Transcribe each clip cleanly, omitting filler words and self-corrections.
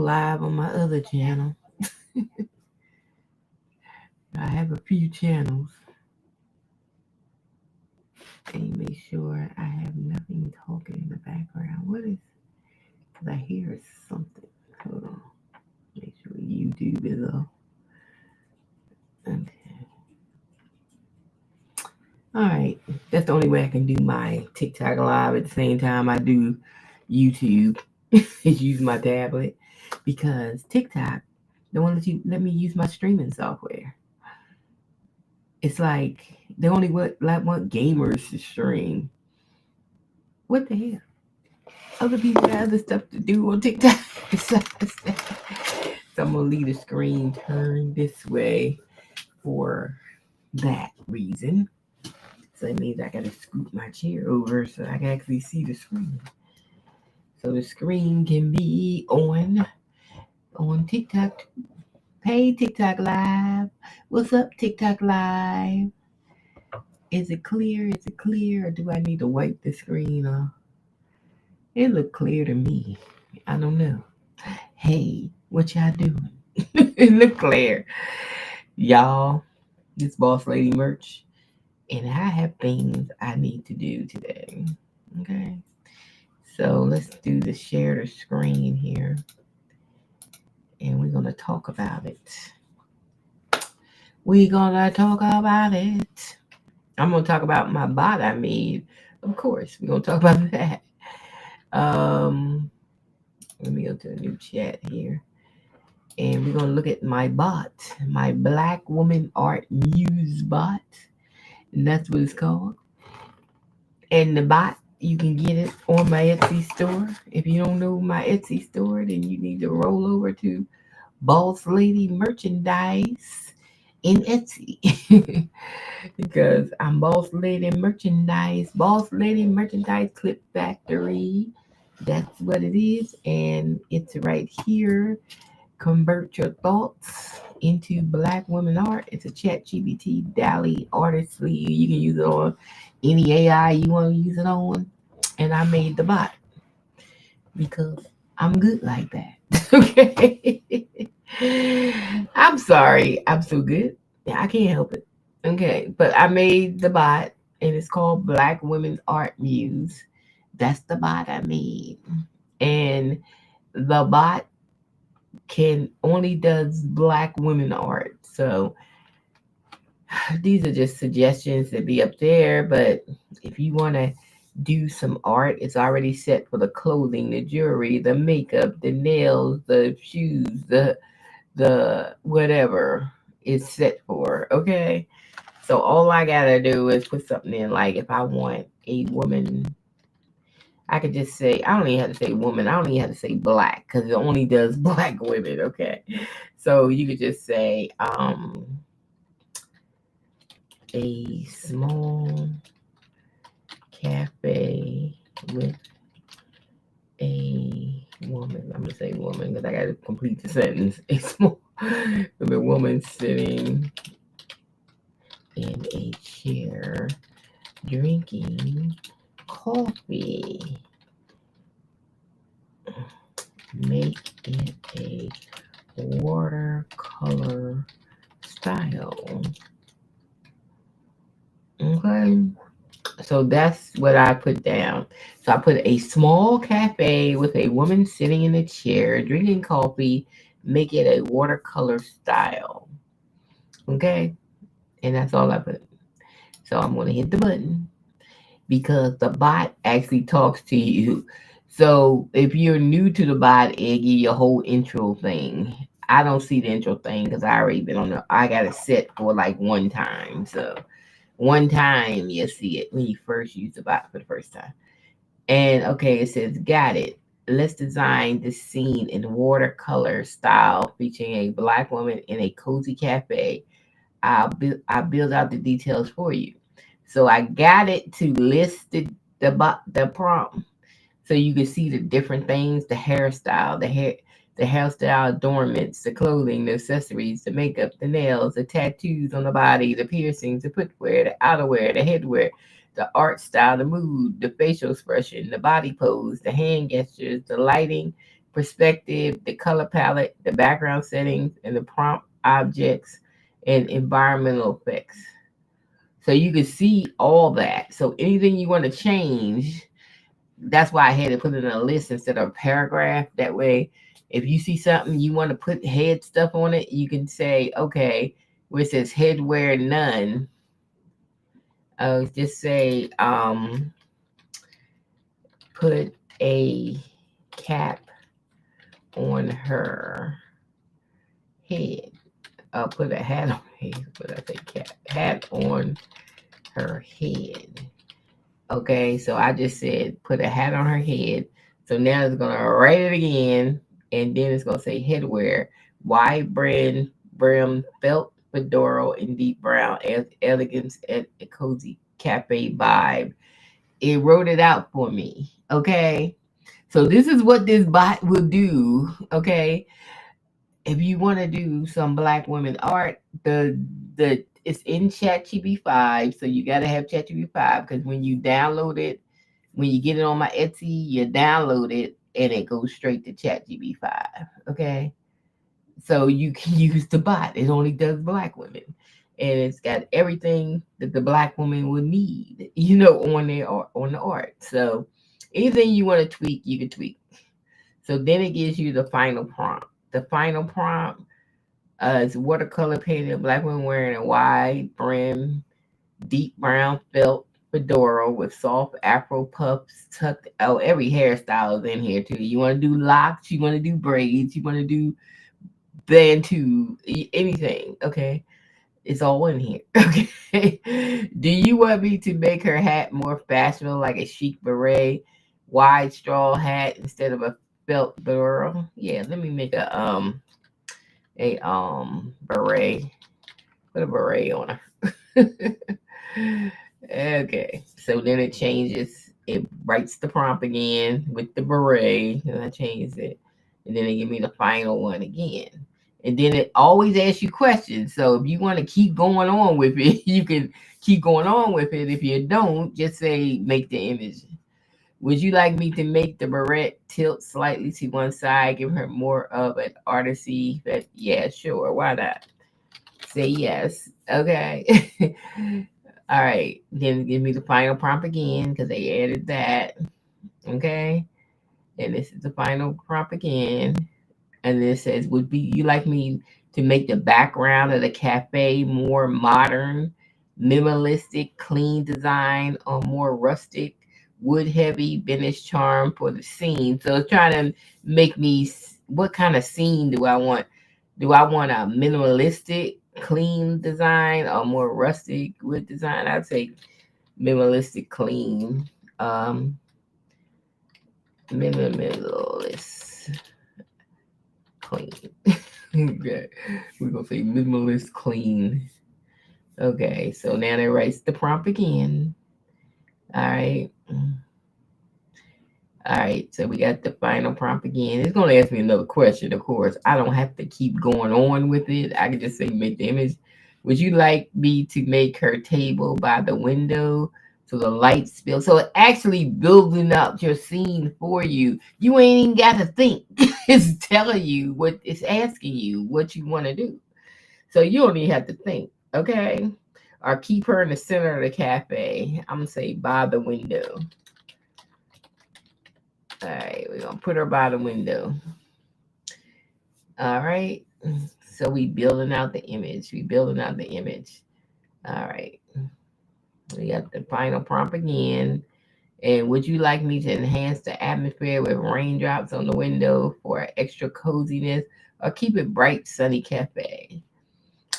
live on my other channel. I have a few channels. And make sure I have nothing talking in the background. What is, because I hear something. Hold on. Make sure YouTube is off. Okay. Alright. That's the only way I can do my TikTok live at the same time I do YouTube. Is use my tablet. Because TikTok don't let me use my streaming software. It's like they only want gamers to stream. What the hell? Other people have other stuff to do on TikTok besides that. So I'm gonna leave the screen turned this way for that reason. So it means I gotta scoot my chair over so I can actually see the screen. So the screen can be on TikTok. Hey TikTok Live. What's up TikTok Live? Is it clear? Is it clear? Or do I need to wipe the screen off? It looked clear to me. I don't know. Hey, what y'all doing? It look clear. Y'all, this Boss Lady merch. And I have things I need to do today. Okay. So let's do the share the screen here. And we're going to talk about it. We're going to talk about it. I'm going to talk about my bot I made. Of course, we're going to talk about that. Let me go to a new chat here. And we're going to look at my bot, my Black Woman Art Muse bot. And that's what it's called. And the bot, you can get it on my Etsy store. If you don't know my Etsy store, then you need to roll over to Boss Lady Merchandise in Etsy. Because I'm Boss Lady Merchandise, Clip Factory. That's what it is. And it's right here. Convert your thoughts into Black women art. It's a ChatGPT DALL-E artist sleeve. You can use it on any AI you want to use it on. And I made the bot because I'm good like that. Okay. I'm sorry. I'm so good. Yeah, I can't help it. Okay. But I made the bot and it's called Black Women's Art Muse. That's the bot I made. And the bot can only does Black women art. So these are just suggestions that be up there. But if you want to do some art, it's already set for the clothing, the jewelry, the makeup, the nails, the shoes, the whatever it's set for. Okay. So all I gotta do is put something in, like if I want a woman, I could just say, I don't even have to say woman. I don't even have to say black because it only does Black women. Okay. So you could just say a small cafe with a woman. I'm going to say woman because I got to complete the sentence. A small with a woman sitting in a chair drinking coffee. Make it a watercolor style. Okay. So that's what I put down. So I put a small cafe with a woman sitting in a chair drinking coffee. Make it a watercolor style. Okay. And that's all I put. So I'm going to hit the button because the bot actually talks to you. So if you're new to the bot, it give you a whole intro thing. I don't see the intro thing because I already been on I got it set for like one time. So one time you'll see it when you first use the bot for the first time. And okay, it says, got it. Let's design this scene in watercolor style featuring a Black woman in a cozy cafe. I'll build out the details for you. So I got it to list the prompt so you can see the different things, the hairstyle, the hairstyle adornments, the clothing, the accessories, the makeup, the nails, the tattoos on the body, the piercings, the footwear, the outerwear, the headwear, the art style, the mood, the facial expression, the body pose, the hand gestures, the lighting, perspective, the color palette, the background settings, and the prompt objects and environmental effects. So you can see all that. So anything you want to change, that's why I had to put it in a list instead of a paragraph. That way, if you see something you want to put head stuff on it, you can say, okay, where it says headwear none, just say, put a cap on her head. Put a hat on her head. What I say, cap? Hat on her head. Okay, so I just said put a hat on her head. So now it's gonna write it again, and then it's gonna say headwear, wide brim, felt fedora in deep brown, elegance and a cozy cafe vibe. It wrote it out for me. Okay, so this is what this bot will do. Okay, if you want to do some black women art, the it's in ChatGPT 5, so you got to have ChatGPT 5 because when you download it, when you get it on my Etsy, you download it and it goes straight to ChatGPT 5. Okay, so you can use the bot. It only does black women, and it's got everything that the black woman would need, on their art, on the art. So anything you want to tweak, you can tweak. So then it gives you the final prompt. The final prompt is watercolor painted black woman wearing a wide brim, deep brown felt fedora with soft afro puffs tucked. Oh, every hairstyle is in here too. You want to do locks, you want to do braids, you want to do bantu, anything. Okay, it's all in here. Okay. Do you want me to make her hat more fashionable, like a chic beret, wide straw hat instead of a felt fedora? Yeah, let me make a beret. Put a beret on her. Okay, so then it changes. It writes the prompt again with the beret, and I changed it, and then it give me the final one again. And then it always asks you questions. So if you want to keep going on with it, you can keep going on with it. If you don't, just say make the image. Would you like me to make the beret tilt slightly to one side, give her more of an artisty? But yeah, sure, why not? Say yes. Okay. All right. Then give me the final prompt again because they added that. Okay. And this is the final prompt again. And it says, would be you like me to make the background of the cafe more modern, minimalistic, clean design, or more rustic, wood heavy, vintage charm for the scene? So it's trying to make me what kind of scene do I want? Do I want a minimalistic, clean design or more rustic wood design? I'd say minimalistic, clean. Um, minimalist, clean. Okay, we're gonna say minimalist, clean. Okay, so now it writes the prompt again. All right. All right, so we got the final prompt again. It's going to ask me another question, of course. I don't have to keep going on with it. I can just say make the image. Would you like me to make her table by the window so the light spill? So it actually building up your scene for you. You ain't even got to think. It's telling you what it's asking you, what you want to do. So you don't even have to think, okay? Or keep her in the center of the cafe. I'm going to say by the window. All right, we're gonna put her by the window. All right. So we building out the image. We building out the image. All right. We got the final prompt again. And would you like me to enhance the atmosphere with raindrops on the window for extra coziness, or keep it bright, sunny cafe?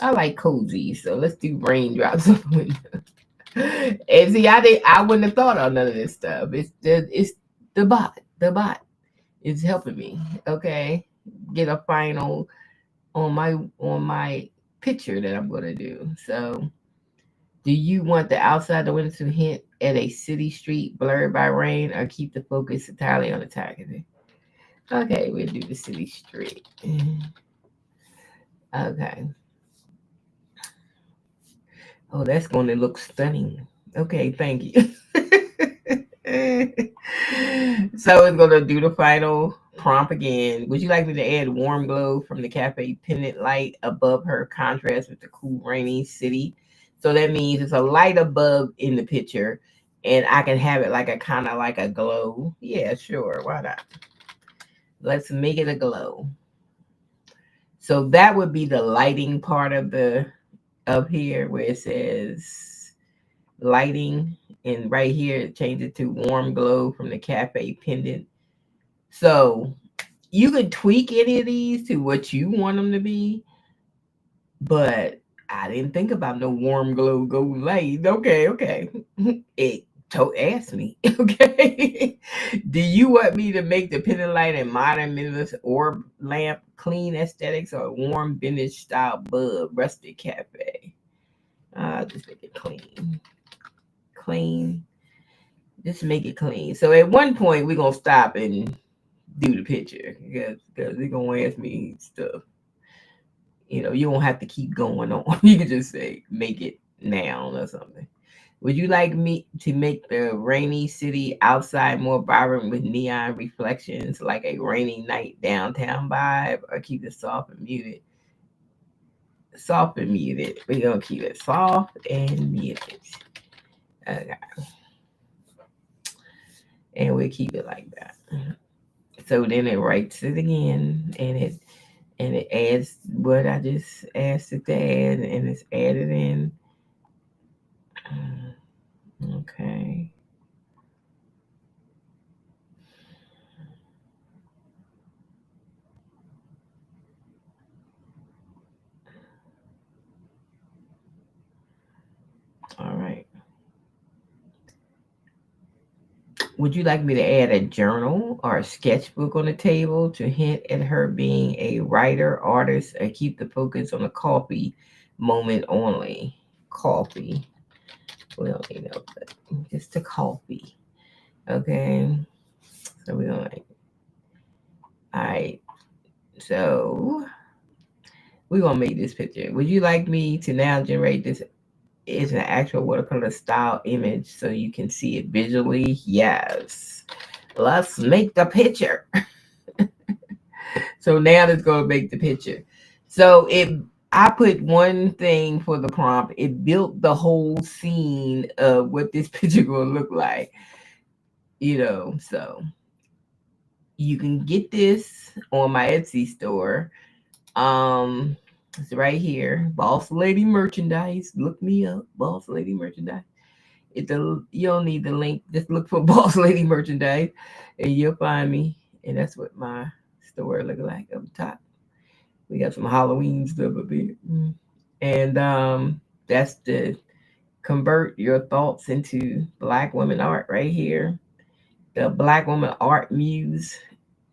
I like cozy, so let's do raindrops on the window. And see, I wouldn't have thought of none of this stuff. It's the bot. The bot is helping me. Okay, get a final on my picture that I'm gonna do. So, do you want the outside the window to hint at a city street blurred by rain, or keep the focus entirely on the target? Okay, we'll do the city street. Okay. Oh, that's going to look stunning. Okay, thank you. So it's gonna do the final prompt again. Would you like me to add warm glow from the cafe pendant light above her contrast with the cool rainy city? So that means it's a light above in the picture, and I can have it like a kind of like a glow. Yeah, sure, why not? Let's make it a glow. So that would be the lighting part of the up here where it says lighting, and right here change it to warm glow from the cafe pendant. So you could tweak any of these to what you want them to be, but I didn't think about no warm glow gold light. Okay. It asked me. Okay. Do you want me to make the pendant light a modern minimalist orb lamp, clean aesthetics, or warm vintage style bulb, rustic cafe? Just make it clean. Clean. Just make it clean. So at one point we're gonna stop and do the picture because they're gonna ask me stuff. You don't have to keep going on. You can just say make it now or something. Would you like me to make the rainy city outside more vibrant with neon reflections like a rainy night downtown vibe, or keep it soft and muted? Soft and muted. We're gonna keep it soft and muted. Okay. And we'll keep it like that. So then it writes it again, and it adds what I just asked it to add, and it's added in. Okay. All right. Would you like me to add a journal or a sketchbook on the table to hint at her being a writer, artist, and keep the focus on the coffee moment only? Coffee. We don't need no, but just the coffee. Okay. So we're going to, all right. So we're going to make this picture. Would you like me to now generate this? Is an actual watercolor style image so you can see it visually? Yes. Let's make the picture. So now it's going to make the picture. So I put one thing for the prompt. It built the whole scene of what this picture going to look like. So you can get this on my Etsy store. It's right here. Boss Lady Merchandise. Look me up. Boss Lady Merchandise. You don't need the link. Just look for Boss Lady Merchandise and you'll find me. And that's what my store look like up top. We got some Halloween stuff up here. And that's the convert your thoughts into Black women art right here. The Black woman art muse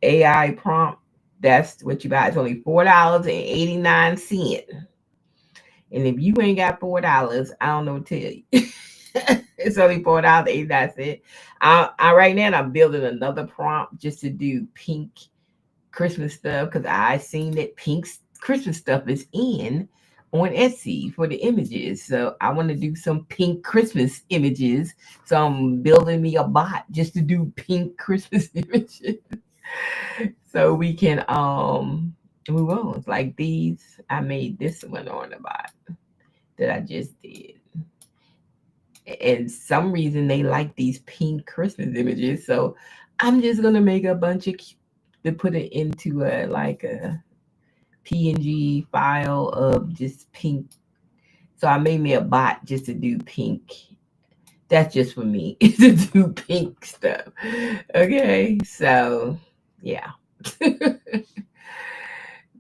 AI prompt. That's what you buy. It's only $4.89. And if you ain't got $4, I don't know what to tell you. It's only $4.89. I right now I'm building another prompt just to do pink Christmas stuff because I seen that pink Christmas stuff is in on Etsy for the images. So I want to do some pink Christmas images. So I'm building me a bot just to do pink Christmas images. So we can move on. It's like these. I made this one on the bot that I just did. And some reason they like these pink Christmas images. So I'm just gonna make a bunch of to put it into a PNG file of just pink. So I made me a bot just to do pink. That's just for me to do pink stuff. Okay, so yeah.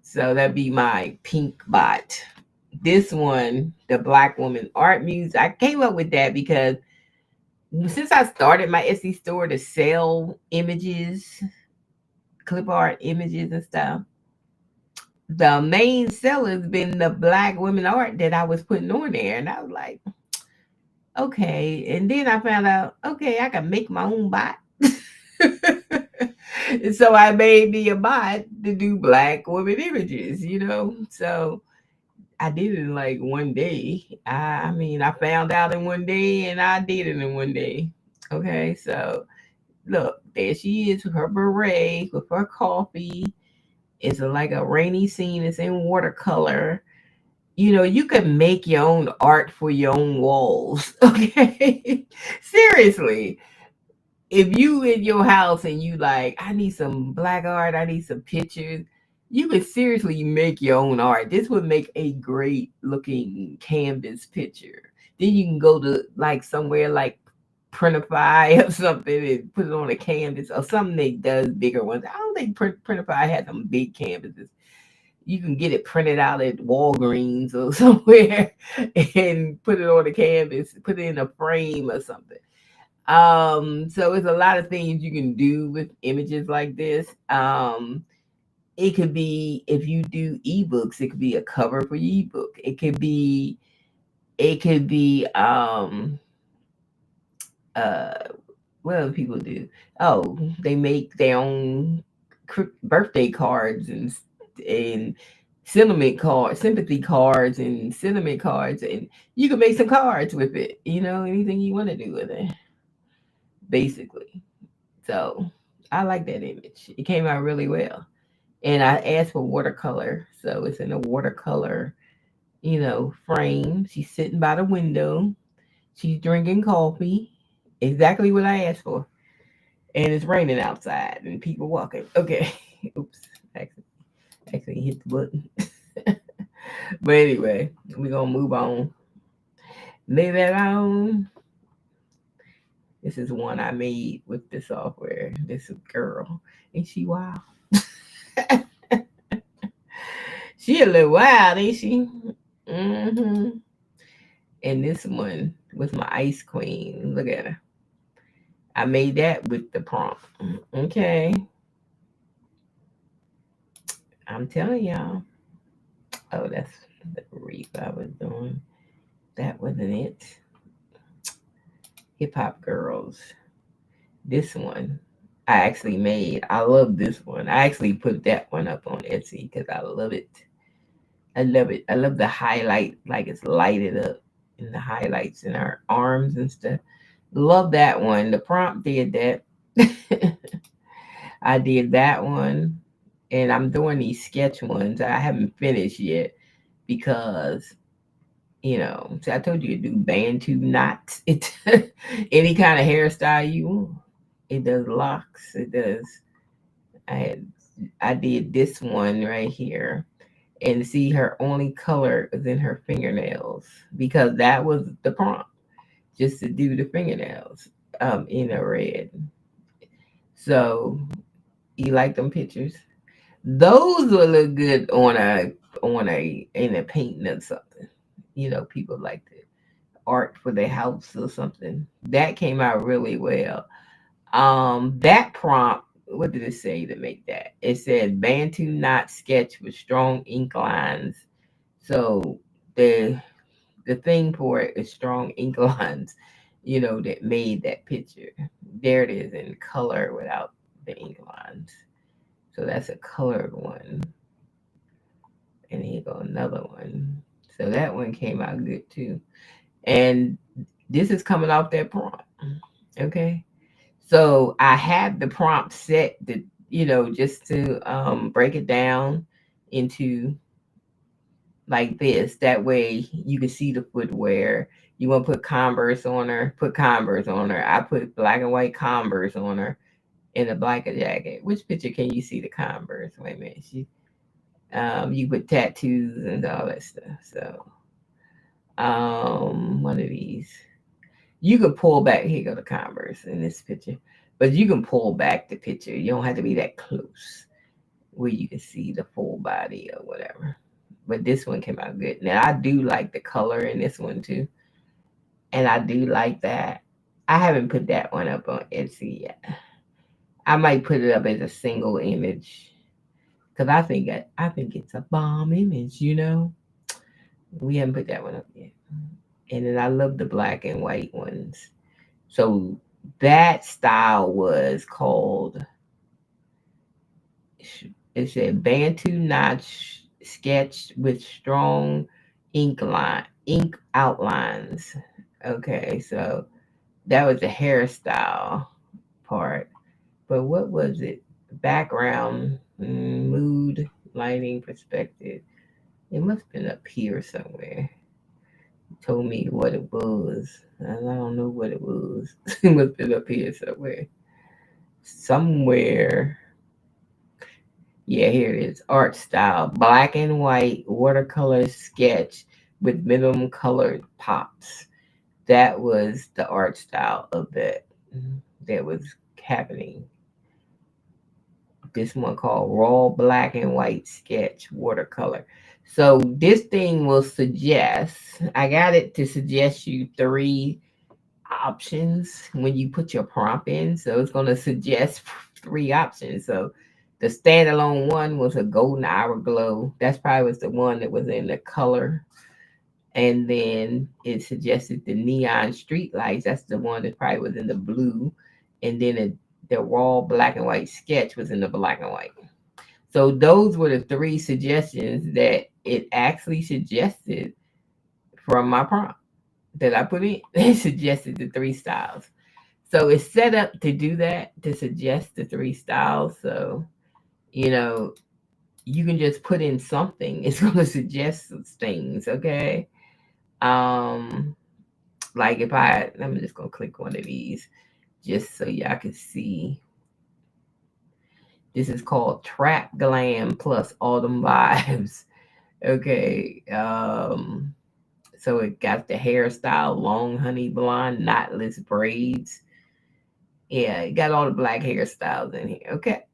So that'd be my pink bot. This one, the Black Woman Art Muse, I came up with that because since I started my Etsy store to sell images, clip art images and stuff, the main seller's been the Black women art that I was putting on there. And I was like, okay. And then I found out, okay, I can make my own bot. So I made me a bot to do Black women images, So I did it in like one day. I mean, I found out in one day and I did it in one day. Okay, so look, there she is with her beret, with her coffee. It's like a rainy scene. It's in watercolor. You know, you can make your own art for your own walls. Okay, seriously. If you in your house and you like, I need some black art, I need some pictures, you could seriously make your own art. This would make a great looking canvas picture. Then you can go to like somewhere like Printify or something and put it on a canvas or something that does bigger ones. I don't think Printify has some big canvases. You can get it printed out at Walgreens or somewhere and put it on a canvas, put it in a frame or something. So it's a lot of things you can do with images like this. It could be if you do ebooks, it could be a cover for your ebook. It could be uh what other people do? Oh, they make their own birthday cards and sympathy cards and sentiment cards, and you can make some cards with it. You know, anything you want to do with it, basically. So I like that image. It came out really well. And I asked for watercolor. So it's in a watercolor, frame. She's sitting by the window. She's drinking coffee. Exactly what I asked for. And it's raining outside and people walking. Okay. Oops. Actually hit the button. But anyway, we're going to move on. Leave that on. This is one I made with the software. This girl. Ain't she wild? She a little wild, ain't she? Hmm. And this one was my ice queen. Look at her. I made that with the prompt. Okay. I'm telling y'all. Oh, that's the reef I was doing. That wasn't it. Hip hop girls. This one I actually made. I love this one. I actually put that one up on Etsy because I love it. I love it. I love the highlight, like it's lighted up in the highlights in our arms and stuff. Love that one. The prompt did that. I did that one. And I'm doing these sketch ones. I haven't finished yet because, see, I told you to do Bantu knots. It any kind of hairstyle you want. It does locks. It does. I had I did this one right here. And see, her only color is in her fingernails because that was the prompt, just to do the fingernails in a red. So you like them pictures? Those will look good on a in a painting or something. People like the art for their house or something. That came out really well. That prompt, what did it say to make that? It said Bantu knot sketch with strong ink lines. So the thing for it is strong ink lines, that made that picture. There it is in color without the ink lines. So that's a colored one. And here go another one. So that one came out good too. And this is coming off that prompt. Okay. So I had the prompt set that, just to break it down into like this. That way you can see the footwear. You want to put Converse on her, put Converse on her. I put black and white Converse on her in a black jacket. Which picture can you see the Converse? Wait a minute. You put tattoos and all that stuff. So one of these. You could pull back. Here go the Converse in this picture. But you can pull back the picture. You don't have to be that close where you can see the full body or whatever. But this one came out good. Now I do like the color in this one too. And I do like that. I haven't put that one up on Etsy yet. I might put it up as a single image. Cause I think it's a bomb image. We haven't put that one up yet. And then I love the black and white ones. So that style was called, it said Bantu notch sketch with strong ink outlines. Okay, so That was the hairstyle part. But what was it? Background, mood, lighting, perspective. It must have been up here somewhere. Told me what it was. And I don't know what it was. It must have been up here somewhere. Somewhere. Yeah, here it is. Art style. Black and white watercolor sketch with minimum colored pops. That was the art style of that was happening. This one called Raw Black and White Sketch Watercolor. So this thing will suggest, I got it to suggest you three options when you put your prompt in. So it's going to suggest three options. So the standalone one was a golden hour glow. That's probably was the one that was in the color. And then it suggested the neon street lights. That's the one that probably was in the blue. And then the raw black and white sketch was in the black and white. So those were the three suggestions that it actually suggested from my prompt that I put in. It suggested the three styles. So it's set up to do that, to suggest the three styles. So, you know, you can just put in something. It's going to suggest things, okay? Um, like if I'm just going to click one of these just so y'all can see. This is called Trap Glam plus Autumn Vibes. Okay. So it got the hairstyle, long honey blonde, knotless braids. Yeah, it got all the black hairstyles in here. Okay.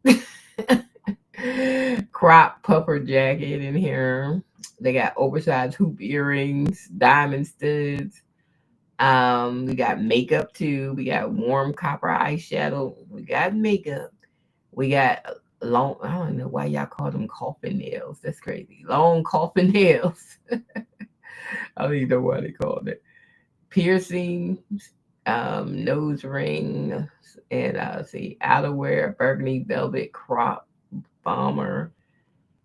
Crop puffer jacket in here. They got oversized hoop earrings, diamond studs. We got makeup too. We got warm copper eyeshadow. We got makeup. We got long. I don't know why y'all call them coffin nails. That's crazy. Long coffin nails. I don't even know why they called it. Piercings, nose ring, and see outerwear, burgundy velvet crop bomber,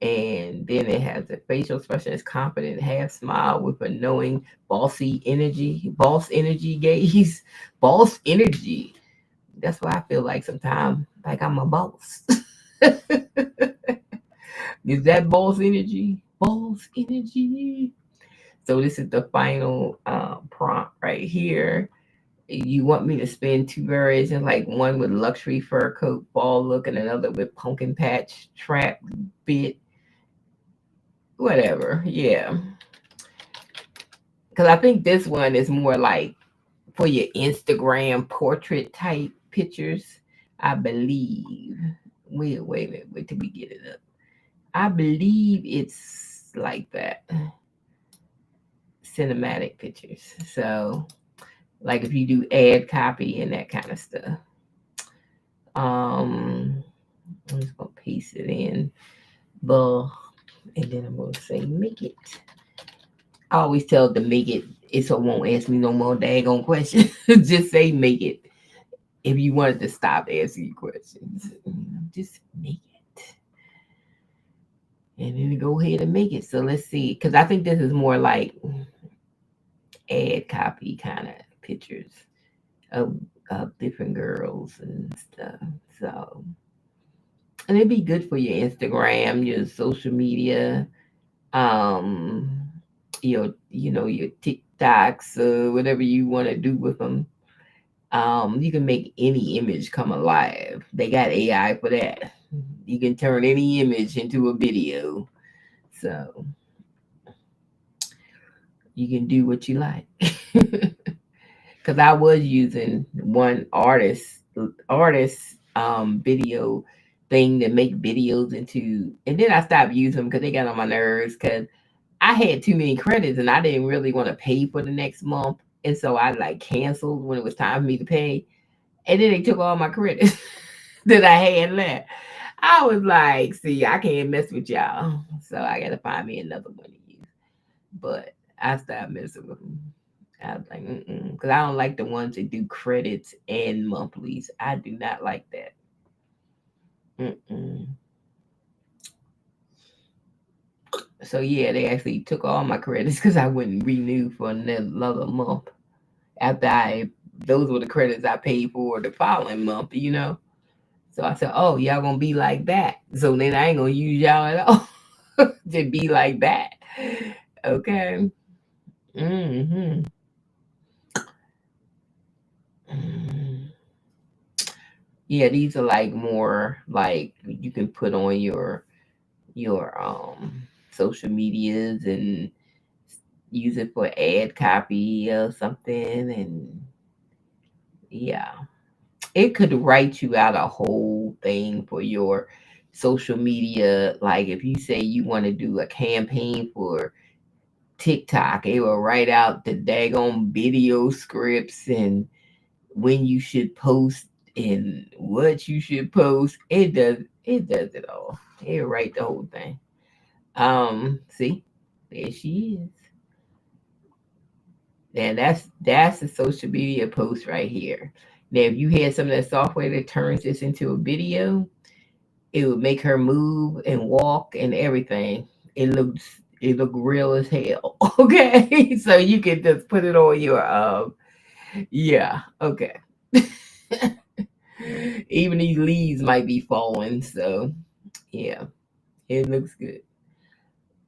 and then it has a facial expression is confident, half smile with a knowing, boss energy gaze, boss energy. That's why I feel like sometimes like I'm a boss. Is that boss energy? Boss energy. So this is the final prompt right here. You want me to spin two variations, like one with luxury fur coat, fall look, and another with pumpkin patch, trap bit, whatever. Yeah. Because I think this one is more like for your Instagram portrait type pictures, I believe. Wait a minute. Wait till we get it up. I believe it's like that. Cinematic pictures. So, like if you do ad copy and that kind of stuff. I'm just gonna paste it in, and then I'm gonna say make it. I always tell them to make it so it won't ask me no more daggone questions. Just say make it. If you wanted to stop asking questions, just make it. And then go ahead and make it. So let's see, because I think this is more like ad copy kind of pictures of, different girls and stuff. So, and it'd be good for your Instagram, your social media, um, your TikToks, whatever you want to do with them. You can make any image come alive. They got AI for that. You can turn any image into a video. So you can do what you like. Because I was using one artist video thing to make videos into, and then I stopped using them because they got on my nerves because I had too many credits and I didn't really want to pay for the next month. And so I like canceled when it was time for me to pay. And then they took all my credits that I had left. I was like, see, I can't mess with y'all. So I got to find me another one to use. But I stopped messing with them. I was like, because I don't like the ones that do credits and monthlies. I do not like that. Mm-mm. So yeah, they actually took all my credits because I wouldn't renew for another month after I those were the credits I paid for the following month, So I said, oh, y'all gonna be like that. So then I ain't gonna use y'all at all to be like that. Okay. Mm-hmm. Mm. Yeah, these are like more like you can put on your social medias and use it for ad copy or something, and yeah, it could write you out a whole thing for your social media. Like if you say you want to do a campaign for TikTok, it will write out the daggone video scripts and when you should post and what you should post. It does it all. It write the whole thing. See, there she is. And that's a social media post right here. Now, if you had some of that software that turns this into a video, it would make her move and walk and everything. It look real as hell. Okay, so you can just put it on your yeah. Okay. Even these leaves might be falling, so yeah, it looks good.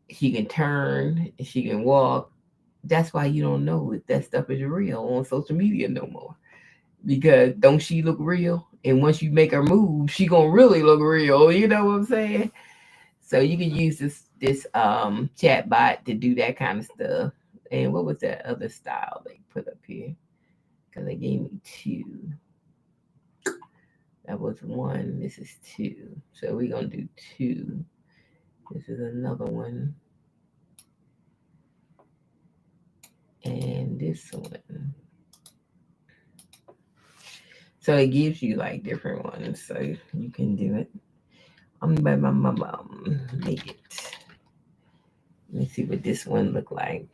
She can turn, she can walk. That's why you don't know if that stuff is real on social media no more. Because don't she look real? And once you make her move, she gonna really look real. You know what I'm saying? So you can use this chat bot to do that kind of stuff. And what was that other style they put up here? Because they gave me two. That was one. This is two. So we're gonna do two. This is another one. And this one. So it gives you like different ones, so you can do it. Make it. Let me see what this one look like.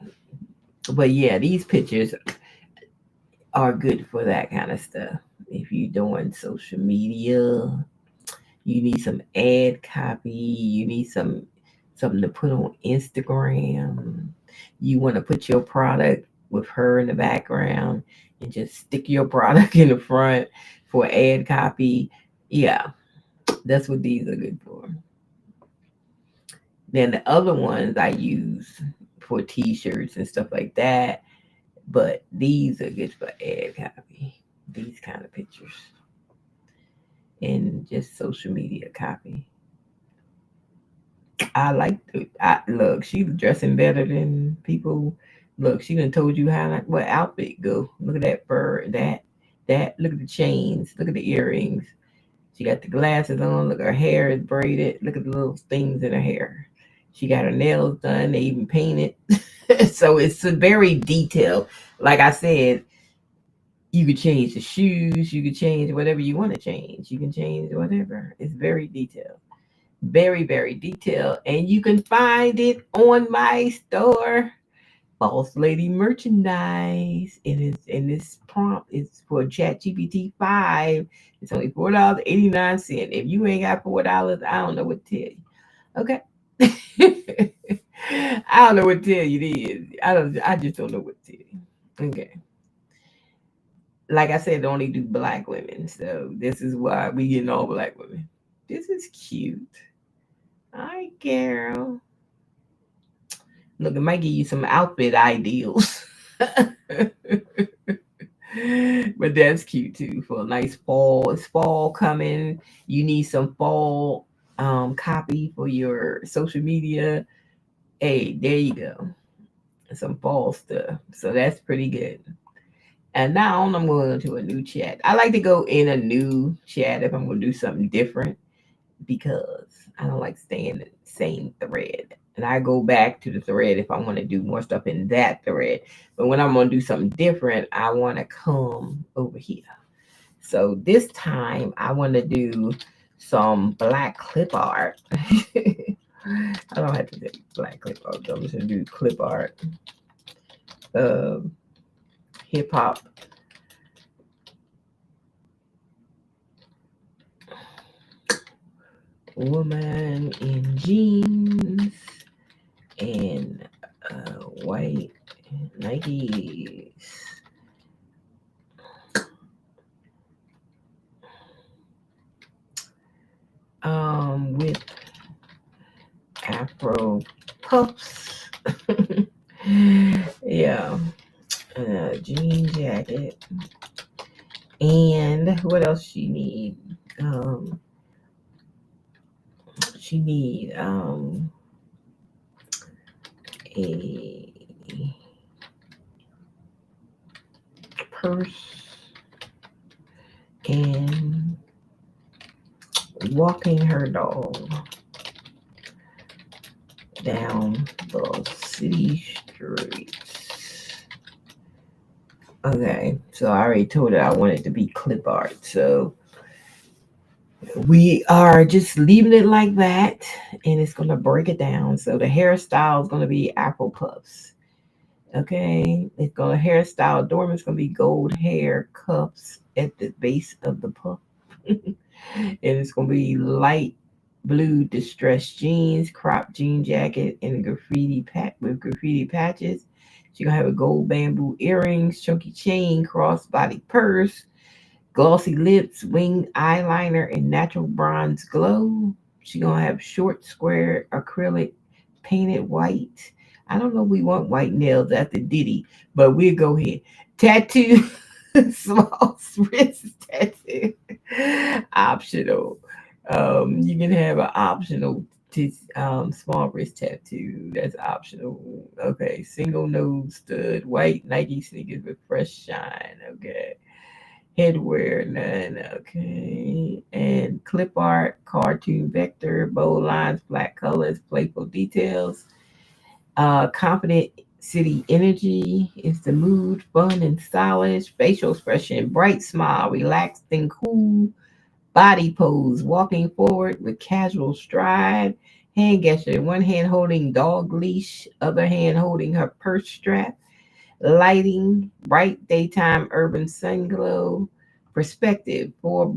But yeah, these pictures are good for that kind of stuff. If you're doing social media, you need some ad copy. You need something to put on Instagram. You want to put your product with her in the background and just stick your product in the front for ad copy. Yeah, that's what these are good for. Then the other ones I use for t-shirts and stuff like that. But these are good for ad copy. These kind of pictures. And just social media copy. I like look, she's dressing better than people. Look, she done told you what outfit go. Look at that fur, that look at the chains, look at the earrings. She got the glasses on, look her hair is braided, look at the little things in her hair. She got her nails done, they even painted. So it's very detailed. Like I said, you could change the shoes, you could change whatever you want to change. You can change whatever. It's very detailed. Very, very detailed. And you can find it on my store. Boss Lady merchandise. It is, and this prompt is for ChatGPT 5. It's only $4.89. If you ain't got $4, I don't know what to tell you. Okay. I don't know what to tell you it is. I just don't know what to tell you. Okay. Like I said, they only do black women. So this is why we getting all black women. This is cute. Hi, girl. Look, it might give you some outfit ideals. But that's cute too for a nice fall. It's fall coming. You need some fall copy for your social media. Hey, there you go. Some fall stuff. So that's pretty good. And now I'm going to a new chat. I like to go in a new chat if I'm going to do something different because I don't like staying in the same thread. And I go back to the thread if I want to do more stuff in that thread. But when I'm going to do something different, I want to come over here. So this time I want to do some black clip art. I don't have to do black clip art. I'm just going to do clip art. Hip hop. Woman in jeans and white Nikes. Afro puffs. Yeah. Jean jacket. And what else she need? She need a purse and walking her dog down the city streets. Okay, so I already told her I wanted to be clip art. So we are just leaving it like that, and it's gonna break it down. So the hairstyle is gonna be Afro puffs. Okay, it's gonna hairstyle adornment's gonna be gold hair cuffs at the base of the puff. And it's gonna be light blue distressed jeans, crop jean jacket, and a graffiti pat with graffiti patches. She's gonna have a gold bamboo earrings, chunky chain, crossbody purse, glossy lips, wing eyeliner, and natural bronze glow. She's gonna have short square acrylic painted white. I don't know if we want white nails after Diddy, but we'll go ahead. Tattoo, small wrist tattoo, optional. You can have an optional small wrist tattoo. That's optional. Okay, single nose stud, white Nike sneakers with fresh shine. Okay, headwear none. Okay, and clip art, cartoon vector, bold lines, black colors, playful details. Confident city energy is the mood, fun and stylish. Facial expression, bright smile, relaxed and cool. Body pose, walking forward with casual stride. Hand gesture, one hand holding dog leash, other hand holding her purse strap. Lighting, bright daytime urban sun glow. Perspective, full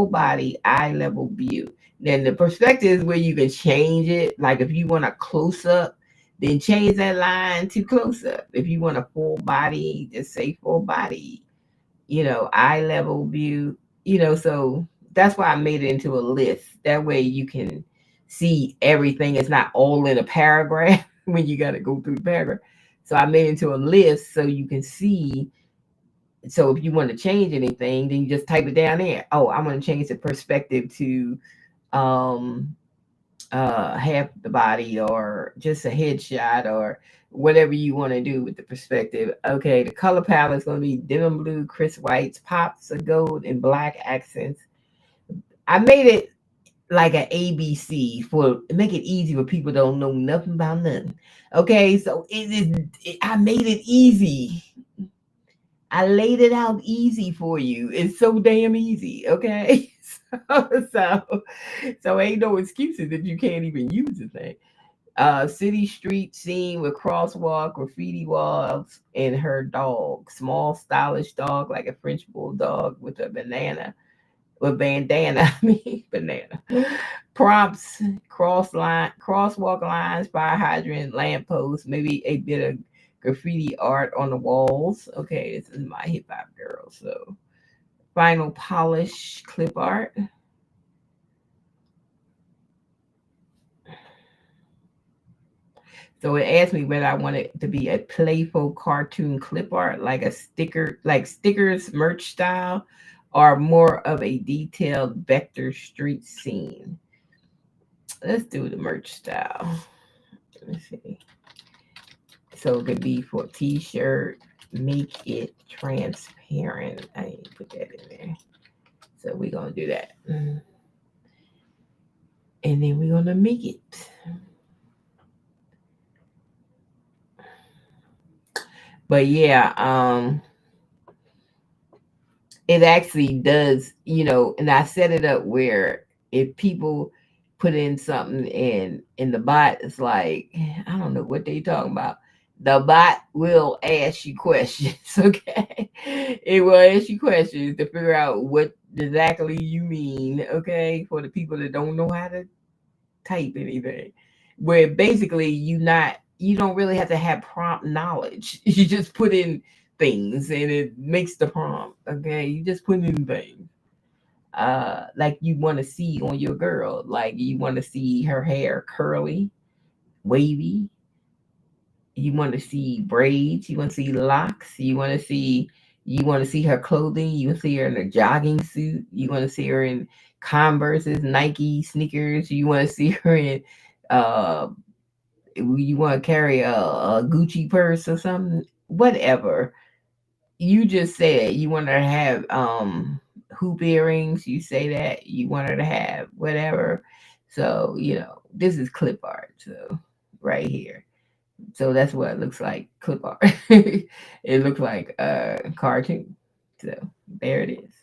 body, eye level view. Then the perspective is where you can change it. Like if you want a close up, then change that line to close up. If you want a full body, just say full body. Eye level view. So that's why I made it into a list. That way you can see everything. It's not all in a paragraph when you got to go through the paragraph. So I made it into a list so you can see. So if you want to change anything, then you just type it down there. Oh, I want to change the perspective to um half the body or just a headshot or whatever you want to do with the perspective. Okay, the color palette is going to be denim blue, crisp whites, pops of gold, and black accents. I made it like an ABC for make it easy for people don't know nothing about nothing. Okay, so I made it easy. I laid it out easy for you. It's so damn easy. Okay, so ain't no excuses if you can't even use the thing. City street scene with crosswalk, graffiti walls, and her dog. Small, stylish dog like a French bulldog with a banana with bandana, I mean banana. Prompts, crosswalk lines, fire hydrant, lamppost, maybe a bit of graffiti art on the walls. Okay, this is my hip hop girl. So final polish clip art. So it asked me whether I wanted it to be a playful cartoon clip art, like a sticker, like stickers, merch style, or more of a detailed vector street scene. Let's do the merch style. Let me see. So it could be for a t-shirt, make it transparent. I need to put that in there. So we're gonna do that. And then we're gonna make it. But yeah, it actually does, and I set it up where if people put in something in the bot, it's like, I don't know what they talking about. The bot will ask you questions, okay? It will ask you questions to figure out what exactly you mean, okay? For the people that don't know how to type anything. Where basically you don't really have to have prompt knowledge. You just put in things and it makes the prompt. Okay, you just put in things. Like you want to see on your girl, like you want to see her hair curly, wavy. You want to see braids. You want to see locks. You want to see her clothing. You want to see her in a jogging suit. You want to see her in Converse's, Nike sneakers. You want to see her in uh you want to carry a Gucci purse or something. Whatever. You just said you want her to have hoop earrings. You say that you want her to have whatever. So, this is clip art. So right here. So that's what it looks like, clip art. It looks like a cartoon. So there it is.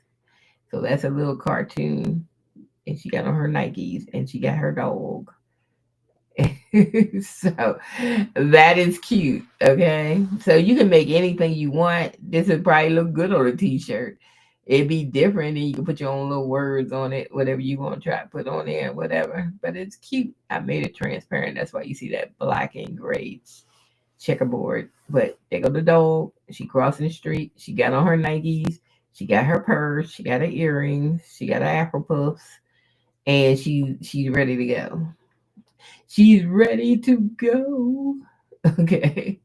So that's a little cartoon. And she got on her Nikes and she got her dog. So that is cute. Okay. So you can make anything you want. This would probably look good on a t-shirt. It'd be different and you can put your own little words on it, whatever you want to try to put on there, whatever. But it's cute. I made it transparent. That's why you see that black and gray checkerboard. But there go the dog. She crossing the street. She got on her Nikes. She got her purse. She got her earrings. She got her Afro puffs. And she's ready to go. She's ready to go. Okay.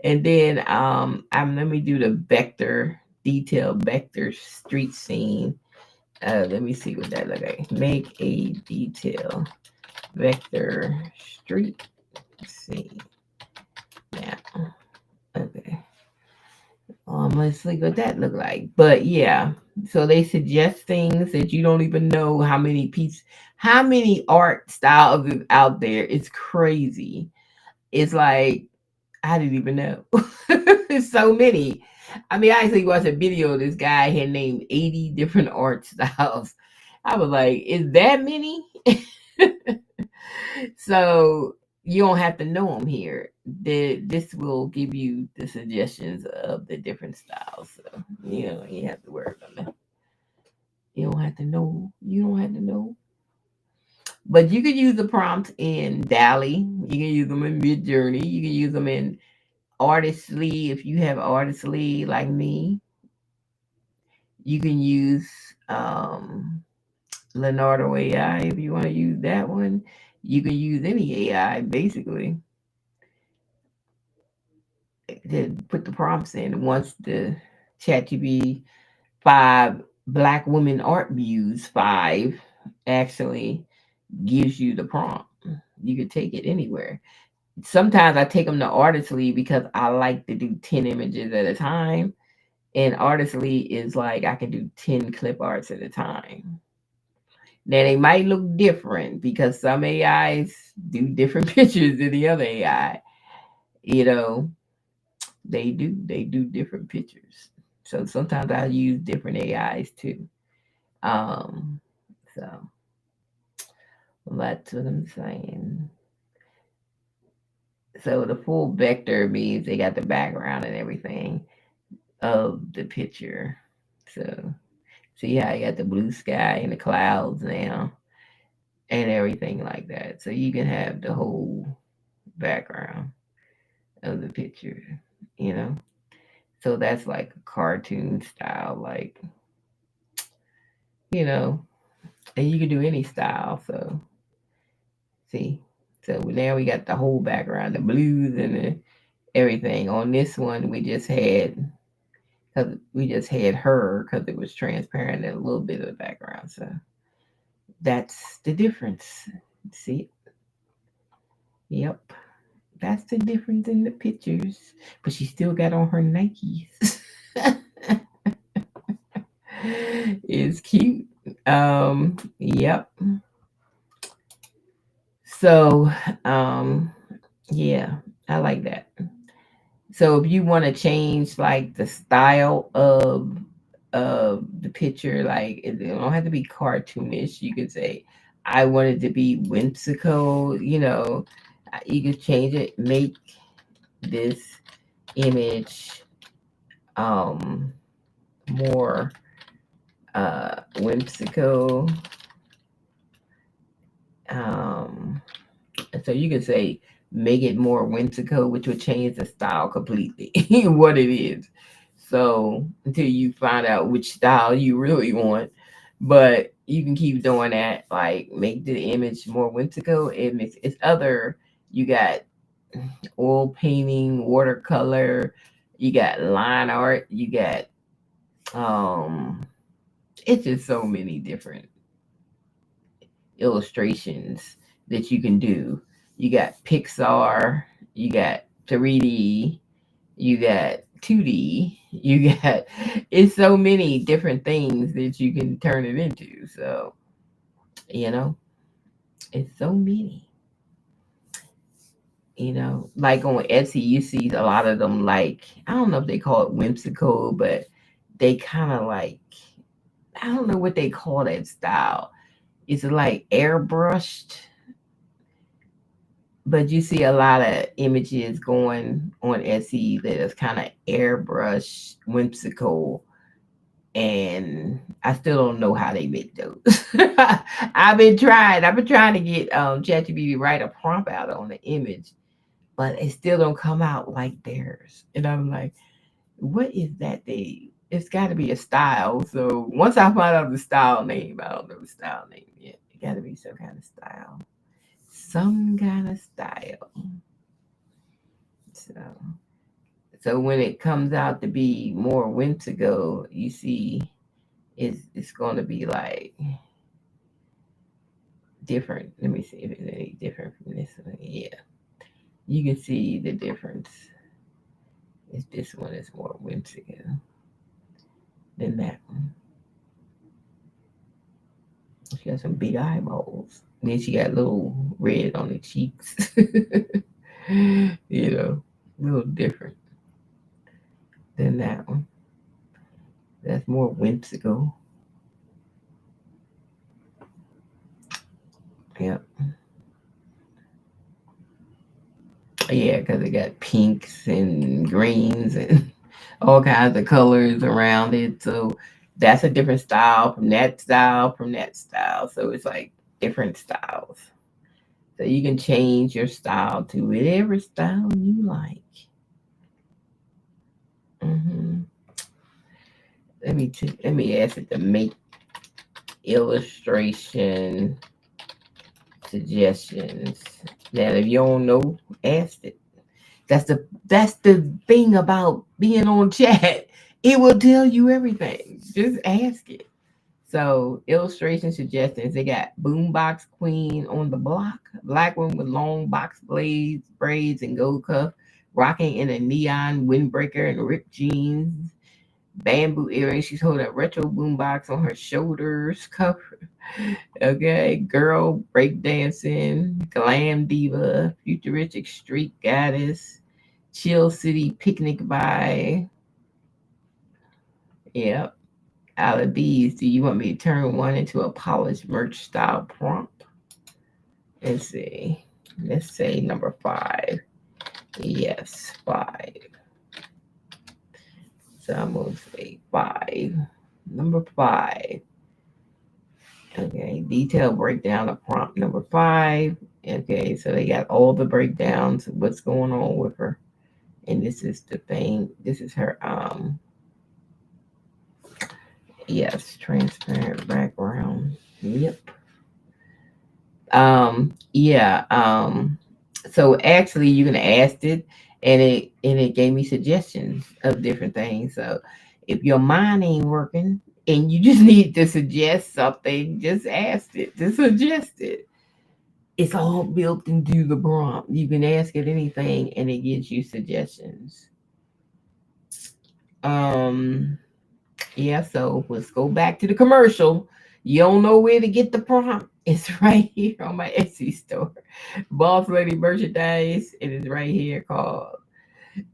And then let me do the vector detail vector street scene. Let me see what that look like. Make a detail vector street scene. Now, okay. Let's see what that look like. But yeah, so they suggest things that you don't even know how many art styles is out there. It's crazy. It's like I didn't even know. There's so many. I mean, I actually watched a video of this guy had named 80 different art styles. I was like, is that many? So you don't have to know them here. This will give you the suggestions of the different styles. So you have to worry about that. You don't have to know. You don't have to know. But you can use the prompts in Dali. You can use them in Midjourney. You can use them in Artistly if you have Artistly like me. You can use Leonardo AI if you want to use that one. You can use any AI basically to put the prompts in. Once the ChatGPT 5 Black Women Art Views 5 actually gives you the prompt. You could take it anywhere. Sometimes I take them to Artistly because I like to do 10 images at a time. And Artistly is like I can do 10 clip arts at a time. Now they might look different because some AIs do different pictures than the other AI. You know, they do different pictures. So sometimes I use different AIs too. Um, so that's what I'm saying. So the full vector means they got the background and everything of the picture. So see how I got the blue sky and the clouds now and everything like that. So you can have the whole background of the picture, you know. So that's like a cartoon style, like, you know, and you can do any style. So see, so now we got the whole background, the blues and everything. On this one, we just had her because it was transparent and a little bit of the background. So that's the difference. See, yep, that's the difference in the pictures. But she still got on her Nikes. It's cute. Yep. So, yeah, I like that. So if you want to change like the style of the picture, like it don't have to be cartoonish. You could say, I want it to be whimsical. You could change it. Make this image um more whimsical. Um, so you can say make it more whimsical, which would change the style completely, what it is. So until you find out which style you really want, but you can keep doing that. Like make the image more whimsical. It's other You got oil painting, watercolor, you got line art, you got um it's just so many different illustrations that you can do. You got Pixar, you got 3D, you got 2D, you got it's so many different things that you can turn it into. So, you know, it's so many. Like on Etsy, you see a lot of them, like, I don't know if they call it whimsical, but they kind of like, I don't know what they call that style. It's like airbrushed, but you see a lot of images going on Etsy that is kind of airbrush, whimsical, and I still don't know how they make those. I've been trying to get ChatGPT to write a prompt out on the image, but it still don't come out like theirs. And I'm like, what is that thing? It's got to be a style. So once I find out the style name, I don't know the style name yet. It got to be some kind of style. Some kind of style. So, so when it comes out to be more whimsical, you see, it's going to be like different. Let me see if it's any different from this one. Yeah, you can see the difference. Is this one is more whimsical than that one. She got some big eyeballs. Then she got little red on the cheeks. A little different than that one. That's more whimsical. Yep. Yeah, because it got pinks and greens and all kinds of colors around it. So that's a different style from that style from that style. So it's like different styles. So you can change your style to whatever style you like. hmm let me ask it to make illustration suggestions. Now, if you don't know, ask it. That's the thing about being on chat. It will tell you everything. Just ask it. So illustration suggestions. They got boombox queen on the block, black one with long box braids and gold cuff, rocking in a neon windbreaker and ripped jeans, bamboo earrings. She's holding a retro boombox on her shoulders. Cover. Okay, girl breakdancing, glam diva, futuristic street goddess, chill city picnic vibe. Yep. Out of these, do you want me to turn one into a polished merch style prompt? Let's see. Let's say number 5. Yes, 5. So I'm going to say 5. Number 5. Okay, detailed breakdown of prompt number 5. Okay, so they got all the breakdowns of what's going on with her. And this is the thing. This is her yes, transparent background. Yep. Yeah. So actually you can ask it, and it gave me suggestions of different things. So if your mind ain't working and you just need to suggest something, just ask it, just suggest it. It's all built into the prompt. You can ask it anything and it gives you suggestions. Um Yeah, so let's go back to the commercial. You don't know where to get the prompt. It's right here on my Etsy store. Boss Lady merchandise. It is right here called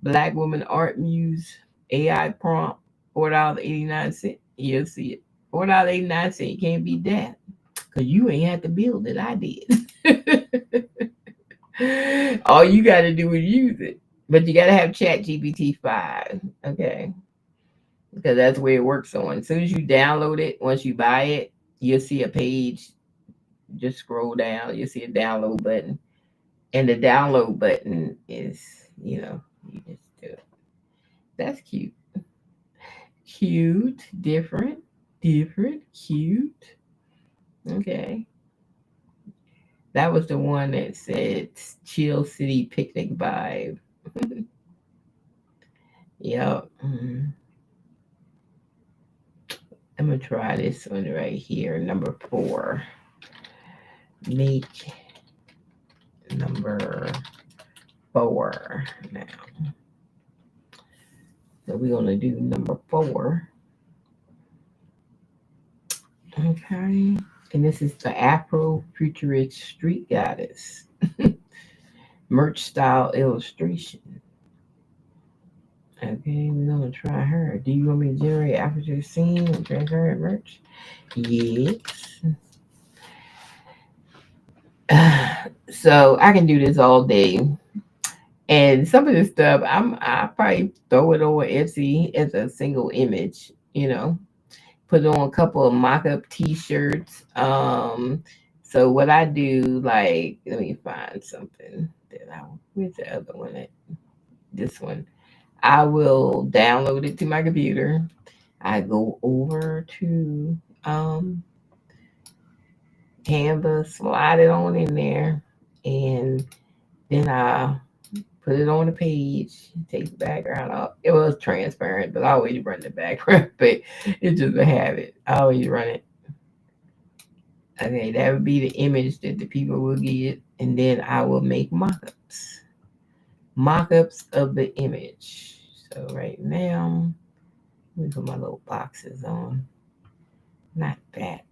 Black Woman Art Muse AI prompt. $4.89. You'll see it. $4.89. You can't beat that. Cause you ain't had to build it. I did. All you gotta do is use it. But you gotta have Chat GPT 5. Okay. Because that's where it works on. As soon as you download it, once you buy it, you'll see a page. Just scroll down, you'll see a download button. And the download button is, you just do it. That's cute. Cute, different, cute. Okay. That was the one that said chill city picnic vibe. Yep. I'm gonna try this one right here, number 4. Make number 4 now. So we're gonna do number 4. Okay. And this is the Afro Futurist Street Goddess merch style illustration. Okay, we're gonna try her. Do you want me to generate after scene and transparent merch? Yes. So I can do this all day. And some of this stuff I probably throw it on Etsy as a single image, put on a couple of mock-up t-shirts. So what I do, like, let me find something where's the other one at? This one. I will download it to my computer. I go over to Canva, slide it on in there, and then I put it on the page, take the background off. It was transparent, but I always run the background, but it's just a habit. I always run it. Okay, that would be the image that the people will get, and then I will make mock-ups. Mock-ups of the image. So right now, let me put my little boxes on. Not that.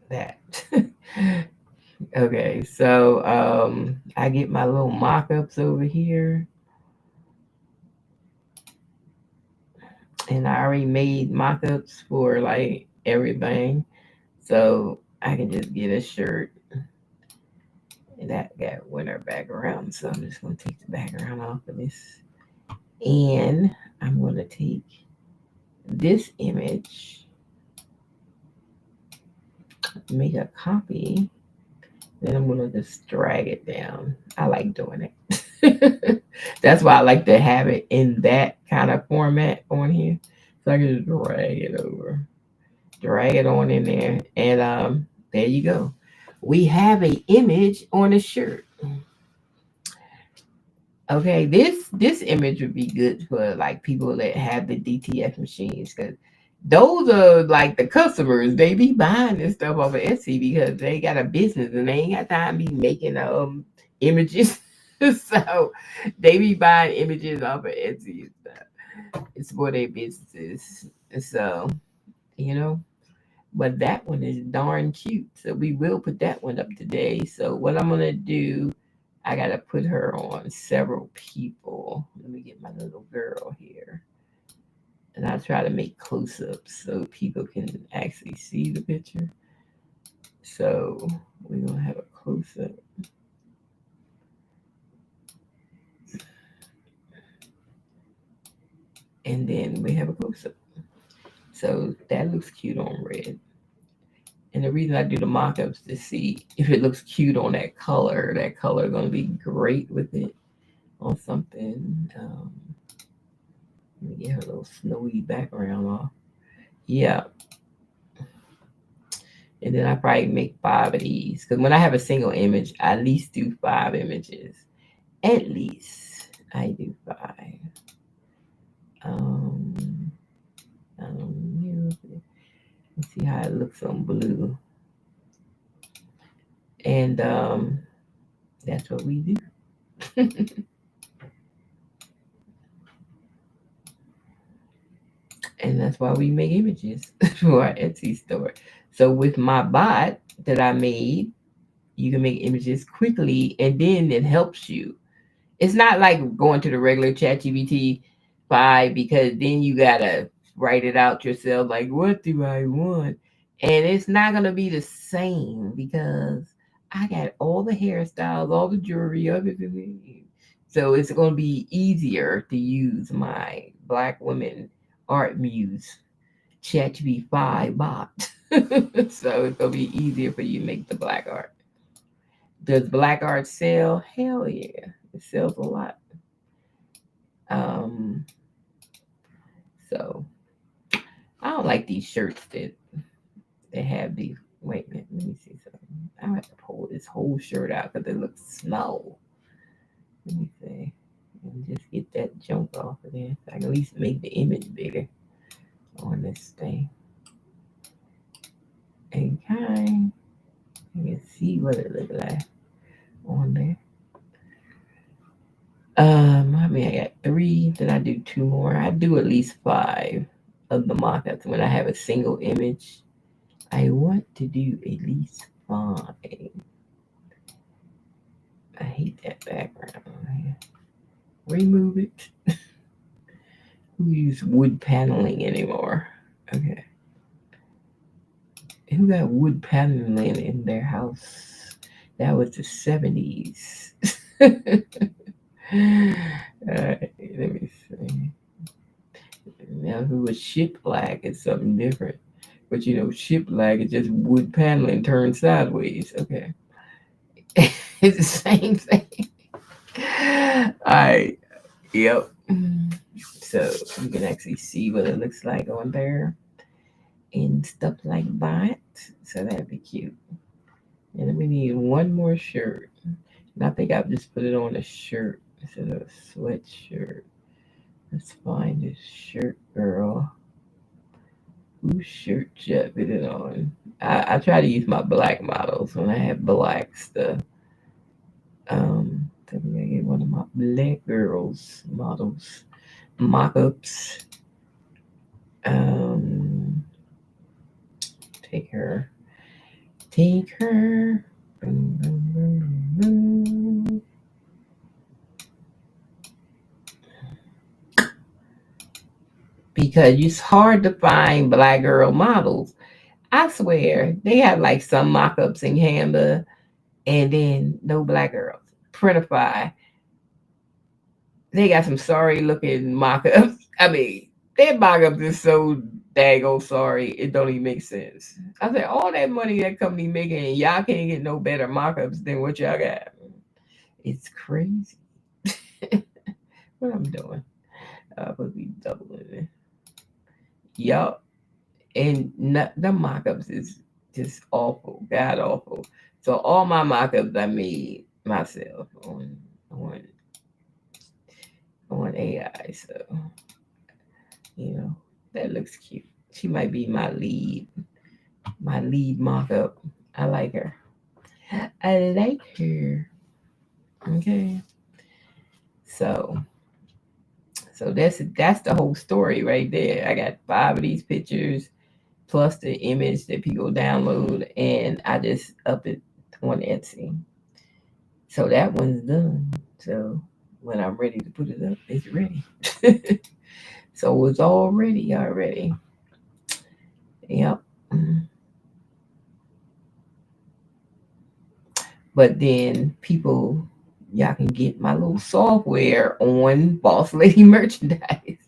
That. Okay, so I get my little mock-ups over here. And I already made mock-ups for like everything. So I can just get a shirt. And that got winter background. So I'm just gonna take the background off of this. And I'm gonna take this image, make a copy, then I'm gonna just drag it down. I like doing it. That's why I like to have it in that kind of format on here. So I can just drag it over, drag it on in there, and there you go. We have a image on a shirt. Okay, this image would be good for like people that have the DTF machines, because those are like the customers. They be buying this stuff off of Etsy because they got a business and they ain't got time to be making images. So they be buying images off of Etsy and stuff. It's for their businesses. So, you know, but that one is darn cute. So we will put that one up today. So what I'm gonna do, I gotta put her on several people. Let me get my little girl here. And I'll try to make close-ups so people can actually see the picture. So we're gonna have a close-up. And then we have a close-up. So that looks cute on red. And the reason I do the mock-ups to see if it looks cute on that color. That color is gonna be great with it on something. Let me get her little snowy background off. Yeah. And then I probably make 5 of these. Because when I have a single image, I at least do 5 images. At least I do 5. I don't know. Let's see how it looks on blue. And that's what we do. And that's why we make images for our Etsy store. So with my bot that I made, you can make images quickly, and then it helps you. It's not like going to the regular ChatGPT 5, because then you gotta write it out yourself. Like, what do I want? And it's not gonna be the same because I got all the hairstyles, all the jewelry, everything. So it's gonna be easier to use my Black Women Art Muse ChatGPT 5 bot. So it's gonna be easier for you to make the black art. Does black art sell? Hell yeah, it sells a lot. Um, so I don't like these shirts that they have these. Wait a minute, let me see something. I have to pull this whole shirt out because it looks small. Let me see. And just get that junk off of there so I can at least make the image bigger on this thing. Okay. You can see what it looks like on there. I mean, I got 3. Then I do 2 more. I do at least 5 of the mock-ups. When I have a single image, I want to do at least 5. I hate that background. Remove it. Who use wood paneling anymore? Okay. Who got wood paneling in their house? That was the 70s. Alright, let me see. Now, if it was shiplap, it's something different. But shiplap is just wood paneling turned sideways. Okay. It's the same thing. Alright, yep. So you can actually see what it looks like on there and stuff like that. So that'd be cute. And then we need one more shirt. And I think I'll just put it on a shirt instead of a sweatshirt. Let's find this shirt, girl. Whose shirt should I put it on? I try to use my black models when I have black stuff. So we're gonna get one of my black girls models mock-ups. Take her. Take her. Boom, boom, boom, boom. Because it's hard to find black girl models. I swear, they have like some mock-ups in Canva and then no black girls. Printify, they got some sorry looking mock-ups. I mean, their mock-ups is so daggone sorry, it don't even make sense. I said, all that money that company making, and y'all can't get no better mock-ups than what y'all got. It's crazy. What I'm doing. I'm supposed to be doubling it. Yup. And the mock-ups is just awful, god awful. So all my mock-ups I made myself on AI. So that looks cute. She might be my lead mock-up. I like her. I like her. Okay. So that's the whole story right there. I got 5 of these pictures plus the image that people download, and I just up it on Etsy. So that one's done. So when I'm ready to put it up, it's ready. So it's all ready already. Yep. But then y'all can get my little software on Boss Lady Merchandise.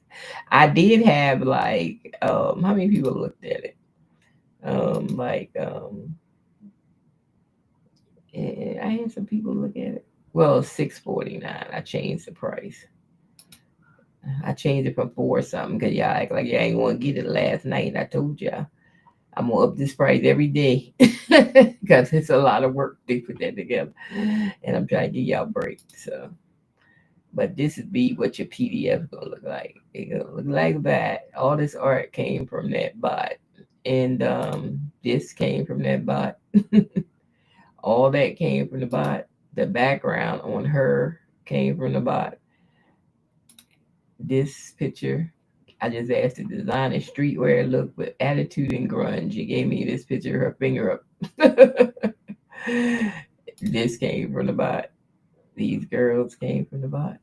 I did have like how many people looked at it? I had some people look at it. Well, $6.49. I changed the price. I changed it from 4 something because y'all act like y'all ain't want to get it last night. I told y'all I'm gonna up this price every day because it's a lot of work to put that together, and I'm trying to give y'all a break. So, but this would be what your PDF is gonna look like. It's gonna look like that. All this art came from that bot, and this came from that bot. All that came from the bot. The background on her came from the bot. This picture, I just asked to design a streetwear look with attitude and grunge. He gave me this picture, her finger up. This came from the bot. These girls came from the bot.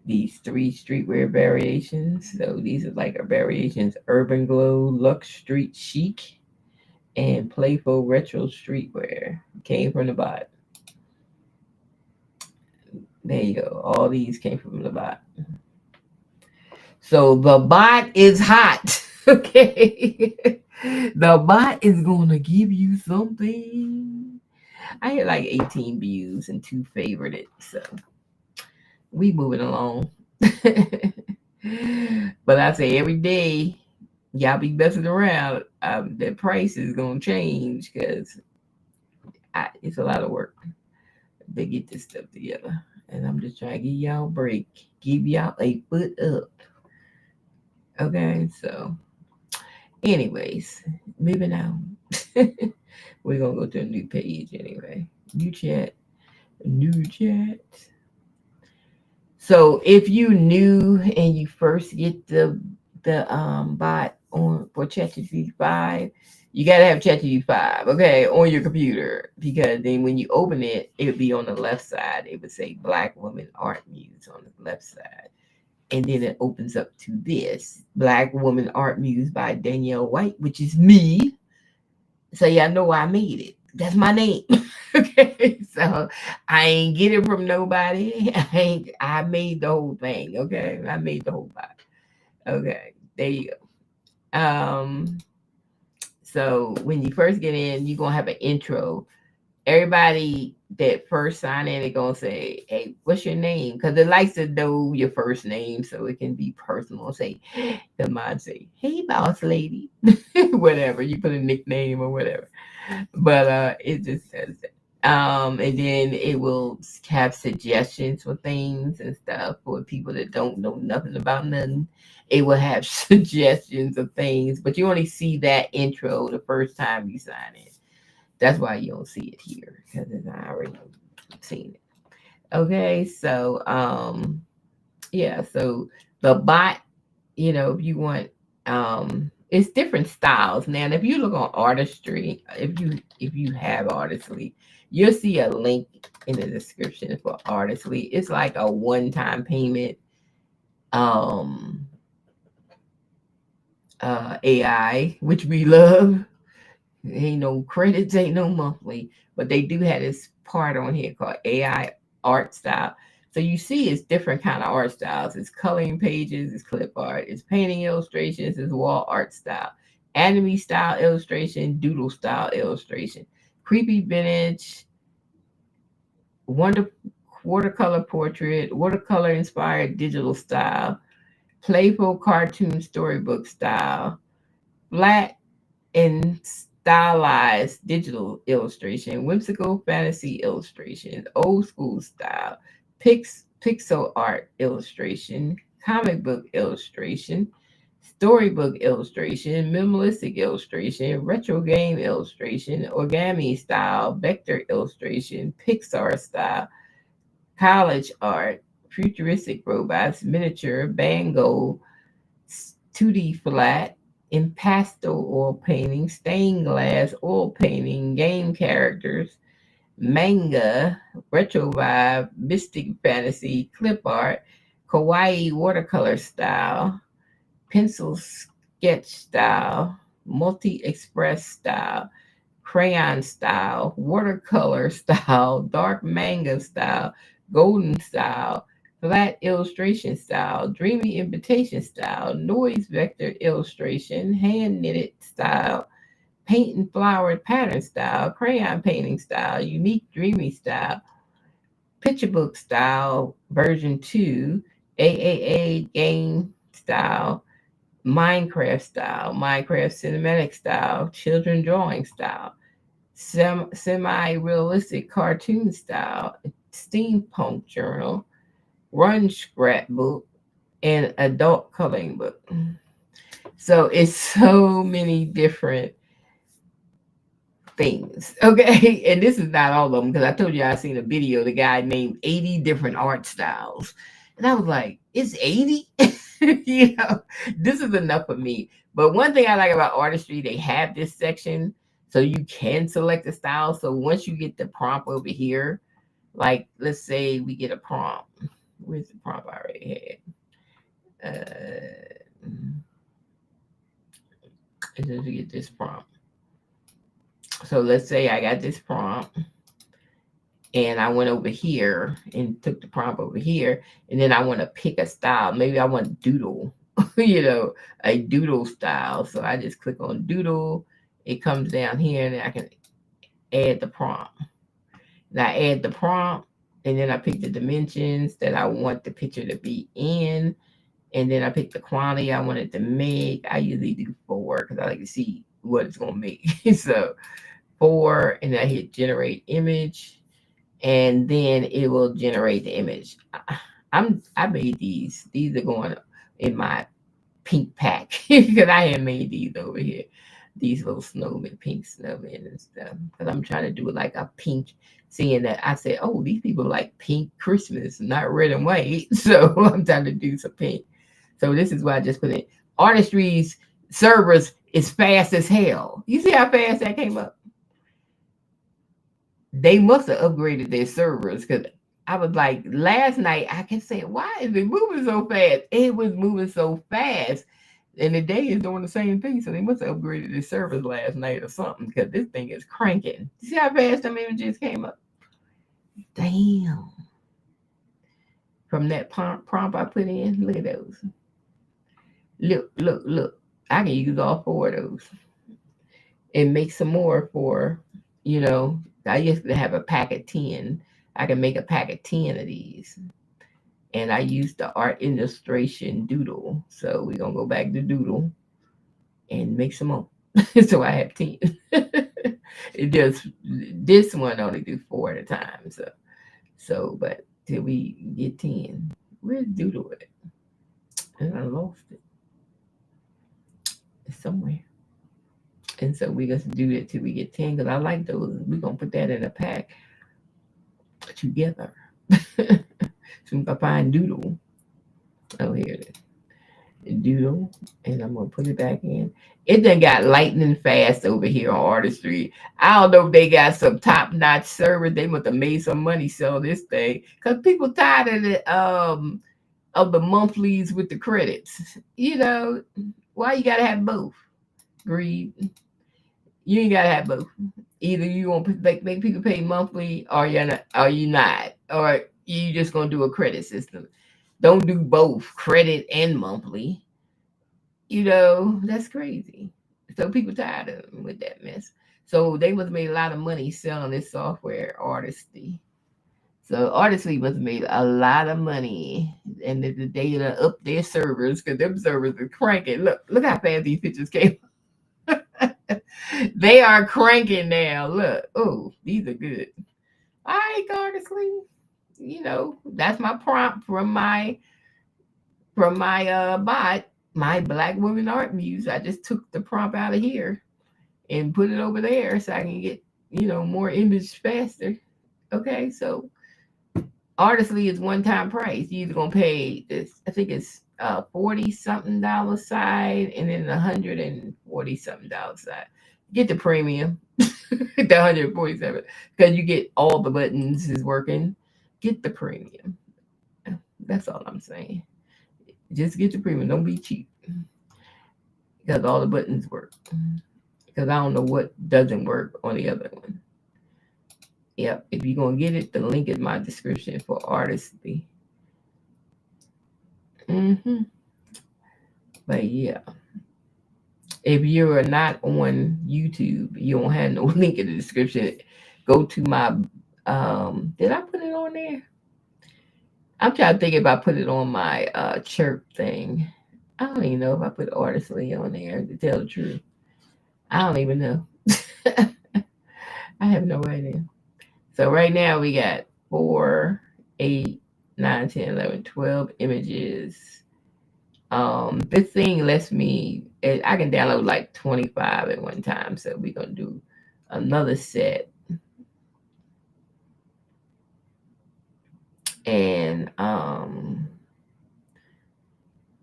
These 3 streetwear variations. So these are like our variations: urban glow, luxe street chic, and playful retro streetwear. Came from the bot. There you go. All these came from the bot. So the bot is hot. Okay. The bot is going to give you something. I had like 18 views and 2 favorited. So we moving along. But I say every day, y'all be messing around. The price is gonna change because it's a lot of work to get this stuff together. And I'm just trying to give y'all a break, give y'all a foot up. Okay, so anyways, moving on. We're gonna go to a new page anyway. New chat, new chat. So if you new and you first get the bot on for ChatGPT 5, you gotta have ChatGPT 5, okay, on your computer, because then when you open it, it would be on the left side. It would say Black Woman Art Muse on the left side. And then it opens up to this Black Woman Art Muse by Danielle White, which is me. So y'all know I made it. That's my name. Okay. So I ain't get it from nobody. I made the whole thing. Okay. I made the whole box. Okay. There you go. So when you first get in, you're gonna have an intro. Everybody that first sign in, they're gonna say, "Hey, what's your name?" Because it likes to know your first name, so it can be personal. Say, the mind say, "Hey, boss lady," whatever. You put a nickname or whatever, but it just says that. And then it will have suggestions for things and stuff for people that don't know nothing about nothing. It will have suggestions of things, but you only see that intro the first time you sign in. That's why you don't see it here, because I already seen it. Okay, so yeah, so the bot, if you want, it's different styles. Now, if you look on artistry, if you have artistry, you'll see a link in the description for artistry. It's like a one-time payment um AI, which we love. Ain't no credits, ain't no monthly, but they do have this part on here called AI art style. So you see it's different kind of art styles. It's coloring pages, it's clip art, it's painting illustrations, it's wall art style, anime style illustration, doodle style illustration, creepy vintage, wonder watercolor portrait, watercolor inspired digital style, playful cartoon storybook style, flat in stylized digital illustration, whimsical fantasy illustrations, old school style, pixel art illustration, comic book illustration, storybook illustration, minimalistic illustration, retro game illustration, origami style, vector illustration, Pixar style, college art, futuristic robots, miniature, Van Gogh, 2D flat, impasto oil painting, stained glass oil painting, game characters, manga, retro vibe, mystic fantasy, clip art, kawaii watercolor style, pencil sketch style, multi express style, crayon style, watercolor style, dark manga style, golden style, flat illustration style, dreamy invitation style, noise vector illustration, hand knitted style, paint and flowered pattern style, crayon painting style, unique dreamy style, picture book style, version 2, AAA game style, Minecraft style, Minecraft cinematic style, children drawing style, semi-realistic cartoon style, steampunk journal, run scrapbook, and adult coloring book. So it's so many different things. Okay. And this is not all of them, because I told you I seen a video, the guy named 80 different art styles. And I was like, it's 80? This is enough for me. But one thing I like about artistry, they have this section so you can select a style. So once you get the prompt over here, like let's say we get a prompt. Where's the prompt I already had? As soon as we get this prompt. So let's say I got this prompt and I went over here and took the prompt over here, and then I want to pick a style. Maybe I want doodle, a doodle style. So I just click on doodle. It comes down here, and then I can add the prompt. And I add the prompt, and then I pick the dimensions that I want the picture to be in. And then I picked the quantity I wanted to make. I usually do 4 because I like to see what it's going to make. So 4, and then I hit generate image, and then it will generate the image. I made these. These are going in my pink pack because I had made these over here. These little snowmen, pink snowmen and stuff. Because I'm trying to do like a pink. Seeing that, I said, "Oh, these people like pink Christmas, not red and white." So I'm trying to do some pink. So this is why I just put it. Artistry's servers is fast as hell. You see how fast that came up? They must have upgraded their servers because I was like, last night, I kept saying, why is it moving so fast? It was moving so fast. And the day is doing the same thing. So they must have upgraded the servers last night or something because this thing is cranking. You see how fast them images came up? Damn. From that prompt I put in, look at those. Look. I can use all 4 of those and make some more for, I used to have a pack of 10. I can make a pack of 10 of these. And I used the art illustration doodle. So we're going to go back to doodle and make some more. So I have 10. It just, this one only do 4 at a time. But till we get 10, where's doodle at? And I lost it. It's somewhere. And so we're going to do that till we get 10 because I like those. We're going to put that in a pack together. So if I find doodle, oh, here it is. Doodle, and I'm going to put it back in. It done got lightning fast over here on Artistry. I don't know if they got some top-notch servers. They must have made some money selling this thing because people tired of the monthlies with the credits. Why you got to have both? Greed. You ain't gotta have both. Either you want to make people pay monthly, or you not, or you just gonna do a credit system. Don't do both credit and monthly. That's crazy. So people tired of them with that mess. So they must have made a lot of money selling this software, Artistry. So Artistry must have made a lot of money, and the data up their servers because them servers are cranking. Look how fast these pictures came. They are cranking now. Look. Oh, these are good. All right, Artistry. That's my prompt from my bot, my Black Woman Art Muse. I just took the prompt out of here and put it over there so I can get, more image faster. Okay, so Artistry is one-time price. You're either gonna pay this, I think it's $40-something side and then $140-something side. Get the premium, the 147, because you get all the buttons is working. Get the premium. That's all I'm saying. Just get the premium. Don't be cheap because all the buttons work. Because I don't know what doesn't work on the other one. Yep. If you're gonna get it, the link is my description for Artistry. But yeah. If you are not on YouTube, you don't have no link in the description. Go to my did I put it on there? I'm trying to think if I put it on my chirp thing. I don't even know if I put Artistry on there, to tell the truth. I don't even know. I have no idea. So right now we got 4, 8, 9, 10, 11, 12 images. This thing lets me, I can download like 25 at one time. So we're going to do another set. And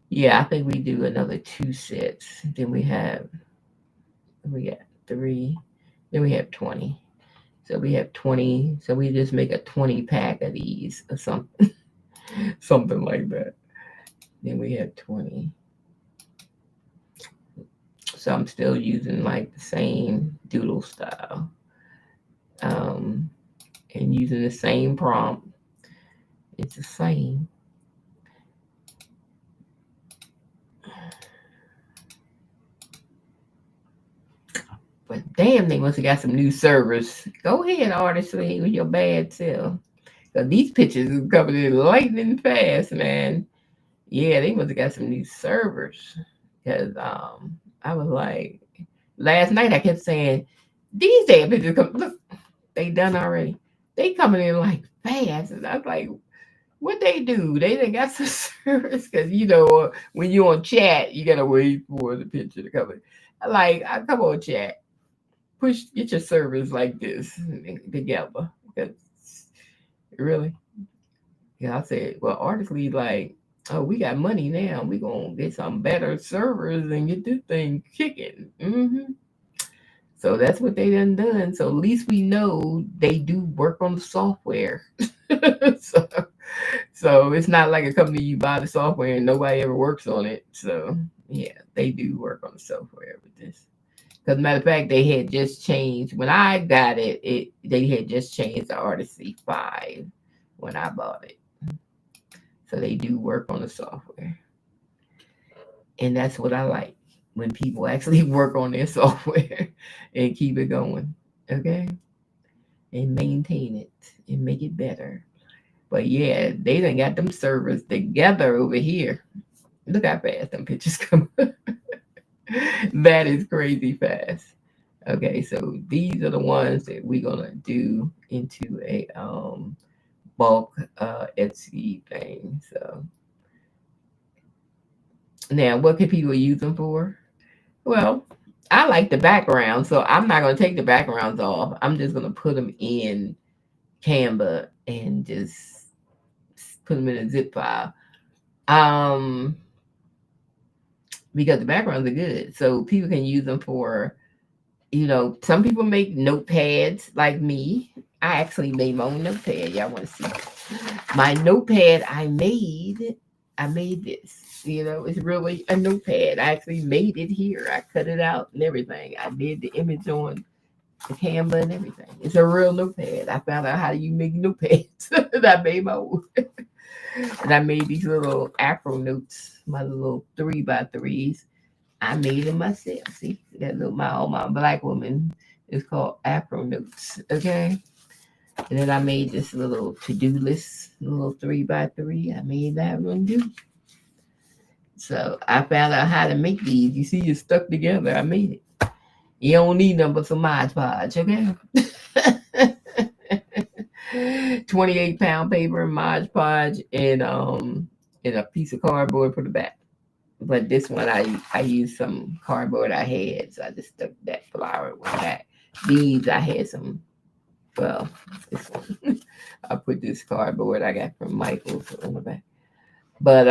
yeah, I think we do another 2 sets. Then we got 3. Then we have 20. So we have 20. So we just make a 20 pack of these or something. Something like that. Then we have 20. So I'm still using like the same doodle style. And using the same prompt. It's the same. But damn, they must have got some new servers. Go ahead, Artistry, with your bad self. Because these pictures are coming in lightning fast, man. Yeah, they must have got some new servers. Because I was like, last night I kept saying, these damn bitches come, look, they done already. They coming in like fast. And I was like, what they do? They done got some service. Because, when you on chat, you got to wait for the picture to come in. Like, I come on chat. Get your servers like this together. Because, really? Yeah, I said, well, honestly, like, oh, we got money now. We gonna get some better servers and get this thing kicking. So that's what they done. So at least we know they do work on the software. so, so it's not like a company you buy the software and nobody ever works on it. So yeah, they do work on the software with this. Because matter of fact, they had just changed when I got it. They had just changed the Odyssey 5 when I bought it. So they do work on the software. And that's what I like when people actually work on their software and keep it going. Okay? And maintain it and make it better. But yeah, they done got them servers together over here. Look how fast them pictures come. That is crazy fast. Okay, so these are the ones that we're gonna do into a bulk Etsy thing. So now, what can people use them for? Well, I like the background, so I'm not going to take the backgrounds off. I'm just going to put them in Canva and just put them in a zip file. Because the backgrounds are good, so people can use them for, some people make notepads like me. I actually made my own notepad. Y'all want to see my notepad? I made this. It's really a notepad. I actually made it here. I cut it out and everything. I did the image on the Canva and everything. It's a real notepad. I found out how you make notepads. And I made my own. And I made these little Afro notes, my little 3x3s. I made them myself. See, that little all my black woman is called Afro notes. Okay. And then I made this little to-do list, little 3x3. I made that one too. So I found out how to make these. You see, it's stuck together. I made it. You don't need them but some Mod Podge, okay? 28-pound paper, Mod Podge, and a piece of cardboard for the back. But this one, I used some cardboard I had, so I just stuck that flower with that. These I had some. Well, this one. I put this cardboard I got from Michael's on the back. But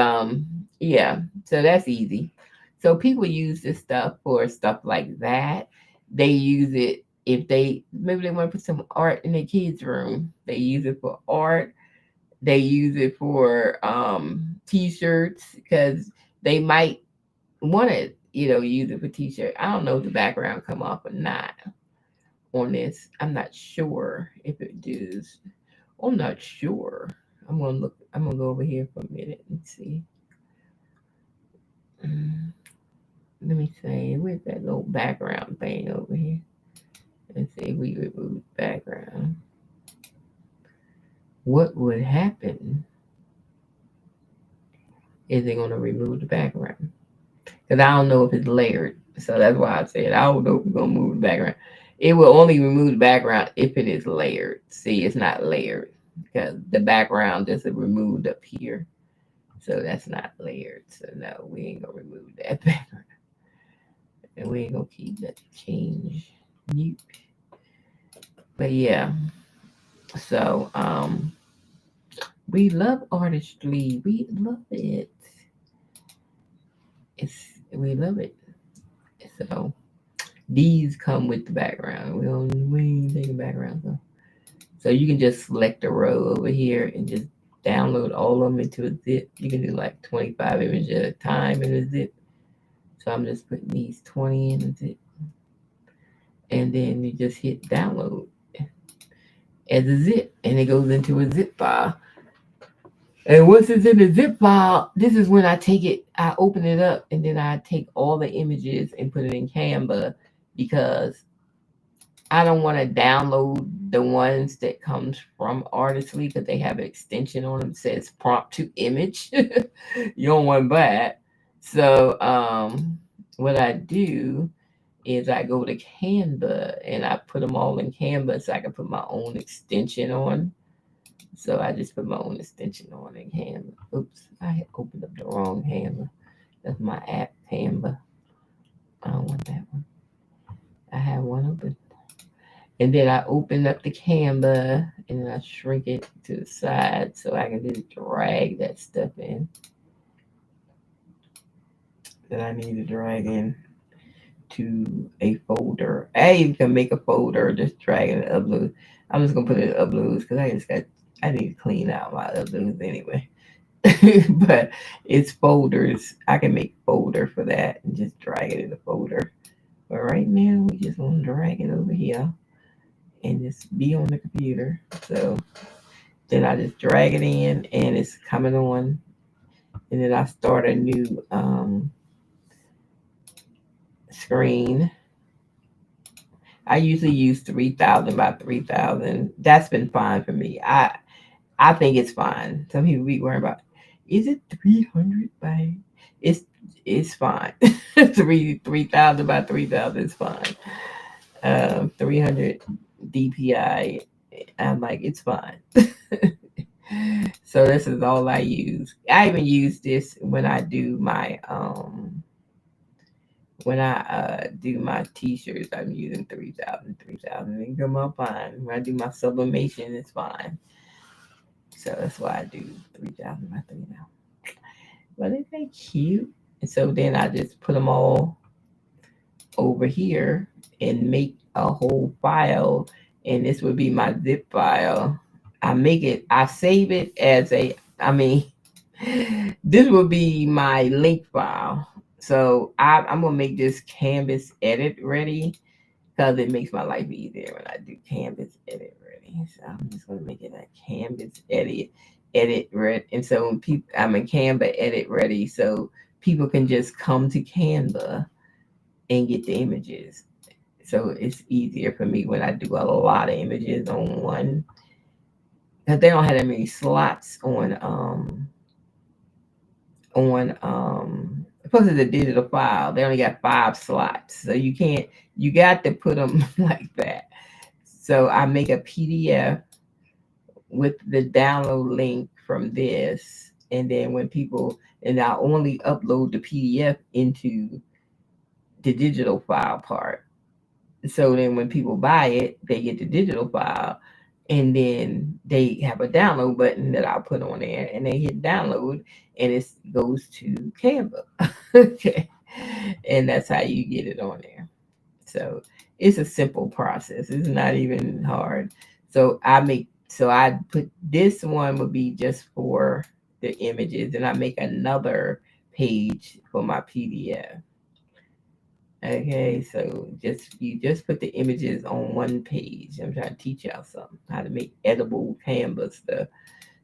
yeah, so that's easy. So people use this stuff for stuff like that. They use it if maybe they want to put some art in their kids' room. They use it for art. They use it for t-shirts because they might want to, use it for t-shirt. I don't know if the background come off or not on this. I'm not sure if it does. I'm not sure. I'm gonna look. I'm gonna go over here for a minute and see. Let me see. Where's that little background thing over here? Let's see if we remove background. What would happen? Is it gonna remove the background? Because I don't know if it's layered. So that's why I said I don't know if it's gonna move the background. It will only remove the background if it is layered. See, it's not layered because the background is removed up here. So that's not layered. So no, we ain't gonna remove that background. And we ain't gonna keep that change. Nope. But yeah. So we love artistry. We love it. We love it. So these come with the background. We ain't taking background. So you can just select a row over here and just download all of them into a zip. You can do like 25 images at a time in a zip. So I'm just putting these 20 in a zip. And then you just hit download as a zip. And it goes into a zip file. And once it's in the zip file, this is when I take it, I open it up, and then I take all the images and put it in Canva because I don't want to download the ones that comes from Artistly because they have an extension on them that says prompt to image. You don't want that. So what I do is I go to Canva and I put them all in Canva so I can put my own extension on. So I just put my own extension on in Canva. Oops, I had opened up the wrong Canva. That's my app, Canva. I don't want that one. I have one open. And then I open up the Canva and then I shrink it to the side so I can just drag that stuff in that I need to drag in to a folder. I even can make a folder, just drag it and upload. I'm just gonna put it in uploads because I need to clean out my uploads anyway. But it's folders. I can make folder for that and just drag it in the folder. But right now we just want to drag it over here and just be on the computer. So then I just drag it in and it's coming on. And then I start a new screen. I usually use 3,000 by 3,000. That's been fine for me. I think it's fine. Some people be worried about, is it 300 by? It's it's fine. 3,000 by 3,000 is fine. 300 DPI. I'm like, it's fine. So this is all I use. I even use this when I do my do my t-shirts. I'm using 3,000, 3,000. It come out fine. When I do my sublimation, it's fine. So that's why I do 3,000 by 3,000. But isn't they cute? And so then I just put them all over here and make a whole file. And this would be my zip file. I save it as this would be my link file. So I'm going to make this Canvas edit ready because it makes my life easier when I do Canvas edit ready. So I'm just going to make it a Canvas edit ready. And so when I'm in Canva edit ready, so people can just come to Canva and get the images. So it's easier for me when I do a lot of images on one. Because they don't have that many slots plus it's a digital file. They only got 5 slots. So you got to put them like that. So I make a PDF with the download link from this. And then and I only upload the PDF into the digital file part. So then when people buy it, they get the digital file. And then they have a download button that I'll put on there and they hit download and it goes to Canva. Okay. And that's how you get it on there. So it's a simple process. It's not even hard. So I put this one would be just for the images and I make another page for my PDF. Okay, so you just put the images on one page. I'm trying to teach y'all something, how to make edible Canva stuff.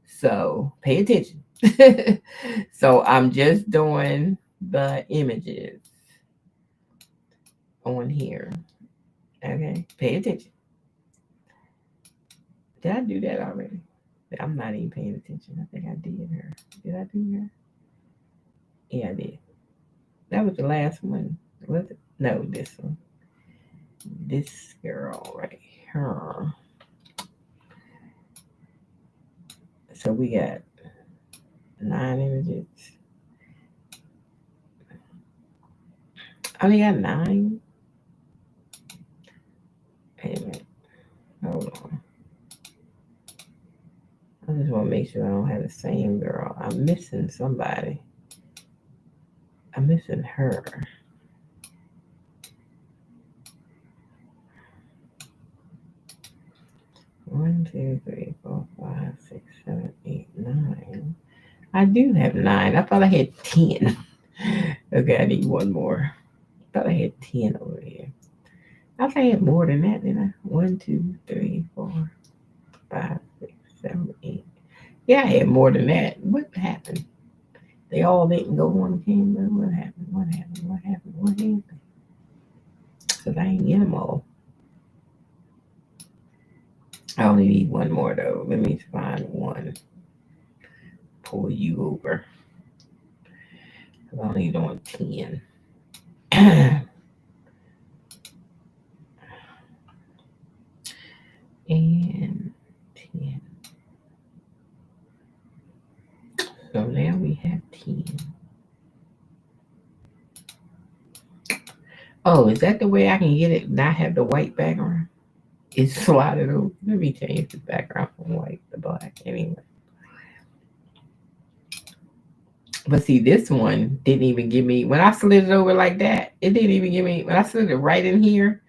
So pay attention. So I'm just doing the images on here. Okay, pay attention. Did I do that already? I'm not even paying attention. I think I did her. Did I do her? Yeah, I did. That was the last one. Was it? No, this one. This girl right here. So we got 9 images. I only got 9. Wait a minute. Hold on. I just want to make sure I don't have the same girl. I'm missing somebody. I'm missing her. 1, 2, 3, 4, 5, 6, 7, 8, 9. I do have 9. I thought I had 10. Okay, I need one more. I thought I had 10 over here. I thought I had more than that, didn't I? 1, 2, 3, 4, 5, 6, 7, 8. Yeah, I had more than that. What happened? They all didn't go on camera. What happened? What happened? What happened? What happened? Because I ain't get them all. I only need one more though. Let me find one. Pull you over. I only doing 10. And 10. So now we have 10. Oh, is that the way I can get it? Not have the white background? It's slided over. Let me change the background from white to black anyway. But see, this one didn't even give me, when I slid it over like that, it didn't even give me, when I slid it right in here,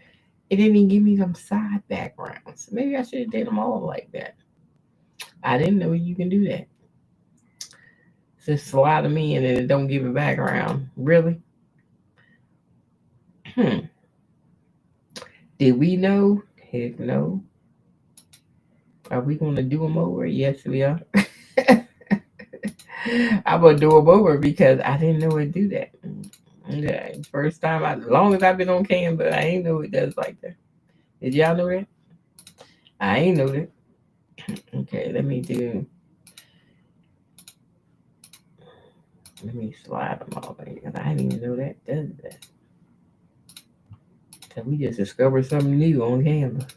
it didn't even give me some side backgrounds. Maybe I should have did them all like that. I didn't know you can do that. Just slide them in and it don't give a background. Really? Hmm. Did we know? Heck no. Are we going to do them over? Yes, we are. I'm going to do them over because I didn't know it do that. Yeah, first time, as long as I've been on Canva, I ain't know it does like that. Did y'all know that? I ain't know that. Okay, let me slide them all in because I didn't even know that does that. So we just discovered something new on Canva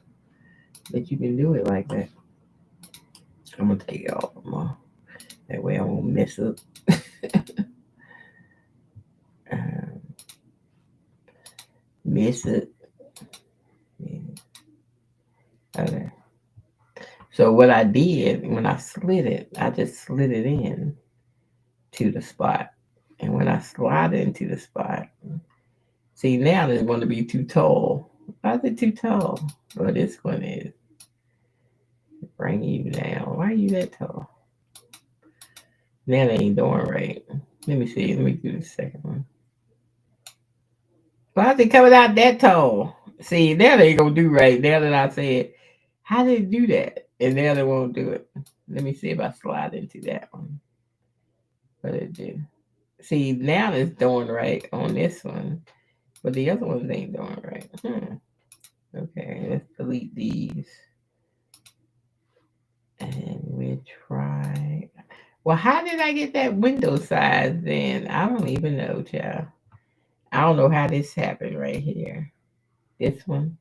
that you can do it like that. I'm gonna take it off of my. That way I won't mess up. Um, Mess it. Yeah. Okay. So what I did when I slid it, I just slid it in to the spot, and when I slide it into the spot, see now it's going to be too tall. Why is it too tall? Well, this one is bring you down. Why are you that tall? Now they ain't doing right. Let me see. Let me do the second one. Why is it coming out that tall? See, now they ain't gonna do right. Now that I said, how did it do that? And now they won't do it. Let me see if I slide into that one. What did it do? See, now it's doing right on this one, but the other ones ain't doing right. Okay, let's delete these. And we try. Well, how did I get that window size then? I don't even know, child. I don't know how this happened right here. This one.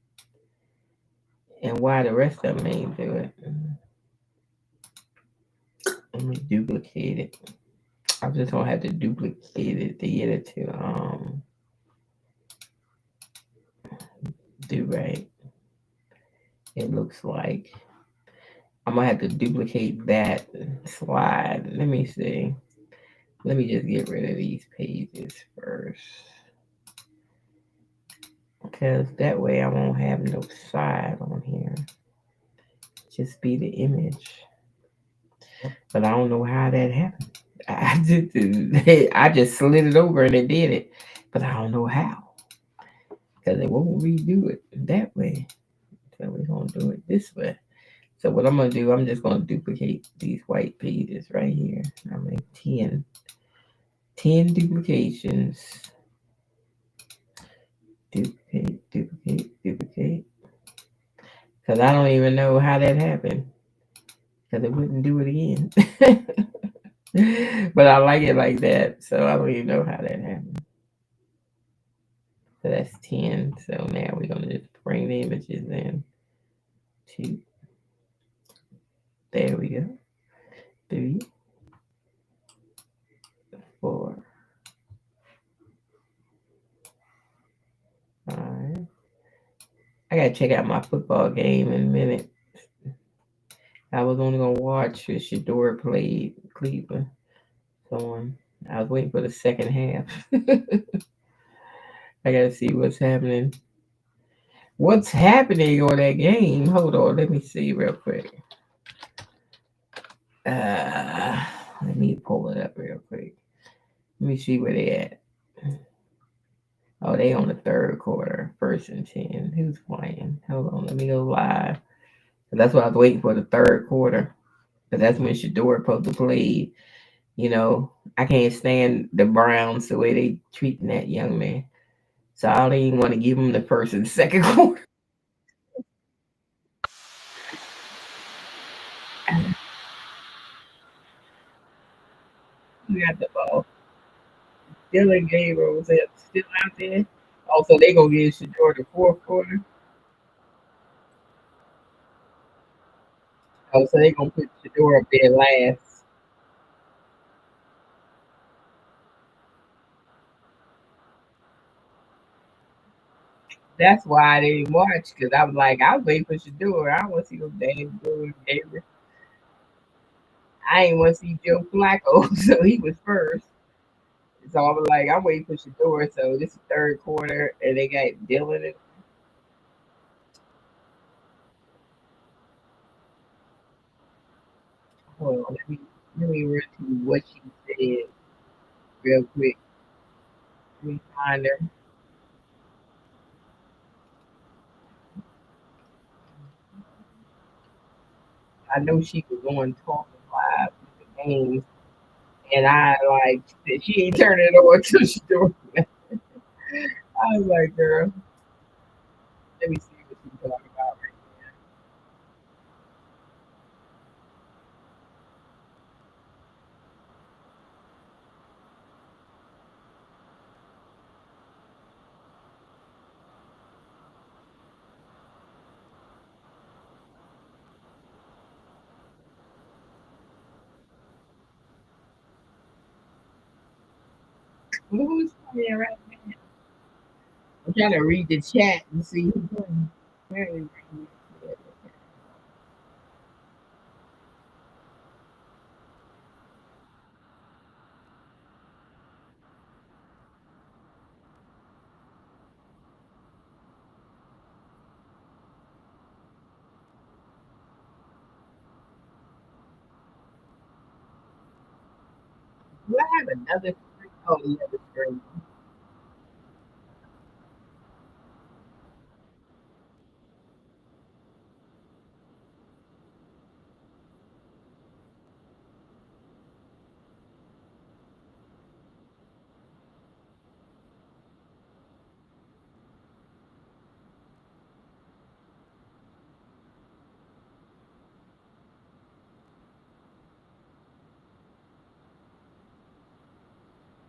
And why the rest of them ain't do it. Let me duplicate it. I'm just gonna have to duplicate it to get it to do right. It looks like I'm gonna have to duplicate that slide. Let me see. Let me just get rid of these pages first. Because that way I won't have no side on here. Just be the image. But I don't know how that happened. I just slid it over and it did it. But I don't know how. Because it won't redo it that way. So we're going to do it this way. So what I'm going to do, I'm just going to duplicate these white pages right here. I make 10 duplications. Duplicate. Because I don't even know how that happened. Because it wouldn't do it again. But I like it like that. So I don't even know how that happened. So that's 10. So now we're going to just bring the images in. 2. There we go. 3, 4, 5. I gotta check out my football game in a minute. I was only gonna watch if Shador played Cleveland. So I was waiting for the second half. I gotta see what's happening. What's happening on that game? Hold on, let me see real quick. Uh, Let me pull it up real quick. Let me see where they at. Oh, they on the third quarter, 1st and 10. Who's playing? Hold on, let me go live. That's what I was waiting for the third quarter. Because that's when Shador supposed to play. You know, I can't stand the Browns the way they treating that young man. So I don't even want to give him the first and second quarter. We got the ball. Dylan Gabriel was still out there. Also, they gonna get Shador the fourth quarter. Oh, so they gonna put Shador up there last. That's why I didn't watch because I was like, I was waiting for Shador. I don't want to see no damn Dylan Gabriel. I ain't want to see Joe Flacco, so he was first. So I was like, I'm waiting for Shador. So this is third quarter, and they got Dylan. Hold on, let me run to what she said real quick. Let me find her. I know she was on talking live with the games, and I like she ain't turning it on till she doing it. I was like, girl, let me see what she's talking about right now. Who's playing right now? I'm trying to read the chat and see who's playing. Where do I have another screen? Oh, the other screen.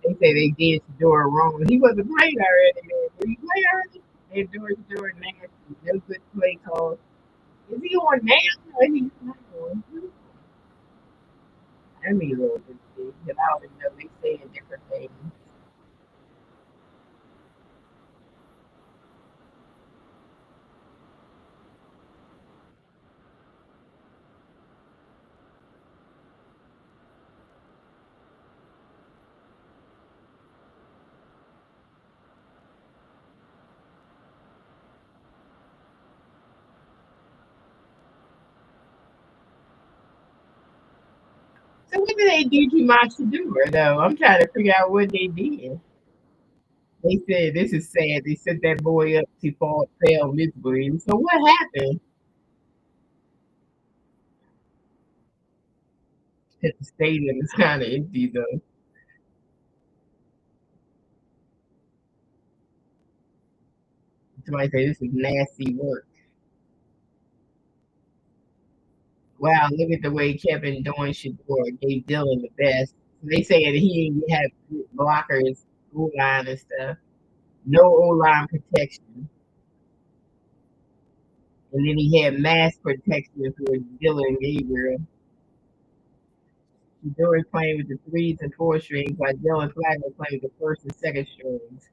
They say they did Shador wrong. He wasn't playing already, man. Did he play already? They doing Shador nasty. No good play call. Is he on now or he's not on? Let me look and see. Because I already know they saying different things. So what did they do to my Shador, though? I'm trying to figure out what they did. They said, this is sad. They set that boy up to fall, fail miserably. So what happened? The stadium is kind of empty, though. Somebody say this is nasty work. Wow, look at the way Kevin doing Shador gave Dylan the best. They saying he didn't have blockers, O line and stuff. No O line protection. And then he had mass protection for Dylan Gabriel. Shador is playing with the threes and four strings, while Dylan Flacco playing with the first and second strings.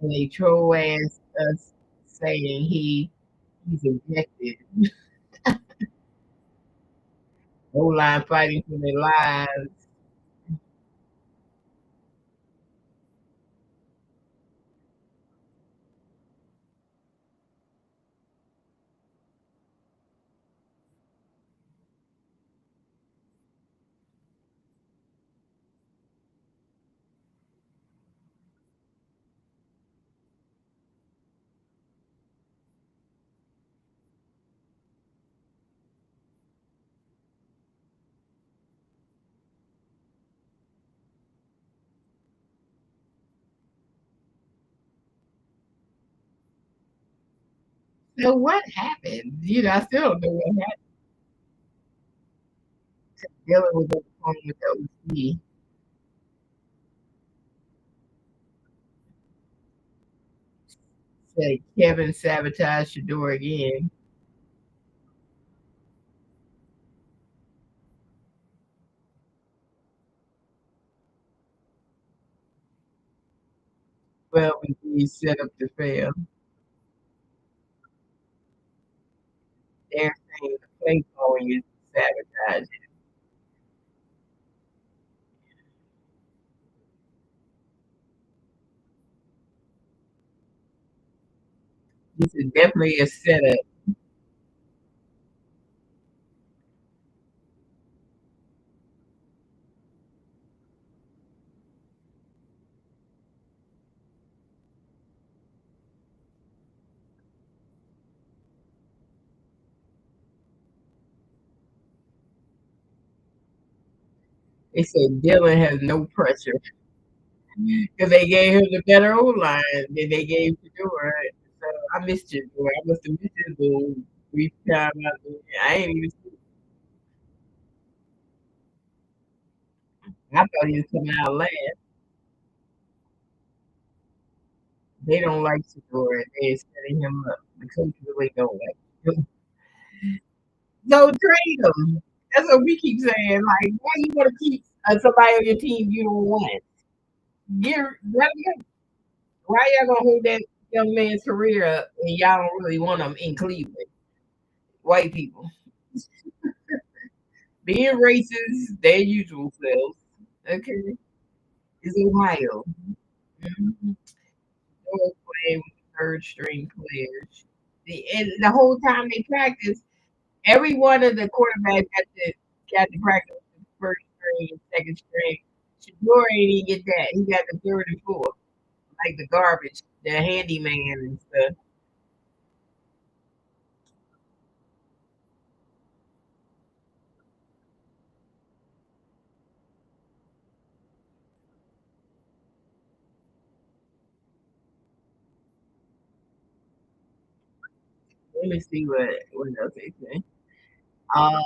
And they troll ass us saying he's ejected. O line fighting for their lives. So what happened? I still don't know what happened. Dylan was on the phone with the OC. Said Kevin sabotaged the door again. Well, we set up to fail. They're saying the play calling is sabotage. This is definitely a setup. They said Dylan has no pressure because they gave him the better O line than they gave Shador. So I missed you, boy. I must have missed his little brief time out there. I ain't even see. I thought he was coming out last. They don't like Shador. They're setting him up. The coach really don't like him. So trade him. That's what we keep saying. Like, why you want to keep somebody on your team you don't want? Let him go. Why y'all gonna hold that young man's career up and y'all don't really want him in Cleveland? White people being racist, their usual selves. Okay, it's Ohio. Mm-hmm. Playing with third string players. And the whole time they practice, every one of the quarterbacks got to practice with first string and second string. Shador ain't even get that. He got the third and fourth, like the garbage, the handyman and stuff. Let me see what else they say. Uh,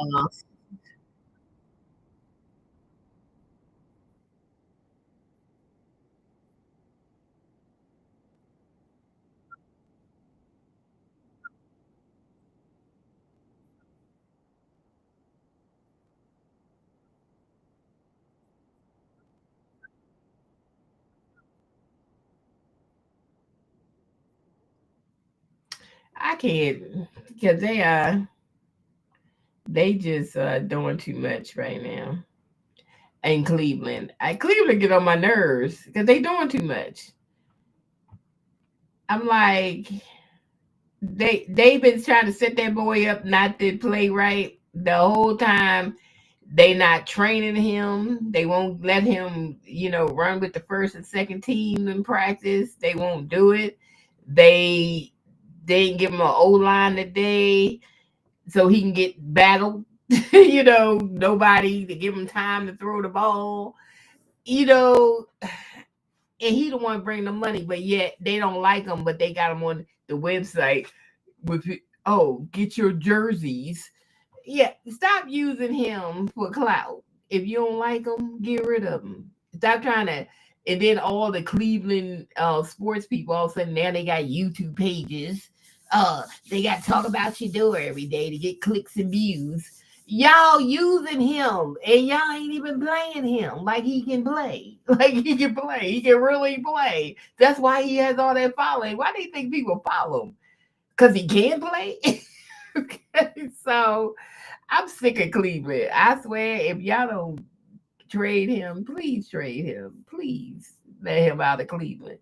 I can't because they just doing too much right now in Cleveland. Cleveland get on my nerves because they doing too much. I'm like they've been trying to set that boy up not to play right the whole time. They not training him. They won't let him, run with the first and second team in practice. They won't do it. They they didn't give him an O line today so he can get battled. Nobody to give him time to throw the ball. You know, and he the one bring the money, but yet they don't like him. But they got him on the website with get your jerseys. Yeah, stop using him for clout. If you don't like him, get rid of him. Stop trying to. And then all the Cleveland sports people, all of a sudden now they got YouTube pages. They got to talk about Shador every day to get clicks and views. Y'all using him, and y'all ain't even playing him like he can play. Like he can play. He can really play. That's why he has all that following. Why do you think people follow him? Because he can play. Okay, so I'm sick of Cleveland. I swear, if y'all don't trade him, please trade him. Please let him out of Cleveland.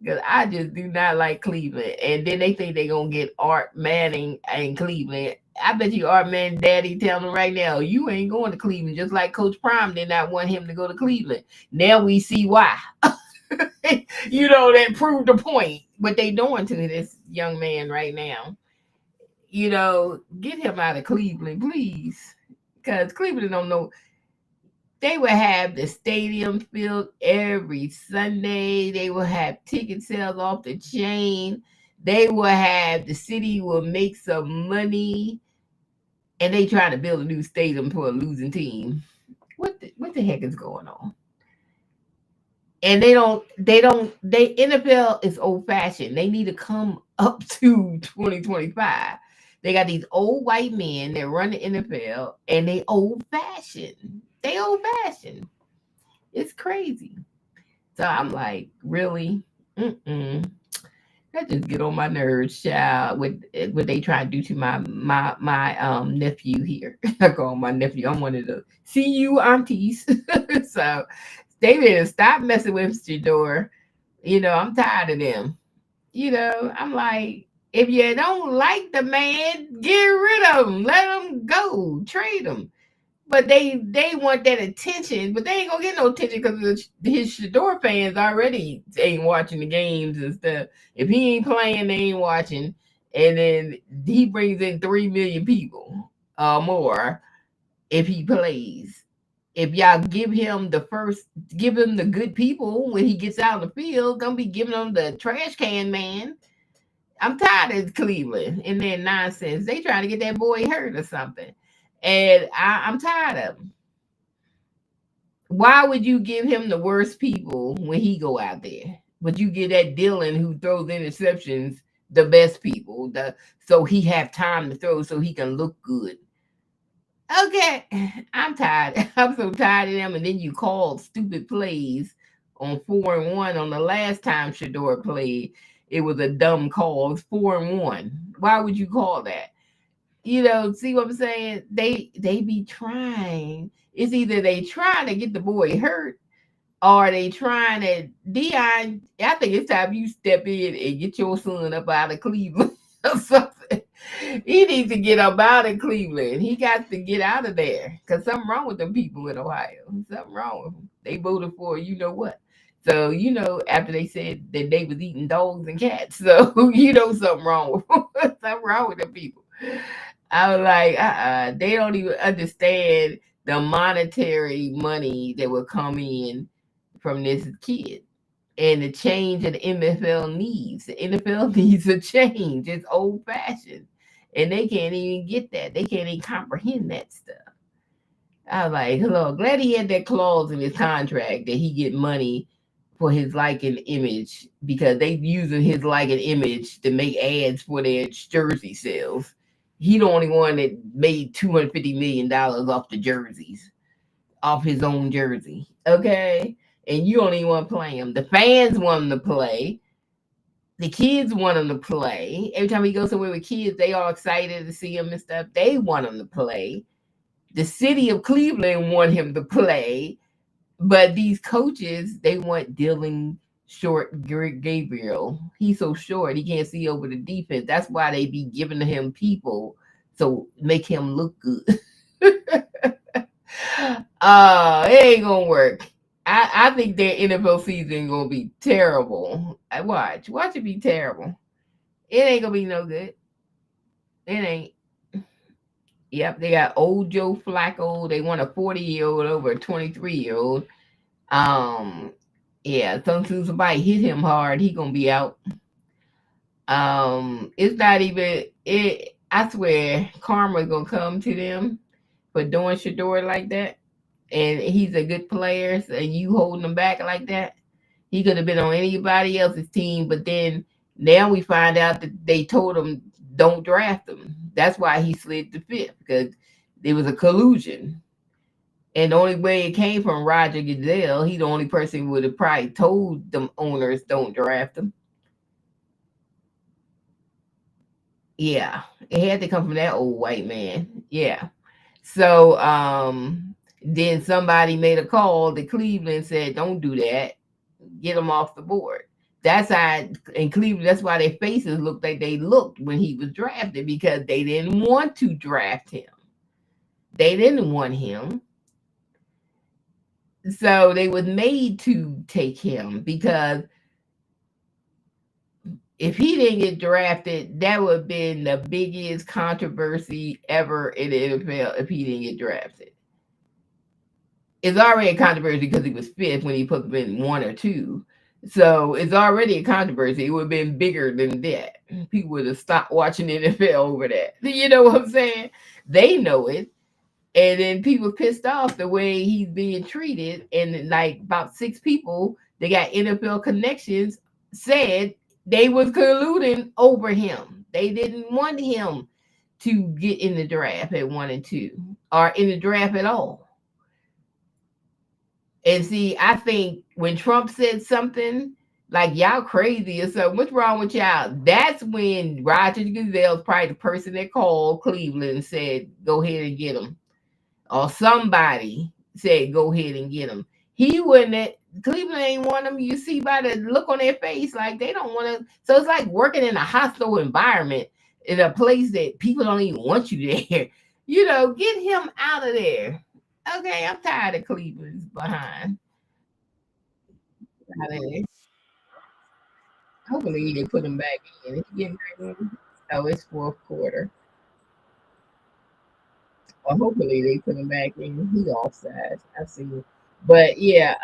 Because I just do not like Cleveland. And then they think they're going to get Art Manning in Cleveland. I bet you Art Manning daddy telling them right now, you ain't going to Cleveland. Just like Coach Prime did not want him to go to Cleveland. Now we see why. That proved the point. What they doing to this young man right now. Get him out of Cleveland, please. Because Cleveland don't know. They will have the stadium filled every Sunday. They will have ticket sales off the chain. They will have the city will make some money. and they trying to build a new stadium for a losing team. What the heck is going on? And they NFL is old fashioned. They need to come up to 2025. They got these old white men that run the NFL, and they old fashioned. They old fashioned. It's crazy. So I'm like, really? Mm-mm. That just get on my nerves, child. What they try to do to my nephew here. I call him my nephew. I'm one of the see you aunties. So they better stop messing with Shador. I'm tired of them. I'm like, if you don't like the man, get rid of him. Let him go. Trade him. But they want that attention, but they ain't gonna get no attention because his Shador fans already ain't watching the games and stuff. If he ain't playing, they ain't watching. And then he brings in 3 million people more if he plays. If y'all give him the good people when he gets out in the field, don't be giving him the trash can man. I'm tired of Cleveland and their nonsense. They trying to get that boy hurt or something. And I'm tired of him. Why would you give him the worst people when he go out there? But you give that Dylan who throws interceptions the best people, so he have time to throw so he can look good. Okay, I'm tired. I'm so tired of them. And then you called stupid plays on 4-1 on the last time Shador played. It was a dumb call. It was 4-1. Why would you call that? See what I'm saying? They be trying. It's either they trying to get the boy hurt or they trying to Dion. I think it's time you step in and get your son up out of Cleveland or something. He needs to get up out of Cleveland. He got to get out of there because something wrong with them people in Ohio. Something wrong with them. They voted for you know what. So, after they said that they was eating dogs and cats. So, something wrong with them. Something wrong with them people. I was like, they don't even understand the monetary money that will come in from this kid and the change that the NFL needs. The NFL needs a change. It's old fashioned. And they can't even get that. They can't even comprehend that stuff. I was like, hello, glad he had that clause in his contract that he get money for his like and image because they using his like and image to make ads for their jersey sales. He the only one that made $250 million off the jerseys, off his own jersey. Okay? And you don't even want to play him. The fans want him to play. The kids want him to play. Every time he goes somewhere with kids, they all excited to see him and stuff. They want him to play. The city of Cleveland want him to play. But these coaches, they want Dylan Short Gabriel. He's so short, he can't see over the defense. That's why they be giving him people so make him look good. It ain't gonna work. I think their NFL season gonna be terrible. Watch it be terrible. It ain't gonna be no good. It ain't. Yep, they got old Joe Flacco. They want a 40-year-old over a 23-year-old. Yeah, soon somebody hit him hard, he gonna be out. It's not even it. I swear, karma's gonna come to them for doing Shador like that. And he's a good player, so you holding him back like that. He could have been on anybody else's team, but then now we find out that they told him don't draft him. That's why he slid to fifth because there was a collusion. And the only way it came from Roger Goodell, he the only person who would have probably told them owners don't draft him. Yeah, it had to come from that old white man. Yeah. So then somebody made a call to Cleveland and said, don't do that. Get him off the board. That's how in Cleveland, that's why their faces looked like they looked when he was drafted because they didn't want to draft him. They didn't want him. So they was made to take him because if he didn't get drafted, that would have been the biggest controversy ever in the NFL if he didn't get drafted. It's already a controversy because he was fifth when he put him in 1 or 2. So it's already a controversy. It would have been bigger than that. People would have stopped watching NFL over that. You know what I'm saying? They know it. And then people pissed off the way he's being treated. And like about 6 people that got NFL connections said they was colluding over him. They didn't want him to get in the draft at 1 and 2 or in the draft at all. And see, I think when Trump said something like y'all crazy or something, what's wrong with y'all? That's when Roger Goodell's probably the person that called Cleveland and said, go ahead and get him. Or somebody said, go ahead and get him. He wouldn't have, Cleveland ain't want him. You see by the look on their face, like they don't want to. So it's like working in a hostile environment in a place that people don't even want you there. Get him out of there. Okay, I'm tired of Cleveland's behind. Out of there. Hopefully they put him back in. If you get back in, oh, it's fourth quarter. Well, hopefully they put him back in. He offside. I see. But yeah,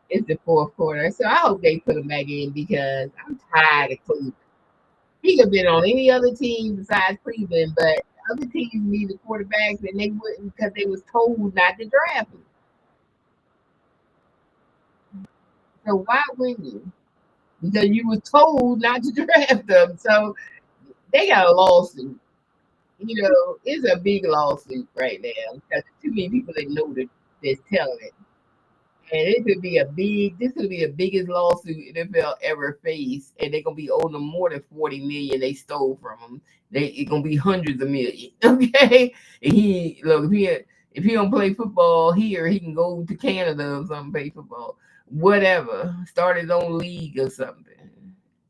it's the fourth quarter. So I hope they put him back in because I'm tired of Cleveland. He could have been on any other team besides Cleveland, but other teams needed quarterbacks and they wouldn't because they was told not to draft him. So why wouldn't you? Because you were told not to draft them. So they got a lawsuit. It's a big lawsuit right now because too many people that know that's telling it. And it could be this could be the biggest lawsuit NFL ever faced, and they're gonna be owing them more than 40 million they stole from them. It's gonna be hundreds of millions. Okay, and he look if he don't play football here, he can go to Canada or something, play football, whatever, start his own league or something.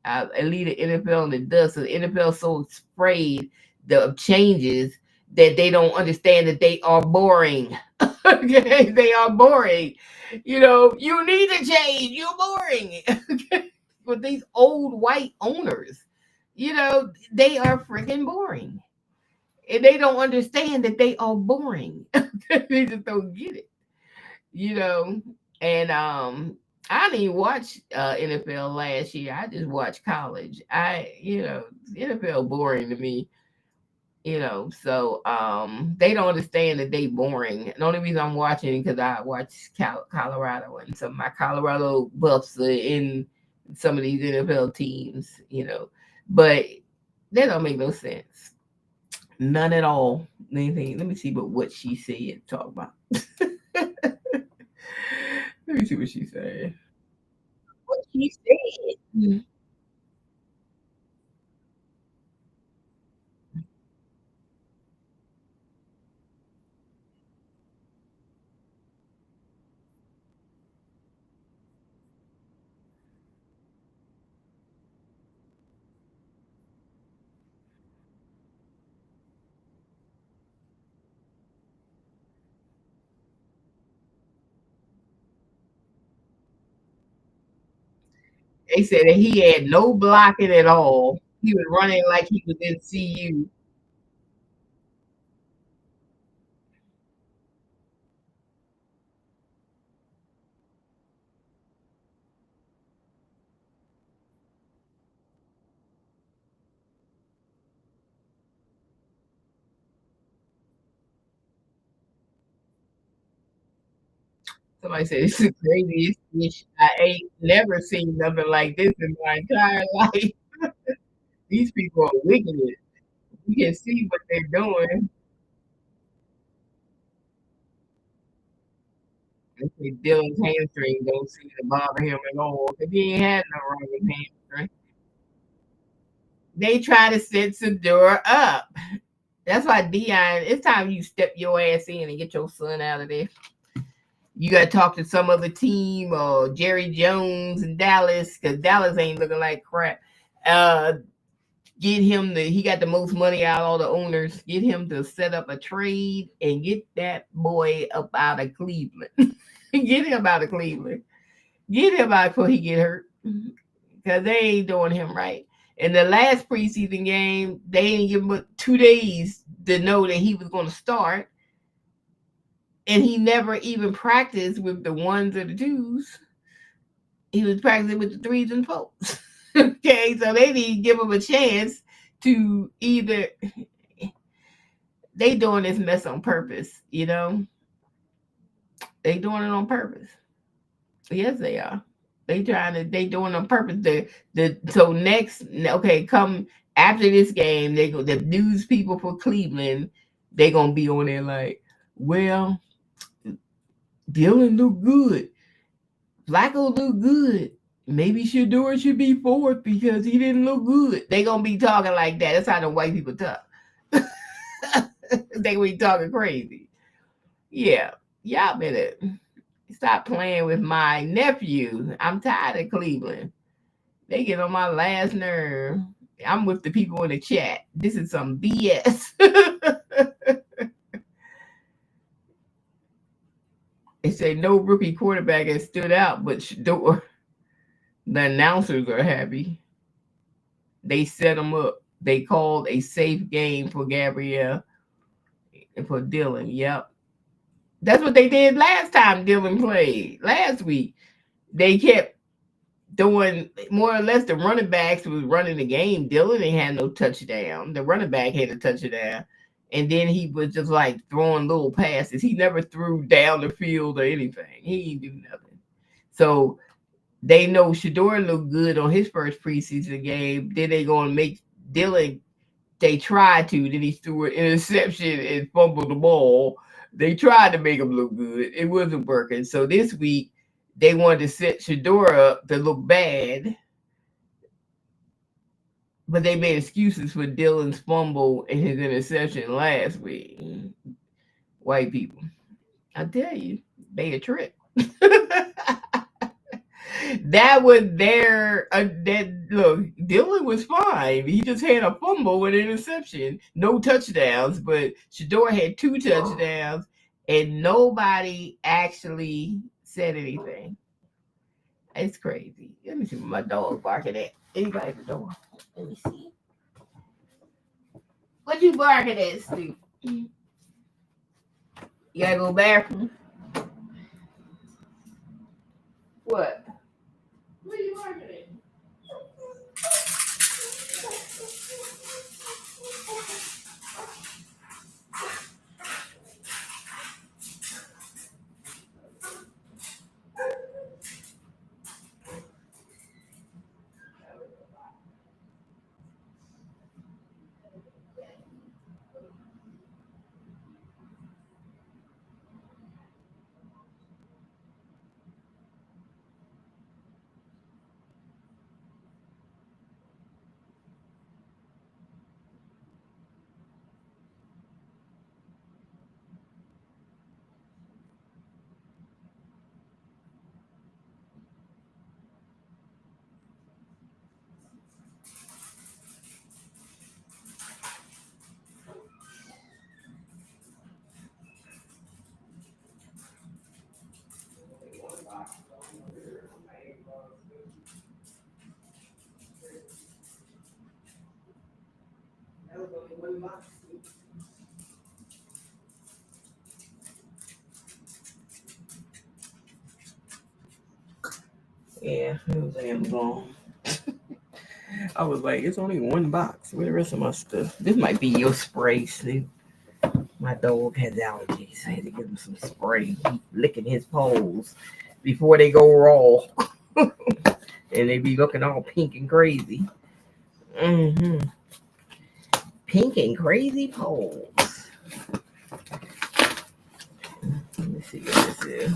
And lead the NFL in the dust. So the NFL so afraid of changes that they don't understand that they are boring. Okay, they are boring. You need to change. You're boring. Okay, but these old white owners, they are freaking boring, and they don't understand that they are boring. They just don't get it. You know, and I didn't even watch NFL last year. I just watched college. NFL boring to me. So they don't understand that they boring. The only reason I'm watching because I watch Colorado and some of my Colorado buffs are in some of these NFL teams. But that don't make no sense. None at all. Anything. Let me see what she said. Talk about. Let me see what she said. What she said. They said that he had no blocking at all. He was running like he was in CU. Somebody said it's the craziest fish. I ain't never seen nothing like this in my entire life. These people are wicked. You can see what they're doing. They say Dylan's hamstring don't seem to bother him at all because he ain't had no wrong with hamstring. They try to set Sadura up. That's why Dion, it's time you step your ass in and get your son out of there. You got to talk to some other team or Jerry Jones in Dallas because Dallas ain't looking like crap. Uh, get him he got the most money out of all the owners. Get him to set up a trade and get that boy up out of Cleveland. Get him out of Cleveland. Get him out before he get hurt because they ain't doing him right. In the last preseason game, they didn't give him but 2 days to know that he was going to start. And he never even practiced with the ones or the twos. He was practicing with the threes and fours. Okay, so they didn't give him a chance to either. They doing this mess on purpose, you know. They doing it on purpose. Yes, they are. They doing it on purpose. So next, okay, come after this game, they go the news people for Cleveland. They gonna be on there like, well, Dylan look good. Flacco look good. Maybe Shador should be fourth because he didn't look good. They gonna be talking like that. That's how the white people talk. They gonna be talking crazy. Yeah, y'all better stop playing with my nephew. I'm tired of Cleveland. They get on my last nerve. I'm with the people in the chat. This is some BS. They say no rookie quarterback has stood out, but Shador. The announcers are happy. They set them up. They called a safe game for Gabrielle and for Dylan. Yep. That's what they did last time Dylan played. Last week. They kept doing more or less the running backs was running the game. Dylan ain't had no touchdown. The running back had a touchdown. And then he was just like throwing little passes. He never threw down the field or anything. He didn't do nothing. So they know Shador looked good on his first preseason game. Then they going to make Dylan. They tried to. Then he threw an interception and fumbled the ball. They tried to make him look good. It wasn't working. So this week, they wanted to set Shador up to look bad. But they made excuses for Dylan's fumble and his interception last week. White people. I tell you, they a trip. That was their look. Dylan was fine. He just had a fumble with an interception, no touchdowns. But Shador had 2 touchdowns, and nobody actually said anything. It's crazy. Let me see what my dog barking at. Anybody at the door? Let me see. What you barking at, Steve? You gotta go bathroom. What? What are you barking at? Yeah, it was Amazon. I was like, it's only one box. Where the rest of my stuff? This might be your spray, Snoop. My dog has allergies. I had to give him some spray. He's licking his paws before they go raw. And they be looking all pink and crazy. Mm-hmm. Pink and crazy paws. Let me see what this is.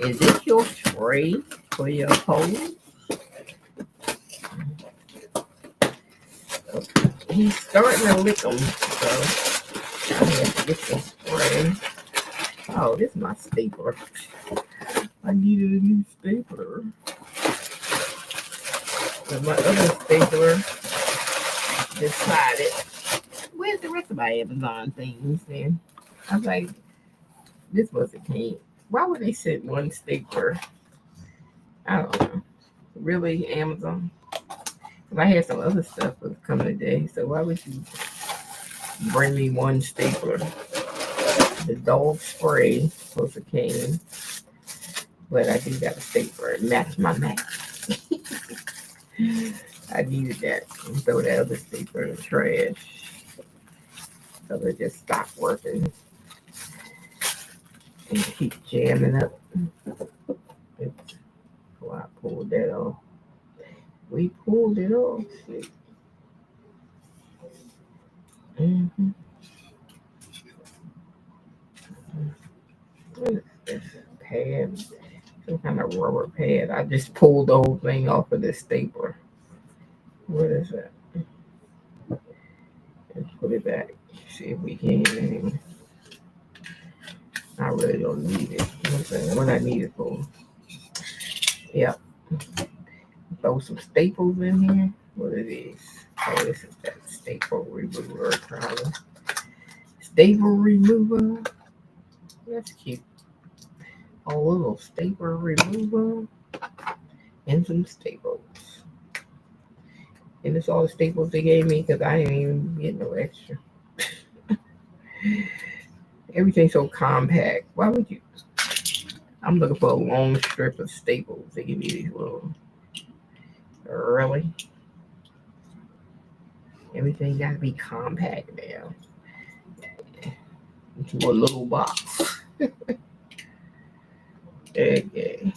Is this your spray for your paws? Okay. He's starting to lick them, so I have to get some spray. Oh, this is my stapler. I needed a new stapler. But my other stapler decided, where's the rest of my Amazon things then? I was like, this wasn't came. Why would they send one stapler? I don't know. Really, Amazon? I had some other stuff was coming today, so why would you bring me one stapler? The dog spray supposed to came, but I do got a stapler to match my mat. I needed that. And throw that other stapler in the trash. So it just stopped working. And keep jamming up. It's, oh, I pulled that off. We pulled it off. Mm-hmm. What is this pad? Some kind of rubber pad. I just pulled the whole thing off of this stapler. What is that? Let's put it back. See if we can. I really don't need it. What I need it for? Yep. Throw some staples in here. What are these? Oh, this is that staple remover probably. Staple remover. That's cute. A little staple remover and some staples. And it's all the staples they gave me because I didn't even get no extra. Everything's so compact. Why would you? I'm looking for a long strip of staples. They give me these little. Really? Everything got to be compact now. Into a little box. Okay.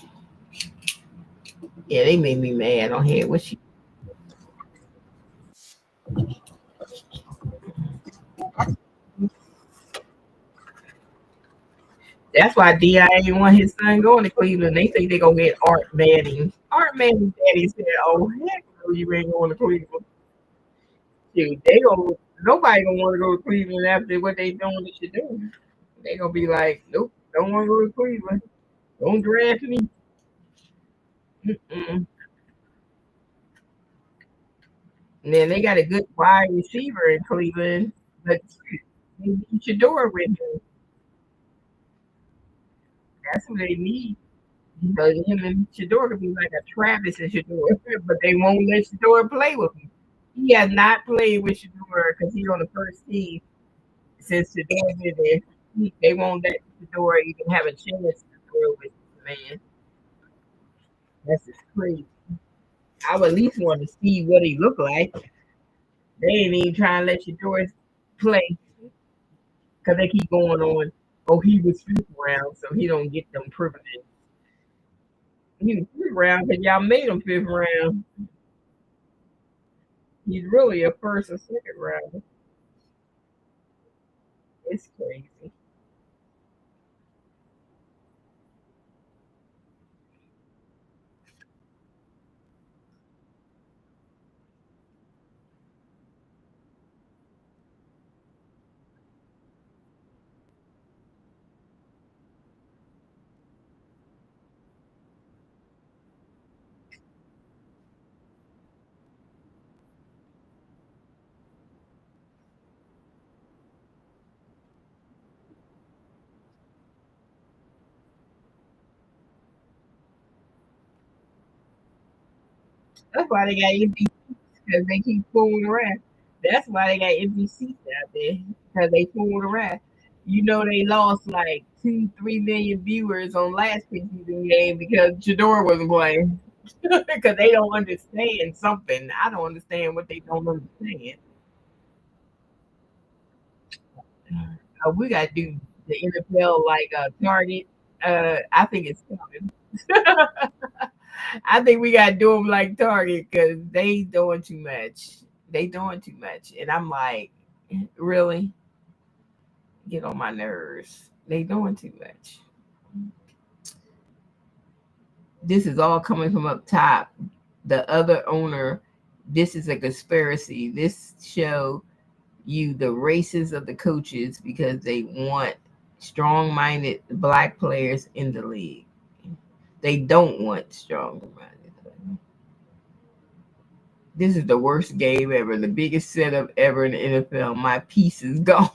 Yeah, they made me mad on here. What she? That's why Di didn't want his son going to Cleveland. They think they gonna get Art Manning. Art Manning daddy said, "Oh heck no, you ain't going to Cleveland." Dude, they gonna nobody gonna want to go to Cleveland after what they doing what you do. They gonna be like, "Nope, don't want to go to Cleveland. Don't draft me." Mm-mm. And then they got a good wide receiver in Cleveland, but they need Shador with him. That's what they need. Because him and Shador could be like a Travis and Shador, but they won't let Shador play with him. He has not played with Shador because he's on the first team since Shador been there. They won't let Shador even have a chance to throw with this man. That's just crazy. I would at least want to see what he look like. They ain't even trying to let Shador play because they keep going on. Oh, he was fifth round, so he don't get them privileges. He was fifth round because y'all made him fifth round. He's really a first or second round. It's crazy. That's why they got empty seats because they keep fooling around. That's why they got empty seats out there because they fooling around. You know they lost like 2, 3 million viewers on last preseason game because Jador wasn't playing because they don't understand something. I don't understand what they don't understand. We got to do the NFL like Target. I think it's coming. I think we got to do them like Target because they doing too much. They doing too much, and I'm like, really, get on my nerves. They doing too much. This is all coming from up top. The other owner. This is a conspiracy. This show you the races of the coaches because they want strong-minded black players in the league. They don't want strong-minded. This is the worst game ever, the biggest setup ever in the NFL. My piece is gone.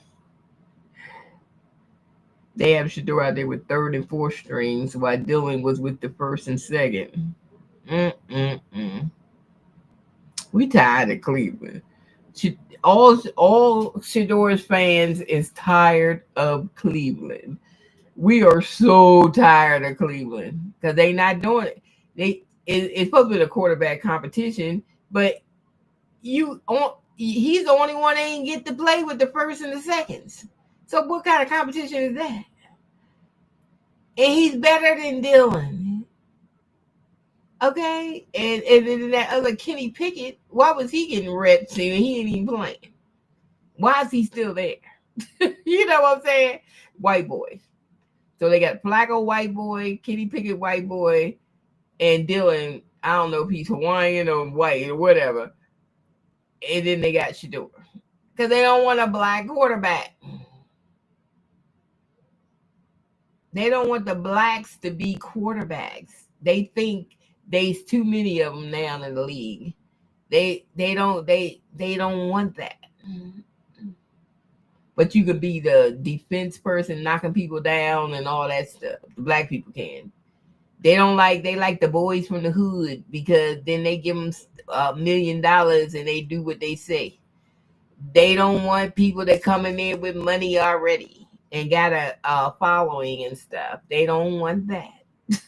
They have Shador out there with third and fourth strings while Dylan was with the first and second. Mm-mm-mm. We tired of Cleveland. All Shador's fans is tired of Cleveland. We are so tired of Cleveland because they not doing it. It's supposed to be a quarterback competition, but he's the only one that ain't get to play with the first and the seconds. So what kind of competition is that? And he's better than Dylan. Okay, and then that other Kenny Pickett, why was he getting reps and he ain't even playing? Why is he still there? You know what I'm saying? White boys. So they got Flacco white boy, Kenny Pickett white boy, and Dylan. I don't know if he's Hawaiian or white or whatever. And then they got Shador because they don't want a black quarterback. They don't want the blacks to be quarterbacks. They think there's too many of them now in the league. They don't want that. But you could be the defense person knocking people down and all that stuff. The black people can. They like the boys from the hood because then they give them $1 million and they do what they say. They don't want people that coming in with money already and got a following and stuff. They don't want that.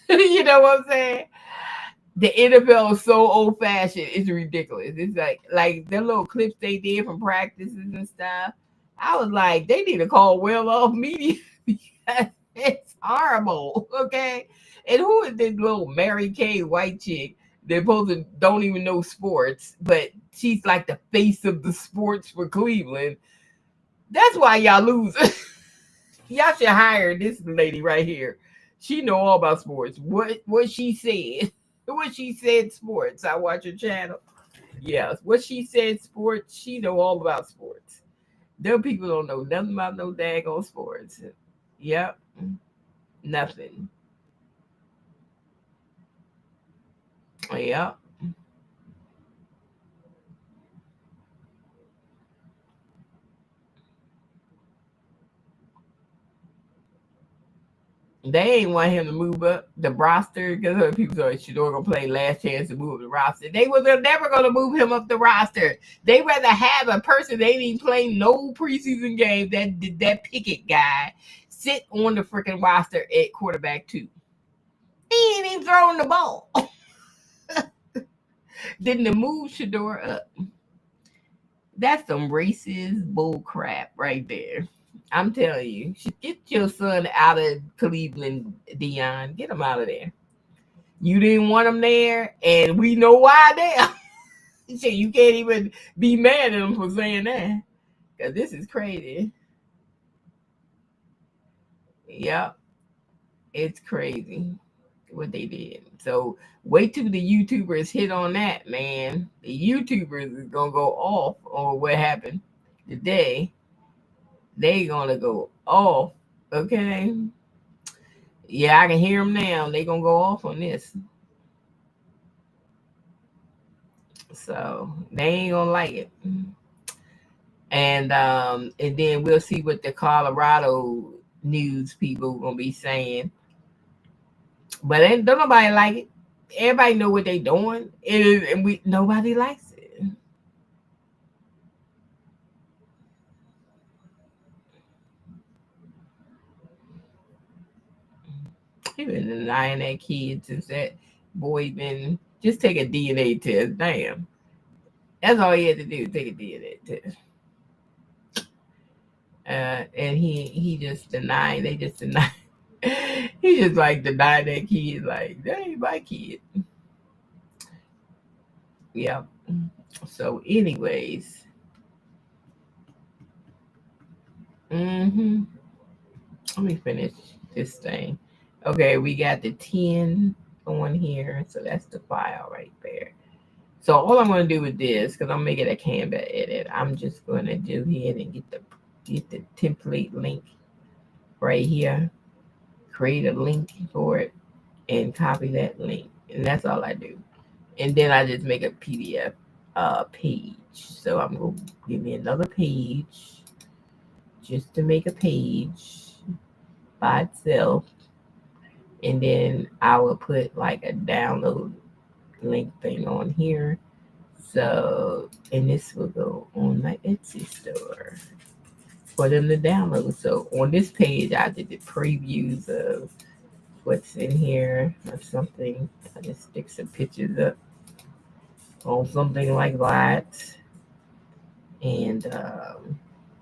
You know what I'm saying? The NFL is so old fashioned. It's ridiculous. It's like the little clips they did from practices and stuff. I was like, they need to call well off media because it's horrible. Okay. And who is this little Mary Kay white chick that supposed to don't even know sports, but she's like the face of the sports for Cleveland? That's why y'all lose. Y'all should hire this lady right here. She know all about sports. What she said. What she said sports. I watch her channel. Yes. What she said sports. She know all about sports. Them people don't know nothing about no daggone sports. Yep. Nothing. Yep. They ain't want him to move up the roster because other people thought Shador gonna play last chance to move up the roster. They were never gonna move him up the roster. They rather have a person they didn't play no preseason game that Pickett guy sit on the freaking roster at quarterback too. He ain't even throwing the ball. Didn't they move Shador up? That's some racist bull crap right there. I'm telling you, get your son out of Cleveland, Dion. Get him out of there. You didn't want him there, and we know why now. So you can't even be mad at him for saying that. Because this is crazy. Yep, it's crazy what they did. So wait till the YouTubers hit on that, man. The YouTubers is gonna go off on what happened today. They gonna go off. Okay. Yeah, I can hear them now. They gonna go off on this. So they ain't gonna like it. And then we'll see what the Colorado news people gonna be saying. But don't nobody like it. Everybody know what they doing. It is, and nobody likes it. He been denying that kid since that boy been just take a DNA test. Damn. That's all he had to do, take a DNA test. And he just denied. They just denied. He just like denied that kid. Like that ain't my kid. Yeah. So, anyways, let me finish this thing. Okay, we got the 10 on here, so that's the file right there. So all I'm going to do with this, because I'm making a Canva edit, I'm just going to do here and get the template link right here, create a link for it, and copy that link, and that's all I do. And then I just make a PDF page. So I'm going to give me another page just to make a page by itself, and then I will put like a download link thing on here. So, and this will go on my Etsy store for them to download. So on this page, I did the previews of what's in here or something. I just stick some pictures up on something like that. And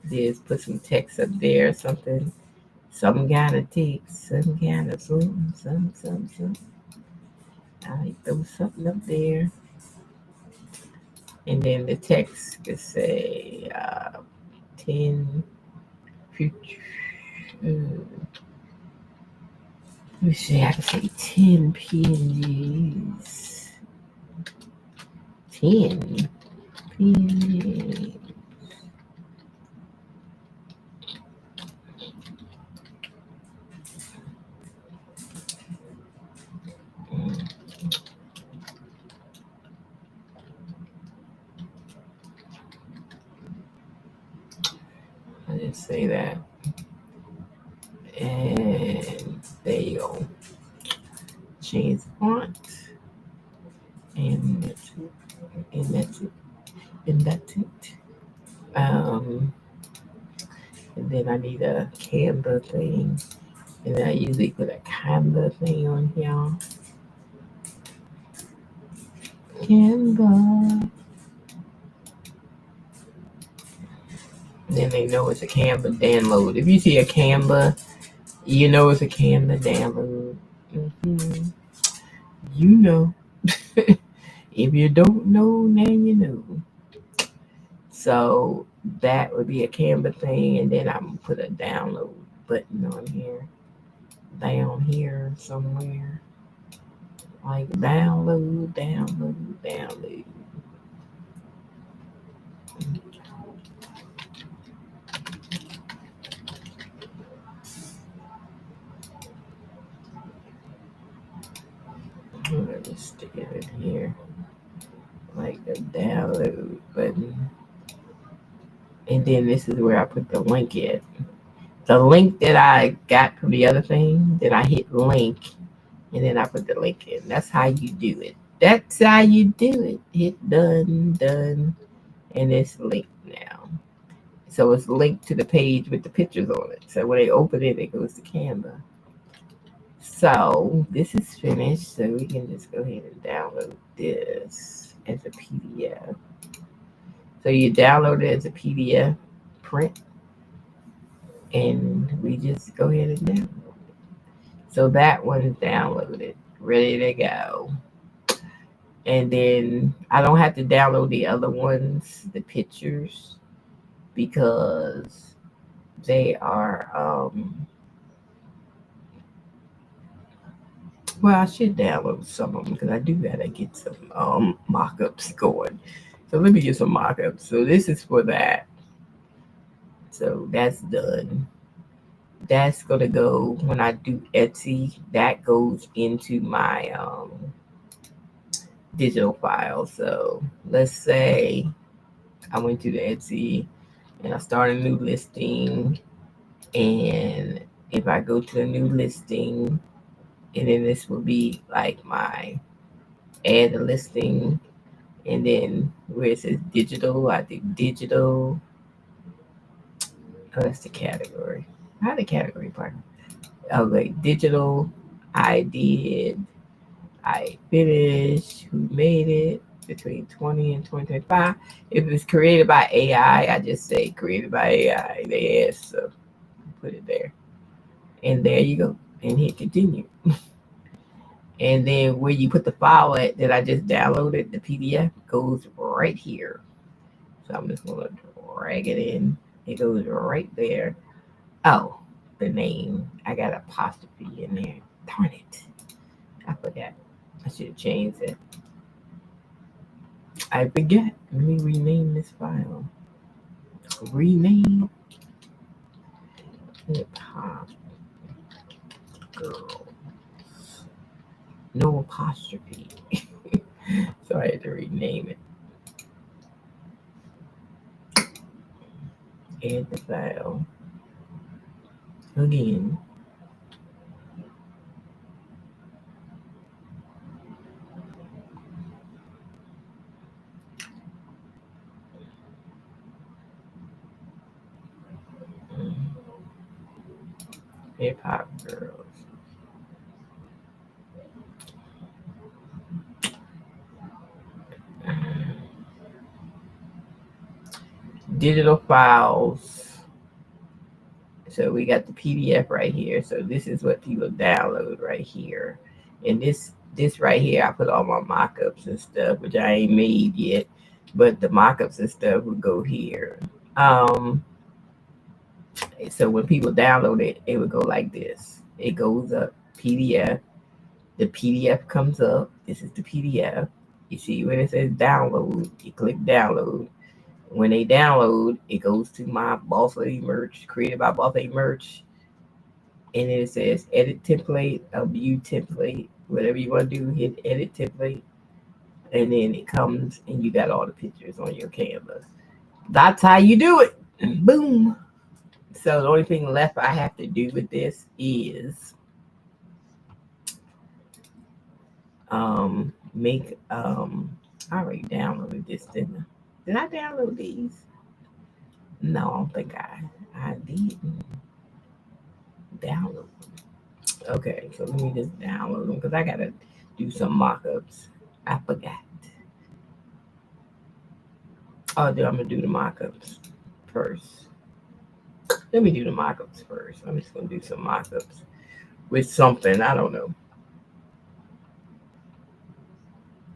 just put some text up there, something, some kind of text, some kind of some. I throw something up there. And then the text could say 10 future. Let me see, I can say 10 PNGs. 10 PNGs. I just say that. And there you go. Change font. And that's it. And that's it. And that's it. And then I need a Canva thing. And I usually put a Canva thing on here. Canva. Then they know it's a Canva download. If you see a Canva, you know it's a Canva download. Mm-hmm. You know. If you don't know, now you know. So that would be a Canva thing, and then I'm gonna put a download button on here, down here somewhere, like download. I'm gonna just stick it in here, like the download button, and then this is where I put the link in. The link that I got from the other thing, then I hit link, and then I put the link in. That's how you do it. That's how you do it. Hit done, and it's linked now. So it's linked to the page with the pictures on it. So when they open it, it goes to Canva. So this is finished. So we can just go ahead and download this as a PDF. So you download it as a PDF print, and we just go ahead and download it. So that one is downloaded, ready to go. And then I don't have to download the other ones, the pictures, because they are well, I should download some of them because I do gotta get some mock-ups going. So let me get some mock-ups. So this is for that. So that's done. That's gonna go when I do Etsy. That goes into my digital file. So let's say I went to the Etsy and I start a new listing. And if I go to the new listing, and then this will be like my add a listing, and then where it says digital, I do digital. Oh, that's the category. How the category part? Oh, like digital. I finished. Who made it? Between 20 and 2025. If it's created by AI, I just say created by AI. They ask, so put it there. And there you go. And hit continue. And then where you put the file at that I just downloaded, the PDF goes right here. So I'm just gonna drag it in. It goes right there. Oh, the name. I got apostrophe in there. Darn it. I forgot. I should have changed it. I forget. Let me rename this file. Rename hip hop girl. No apostrophe. So I had to rename it. Add the file. Again. Hip hop girls. Digital files. So we got the PDF right here. So this is what people download right here. And this right here, I put all my mock-ups and stuff, which I ain't made yet. But the mock-ups and stuff would go here. So when people download it, it would go like this. It goes up PDF. The PDF comes up. This is the PDF. You see when it says download, you click download. When they download, it goes to my Boss Lady merch, created by Boss Lady merch. And then it says edit template, a view template, whatever you want to do, hit edit template. And then it comes and you got all the pictures on your canvas. That's how you do it. Boom. So the only thing left I have to do with this is make I already downloaded this, didn't I? Did I download these? No, I don't think I didn't download them. Okay, so let me just download them because I gotta do some mock-ups. I forgot. Oh, I'm gonna do the mock-ups first. Let me do the mock-ups first. I'm just gonna do some mock-ups with something. I don't know.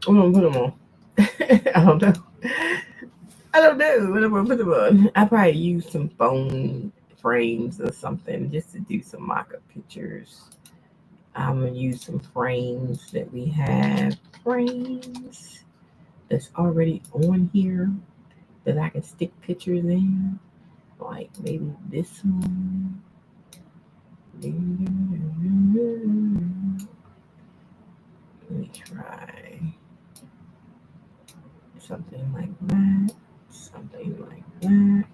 I'm gonna put them on. I don't know. I don't know what I'm gonna put them on. I probably use some phone frames or something just to do some mock-up pictures. I'm gonna use some frames that we have. Frames that's already on here that I can stick pictures in. Like maybe this one. Let me try something like that. Something like that.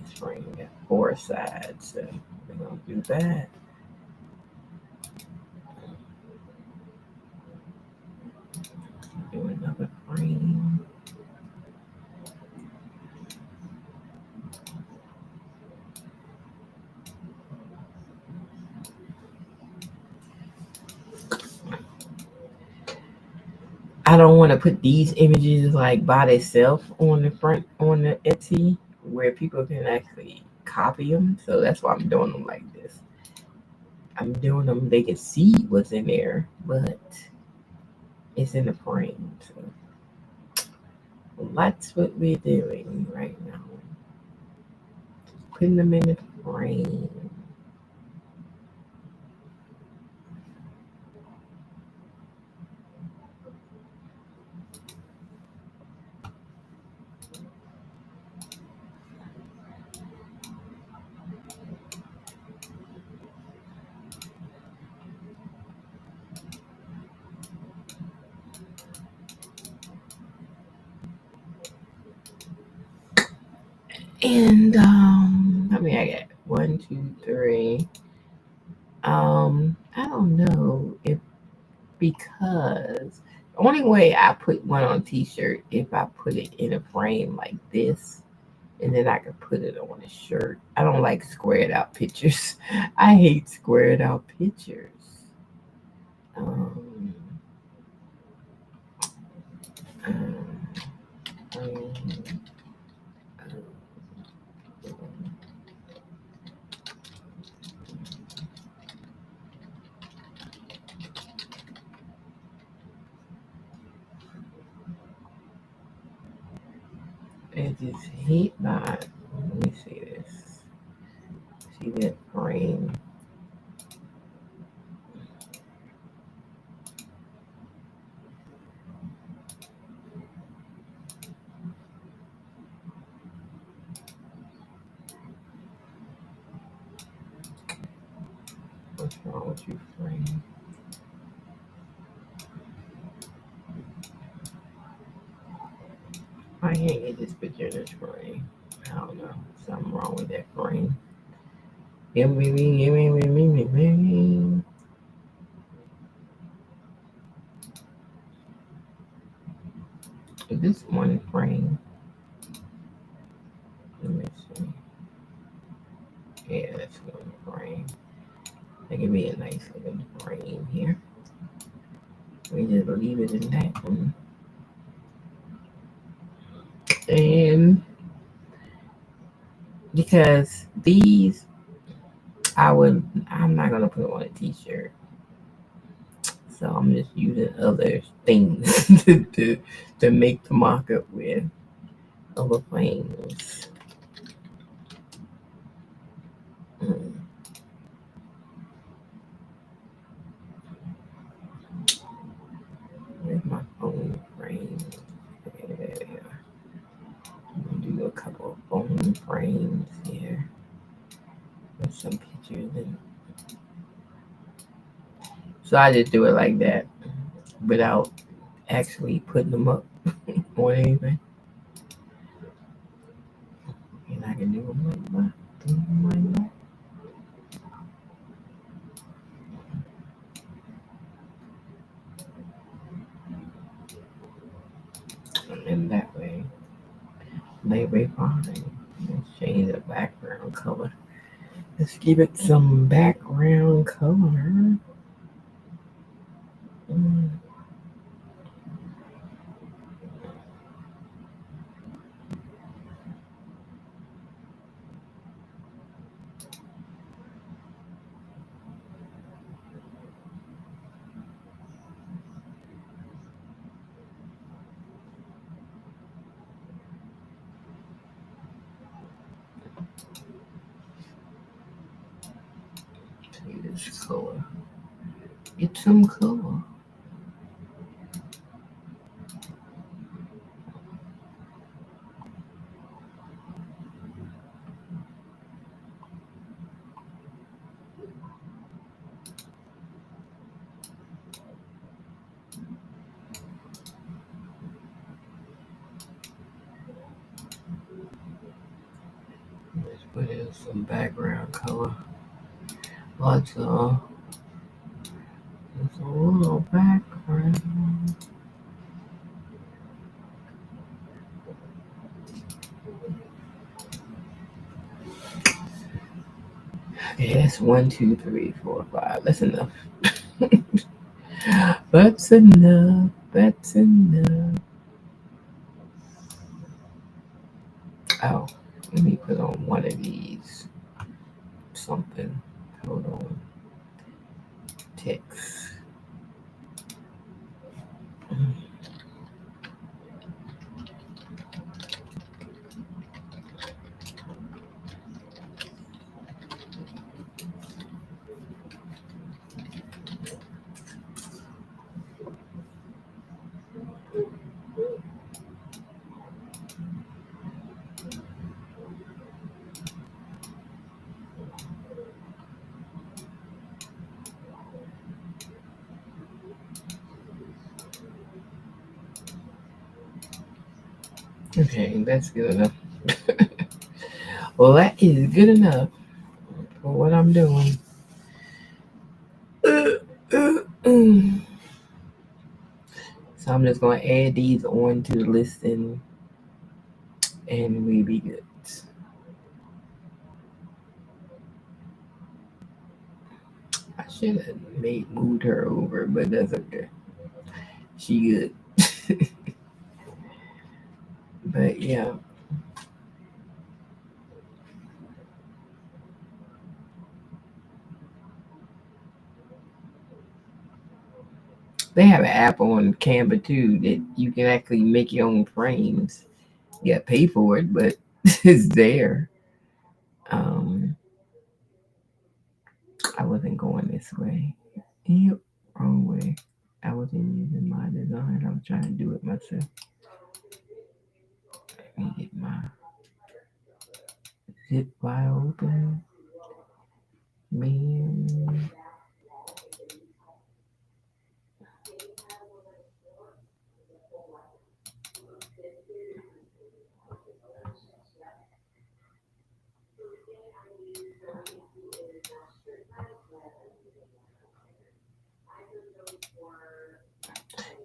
This frame got 4 sides, so we're gonna do that. Do another frame. I don't want to put these images like by themselves on the front on the Etsy where people can actually copy them. So that's why I'm doing them like this. I'm doing them; they can see what's in there, but it's in the frame. So that's what we're doing right now. Putting them in the frame. And I mean, I got 1, 2, 3. I don't know if because the only way I put one on a t-shirt if I put it in a frame like this, and then I can put it on a shirt. I don't like squared out pictures. I hate squared out pictures. Um, um, um, it just hit my. Let me see this. See that frame? What's wrong with you, frame? I can't get this picture in this frame. I don't know. Something wrong with that frame. Give me. This one frame. Let me see. Yeah, that's a good frame. That could be a nice looking frame here. We just leave it in that one. And because these, I'm not gonna put on a t-shirt. So I'm just using other things to make the mock-up with other things. Mm. Where's my phone frame? Yeah. I'm gonna do a couple of phone frames here with some pictures in. So I just do it like that without actually putting them up or anything. And I can do them like that. Do them like that. And that way, they be fine. Let's change the background color. Let's give it some background color. Mm. See this color. Get some color. Let's put in some background color. Lots of just a little background. Okay, that's 1, 2, 3, 4, 5. That's enough. That's enough. That's enough. Oh, let me put on one of these. Something. Hold on. Text. Okay, that's good enough. Well, that is good enough for what I'm doing. So I'm just going to add these on to the listing and we be good. I should have moved her over, but that's okay. She good. But yeah, they have an app on Canva too that you can actually make your own frames. You got to pay for it, but it's there. Um, I wasn't going this way. Yep, wrong way. I wasn't using MyDesign. I was trying to do it myself. Let me get my zip file open. Man.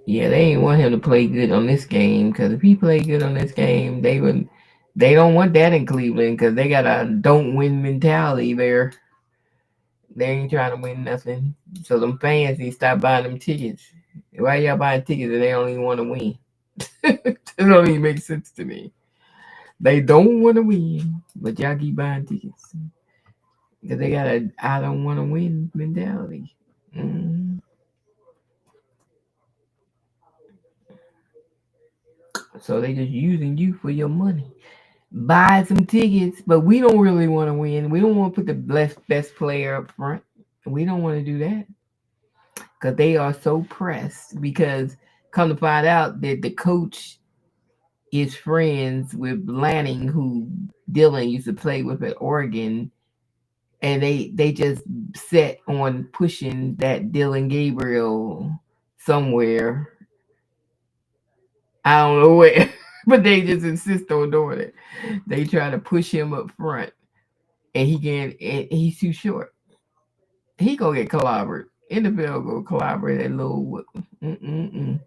Yeah, they ain't want him to play good on this game because if he played good on this game, they would They don't want that in Cleveland because they got a don't win mentality there. They ain't trying to win nothing. So them fans need to stop buying them tickets. Why y'all buying tickets and they don't even want to win? It don't even make sense to me. They don't want to win, but y'all keep buying tickets because they got a I don't want to win mentality. Mm. So they just using you for your money. Buy some tickets, but we don't really want to win. We don't want to put the best player up front. We don't want to do that because they are so pressed. Because come to find out that the coach is friends with Lanning, who Dylan used to play with at Oregon, and they just set on pushing that Dylan Gabriel somewhere. I don't know where, but they just insist on doing it. They try to push him up front, and he's too short. He gonna get clobbered. NFL go clobber that little. Mm-mm-mm.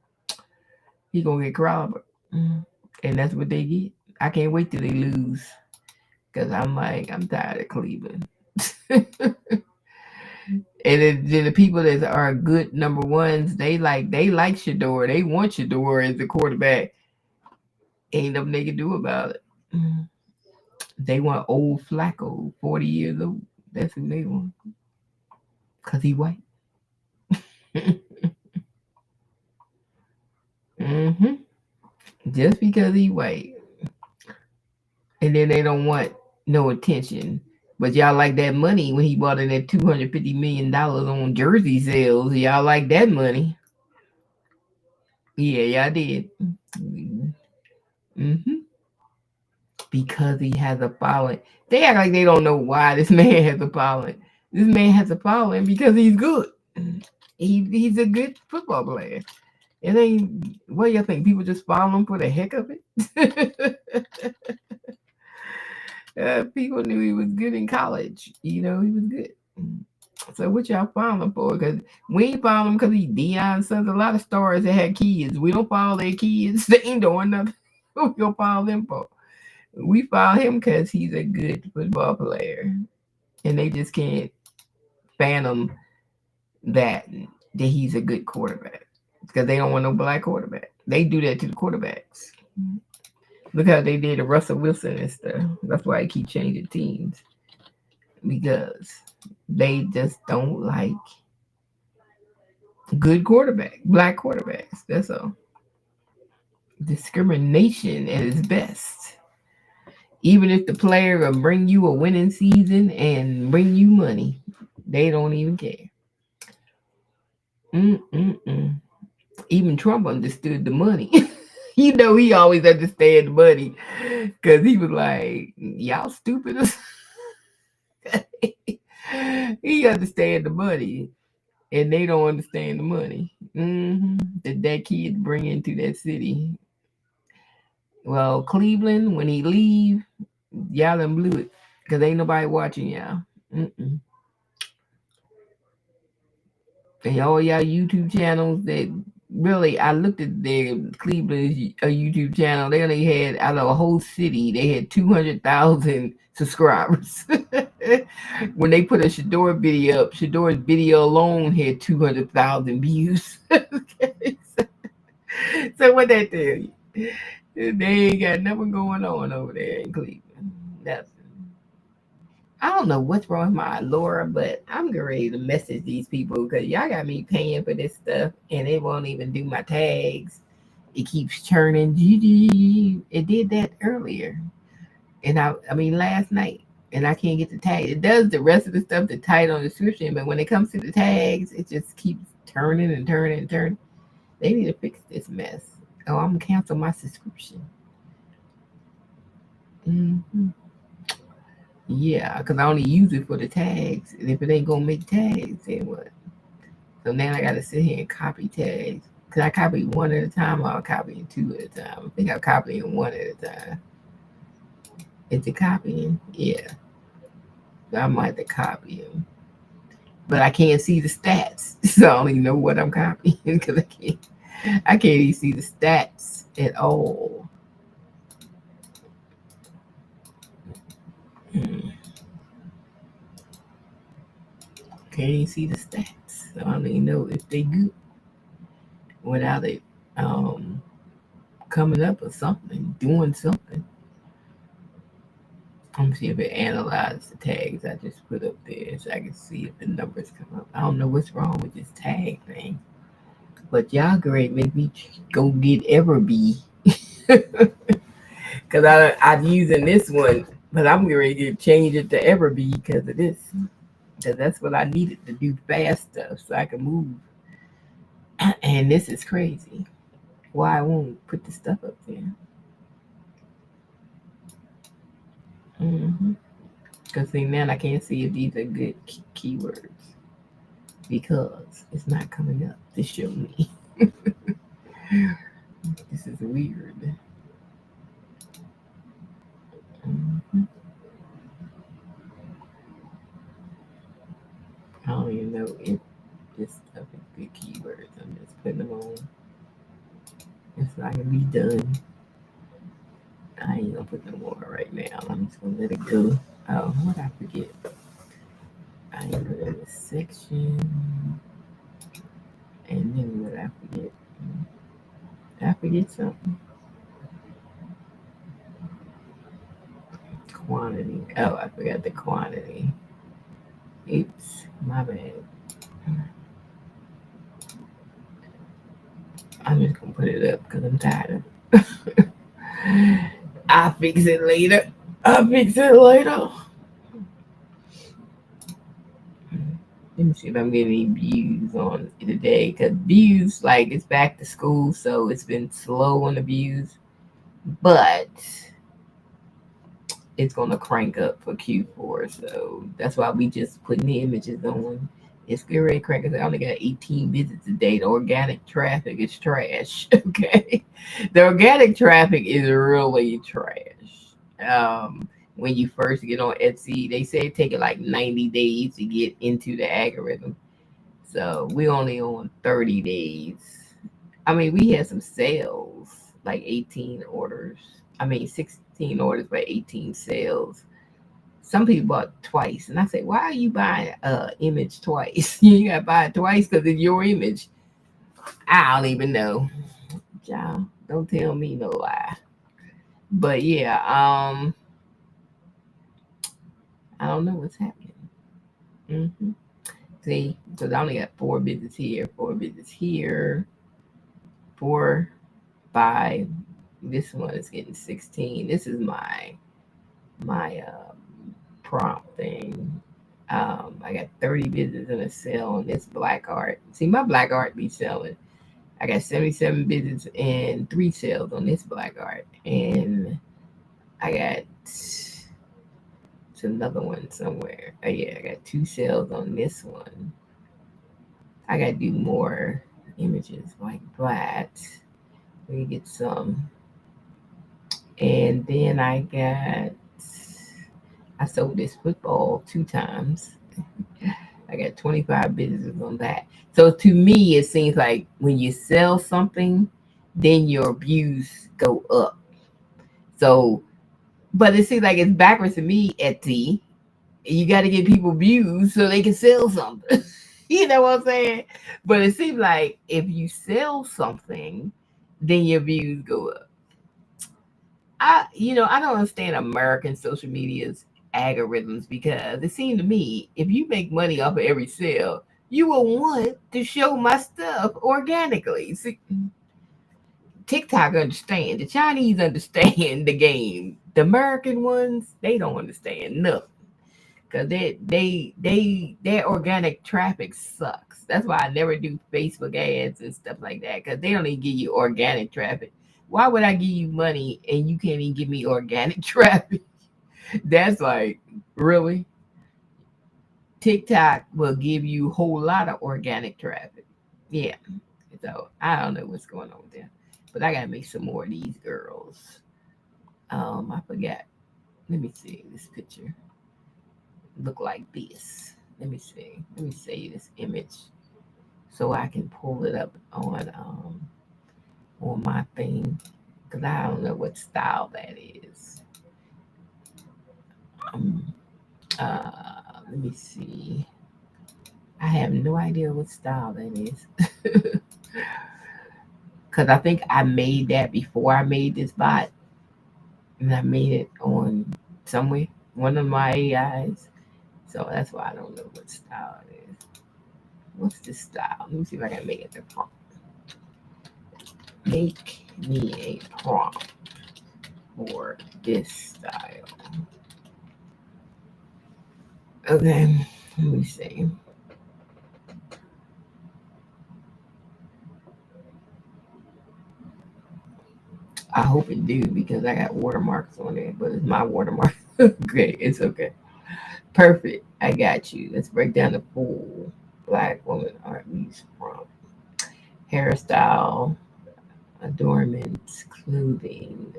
He gonna get clobbered, and that's what they get. I can't wait till they lose because I'm tired of Cleveland. And then the people that are good number ones, they like Shador. They want Shador as the quarterback. Ain't nothing they can do about it. They want old Flacco, 40 years old. That's who they want. Cause he white. hmm Just because he white. And then they don't want no attention. But y'all like that money when he bought in that $250 million on jersey sales. Y'all like that money. Yeah, y'all did. hmm Because he has a following. They act like they don't know why this man has a following. This man has a following because he's good. He's a good football player. It ain't what do you think? People just follow him for the heck of it. People knew he was good in college. He was good. So what y'all follow him for? Because we ain't follow him because he Deion sons. A lot of stars that had kids. We don't follow their kids. They ain't doing nothing. We don't follow them for. We follow him because he's a good football player, and they just can't fathom that he's a good quarterback because they don't want no black quarterback. They do that to the quarterbacks. Look how they did to Russell Wilson and stuff. That's why I keep changing teams because they just don't like good black quarterbacks. That's all. Discrimination at its best. Even if the player will bring you a winning season and bring you money, they don't even care. Mm-mm-mm. Even Trump understood the money. He always understand the money because he was like, y'all stupid. He understand the money and they don't understand the money that kid bring into that city. Well, Cleveland, when he leave, y'all done blew it because ain't nobody watching y'all. Mm-mm. And all y'all YouTube channels that really, I looked at their Cleveland's YouTube channel. They only had out of a whole city, they had 200,000 subscribers. When they put a Shador video up, Shador's video alone had 200,000 views. So what that tell you? They ain't got nothing going on over there in Cleveland. Nothing. I don't know what's wrong with my Alura, but I'm getting ready to message these people because y'all got me paying for this stuff and they won't even do my tags. It keeps churning. It did that earlier. And I mean last night. And I can't get the tag. It does the rest of the stuff that's tight on the description, but when it comes to the tags, it just keeps turning and turning and turning. They need to fix this mess. Oh, I'm gonna cancel my subscription. hmm Yeah, because I only use it for the tags. And if it ain't gonna make tags, then what? So now I gotta sit here and copy tags. Cause I copy one at a time, or I'll copy two at a time. I think I'm copying one at a time. Is it copying? Yeah. So I might have to copy them. But I can't see the stats. So I don't even know what I'm copying because I can't even see the stats at all. can't even see the stats. So I don't even know if they good without it coming up or something, doing something. Let me see if it analyzes the tags I just put up there so I can see if the numbers come up. I don't know what's wrong with this tag thing. But y'all great make me go get Everbee. Because I'm using this one, but I'm ready to change it to Everbee because of this. Because that's what I needed to do fast stuff so I can move. And this is crazy. Why I won't put the stuff up there. Because see, now I can't see if these are good keywords because it's not coming up to show me. This is weird. Mhm. I don't even know if this stuff is good keywords. I'm just putting them on. It's not gonna be done. I ain't gonna put no more right now. I'm just gonna let it go. Oh, what I forget? I ain't put in this section. And then what I forget? I forget something. Quantity. Oh, I forgot the quantity. Oops, my bad. I'm just gonna put it up because I'm tired of it. I'll fix it later. I'll fix it later. Let me see if I'm getting any views on it today. Because views, like, it's back to school, so it's been slow on the views. But it's going to crank up for Q4. So that's why we just putting the images on. It's getting ready to crank up. I only got 18 visits a day. The organic traffic is trash. Okay. The organic traffic is really trash. When you first get on Etsy, they say it take it like 90 days to get into the algorithm. So we only on 30 days. I mean, we had some sales, like 18 orders. I mean, 16 orders by 18 sales. Some people bought twice. And I said, why are you buying image twice? You got to buy it twice because it's your image. I don't even know. Child, don't tell me no lie. But yeah, I don't know what's happening. Hmm. See, because I only got 4 visits here, 4 visits here, 4, 5. This one is getting 16. This is my prompt thing. I got 30 visits in a sale on this black art. See, my black art be selling. I got 77 visits and 3 sales on this black art. And I got it's another one somewhere. Oh yeah, I got 2 sales on this one. I gotta do more images like that. We get some. And then I sold this football 2 times. I got 25 businesses on that. So to me, it seems like when you sell something, then your views go up. So, but it seems like it's backwards to me, Etsy. You got to get people views so they can sell something. You know what I'm saying? But it seems like if you sell something, then your views go up. I don't understand American social media's algorithms because it seems to me if you make money off of every sale, you will want to show my stuff organically. See, TikTok understand. The Chinese understand the game. The American ones, they don't understand nothing. Cause their organic traffic sucks. That's why I never do Facebook ads and stuff like that. Cause they only give you organic traffic. Why would I give you money and you can't even give me organic traffic? That's like really TikTok will give you a whole lot of organic traffic. Yeah. So I don't know what's going on there. But I gotta make some more of these girls. I forgot. Let me see this picture. Look like this. Let me see. Let me save this image so I can pull it up on my thing because I don't know what style that is. Um, let me see. I have no idea what style that is. Because I think I made that before I made this bot. And I made it on somewhere, one of my AIs. So that's why I don't know what style it is. What's this style? Let me see if I can make it the prompt. Make me a prompt for this style. Okay, let me see. I hope it do because I got watermarks on it, but it's my watermark. Okay, it's okay. Perfect. I got you. Let's break down the full black woman art piece prompt. Hairstyle, adornments, clothing,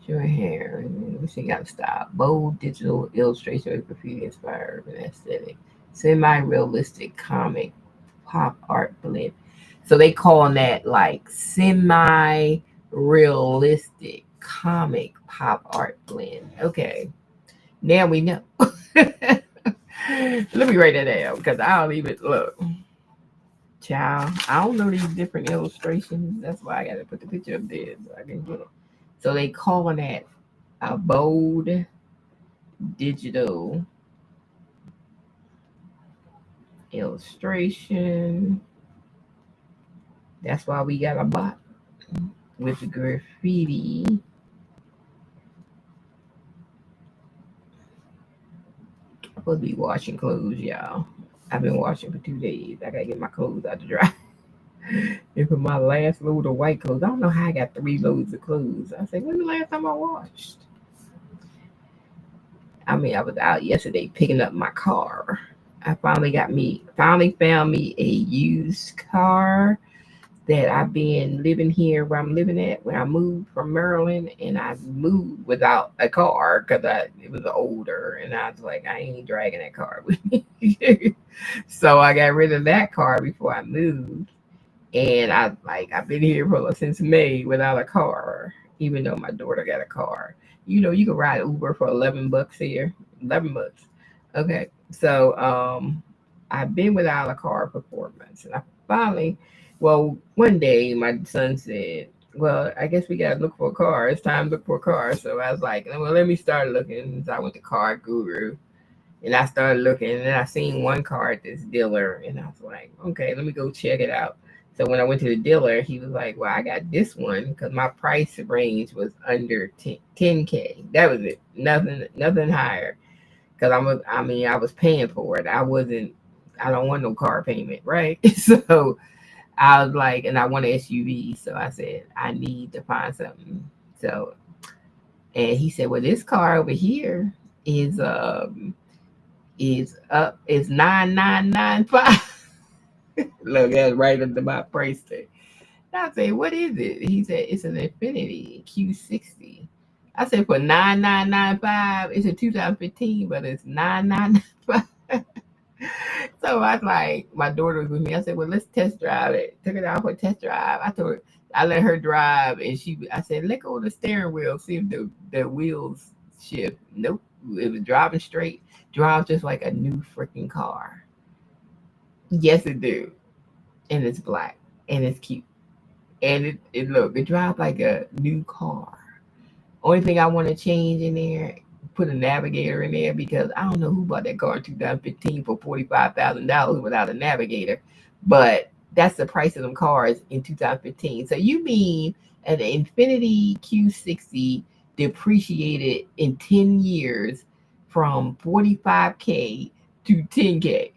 short hair, we see got style, bold digital illustration with graffiti inspired urban aesthetic, semi-realistic comic pop art blend. So they calling that like semi-realistic comic pop art blend. Okay, now we know. Let me write that down because I don't even look. Child, I don't know these different illustrations. That's why I got to put the picture up there so I can get it. So they calling that a bold digital illustration. That's why we got a bot with the graffiti. I'm supposed to be washing clothes, y'all. I've been washing for 2 days. I gotta get my clothes out to dry. And for my last load of white clothes, I don't know how I got 3 loads of clothes. I said, when the last time I washed? I mean, I was out yesterday picking up my car. I finally found me a used car that I've been living here where I'm living at when I moved from Maryland, and I moved without a car because it was older, and I was like, I ain't dragging that car with me. So I got rid of that car before I moved, and I've been here since May without a car, even though my daughter got a car. You can ride Uber for $11 here, $11. Okay, so I've been without a car for 4 months, and I finally, well, one day my son said, "Well, I guess we gotta look for a car. It's time to look for a car." So I was like, "Well, let me start looking." So I went to Car Guru, and I started looking, and then I seen one car at this dealer, and I was like, "Okay, let me go check it out." So when I went to the dealer, he was like, "Well, I got this one because my price range was under 10K. That was it. Nothing higher." Because I was paying for it. I don't want no car payment, right? So I was like, and I want an SUV. So I said, I need to find something. So, and he said, well, this car over here is 9995. Look, that's right under my price tag. And I said, what is it? He said, it's an Infinity Q60. I said, for 9995, it's a 2015, but it's 9995. So I was like, my daughter was with me. I said, well, let's test drive it. Took it out for a test drive. I let her drive, and I said, let go of the steering wheel, see if the wheels shift. Nope, it was driving straight. Drives just like a new freaking car. Yes, it do, and it's black and it's cute, and it drives like a new car. Only thing I want to change in there, put a navigator in there because I don't know who bought that car in 2015 for $45,000 without a navigator. But that's the price of them cars in 2015. So you mean an Infinity Q60 depreciated in 10 years from 45K to 10K?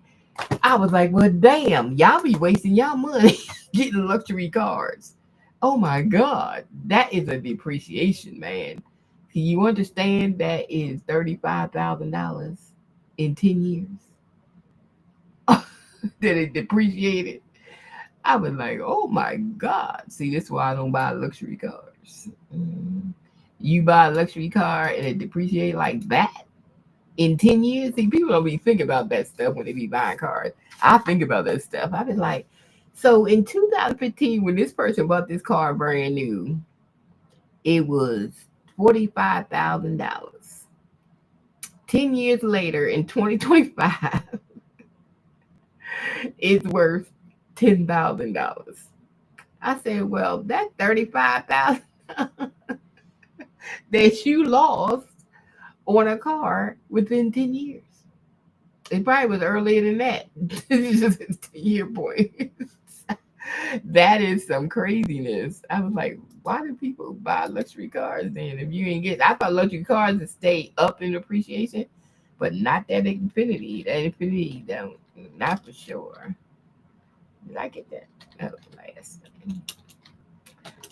I was like, well, damn, y'all be wasting y'all money getting luxury cars. Oh my God, that is a depreciation, man. Do you understand that is $35,000 in 10 years that it depreciated? I was like, oh my God. See, that's why I don't buy luxury cars. You buy a luxury car and it depreciate like that in 10 years? See, people don't be thinking about that stuff when they be buying cars. I think about that stuff. I be like, so in 2015, when this person bought this car brand new, it was $45,000. 10 years later in 2025, It's worth $10,000. I said, well, that 35,000 that you lost on a car within 10 years. It probably was earlier than that. It's just a 10-year point. That is some craziness. I was like, why do people buy luxury cars then? If you ain't get, I thought luxury cars would stay up in appreciation, but not that Infinity. That Infinity don't, not for sure. Did I get that? That was last thing.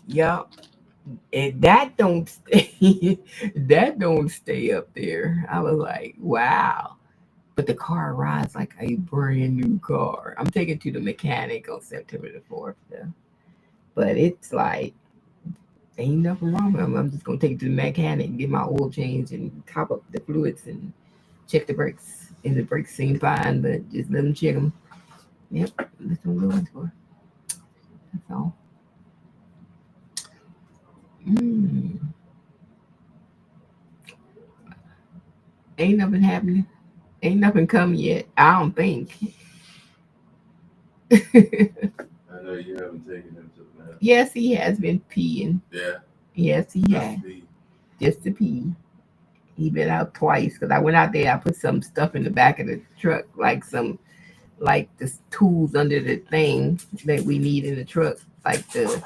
Yup. And that don't stay, that don't stay up there. I was like, wow. But the car rides like a brand new car. I'm taking it to the mechanic on September the 4th, though. But it's like, ain't nothing wrong with them. I'm just gonna take it to the mechanic and get my oil change and top up the fluids and check the brakes. And the brakes seem fine, but just let them check them. Yep, that's what I'm going for. That's all. Mm. Ain't nothing happening. Ain't nothing come yet. I don't think. I know you haven't taken him to the bath. Yes, he has been peeing. Yeah. Yes, he has. Just to pee. He been out twice because I went out there. I put some stuff in the back of the truck, like some like the tools under the thing that we need in the truck, like the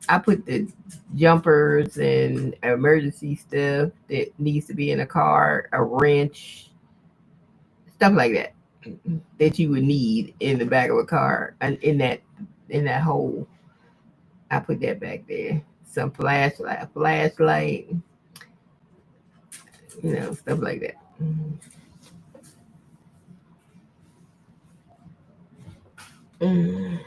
I put the jumpers and emergency stuff that needs to be in a car, a wrench, stuff like that that you would need in the back of a car and in that hole. I put that back there. Some flashlight, stuff like that. Mm.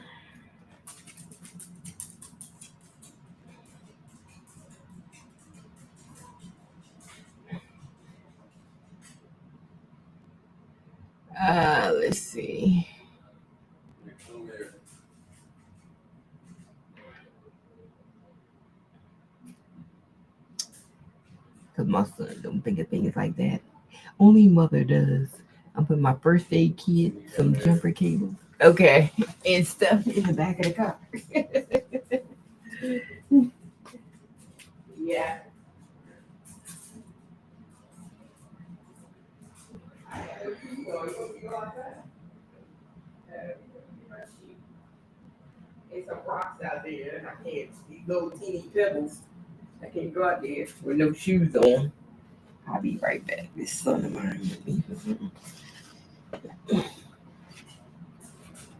Let's see. Cause my son don't think of things like that. Only mother does. I'm putting my first aid kit, some jumper cables, okay, and stuff in the back of the car. Yeah. There's some rocks out there. I can't. These little teeny pebbles. I can't go out there with no shoes on. I'll be right back. This son of mine with me.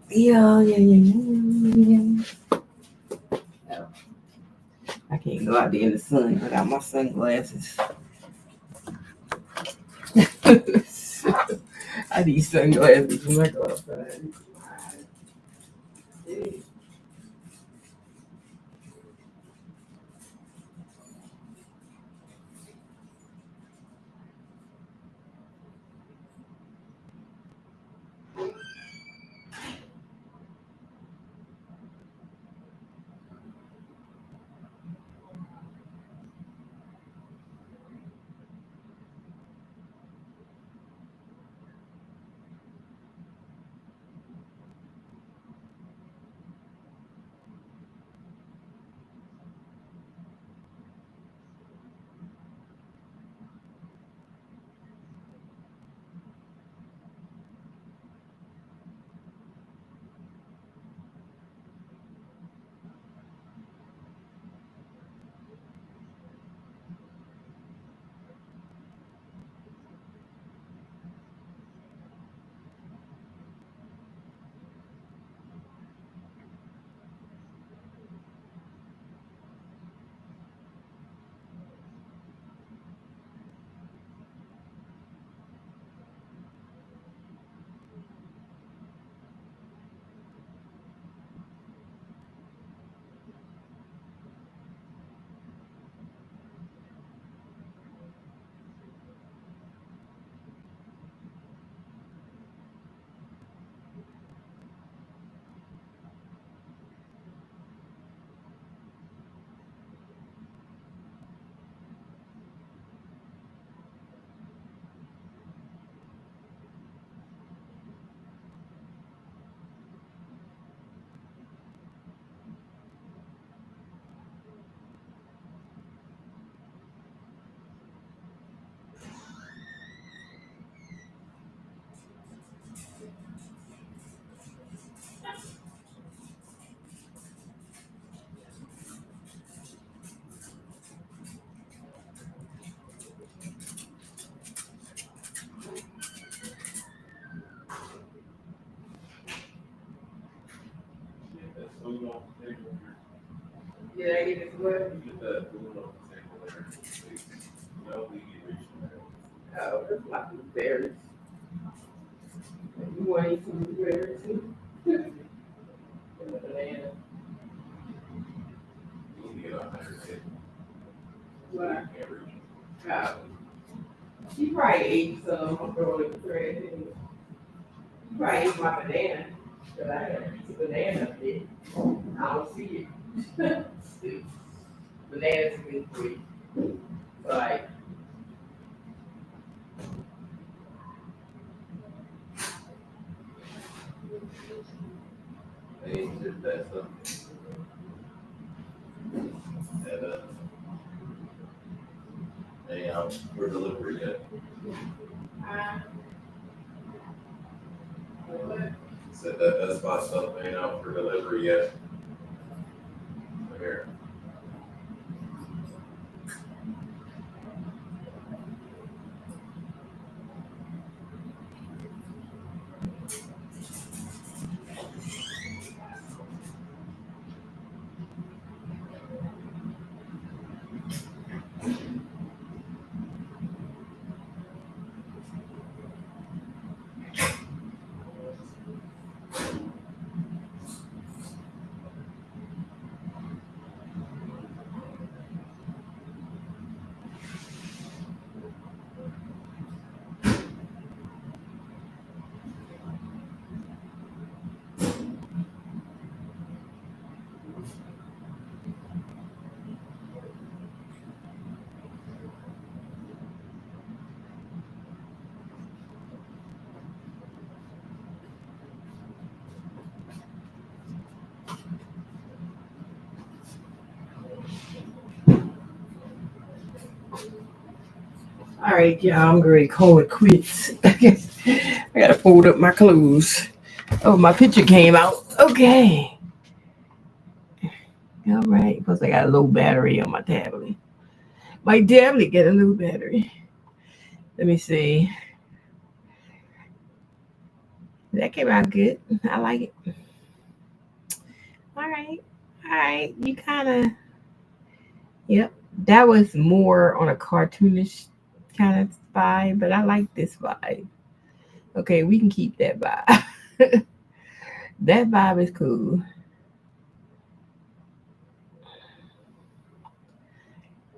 Yeah. Oh, I can't go out there in the sun without my sunglasses. I need sunglasses when I go outside. food off the table here. Did I get this what? Get that food off the table there. No, we get rich from there. Oh, there's like blueberries. You want to eat some blueberries too? And a banana. You need to get on there, kid. What? You can't reach. Oh. She probably ate some. I'm throwing it in the trash. She probably ate my banana. But I had a banana up there. I don't see it. Bananas are good for you. So like, They ain't did that stuff. And, they out for delivery yet. Said that Best Buy stuff ain't out for delivery yet. Here. all right, y'all, I'm going to call it quits. I got to fold up my clothes. Oh, my picture came out. Okay. All right. Plus, I got a low battery on my tablet. My tablet got a low battery. Let me see. That came out good. I like it. All right. All right. You kind of, yep. That was more on a cartoonish kind of vibe, but I like this vibe. Okay, we can keep that vibe. That vibe is cool.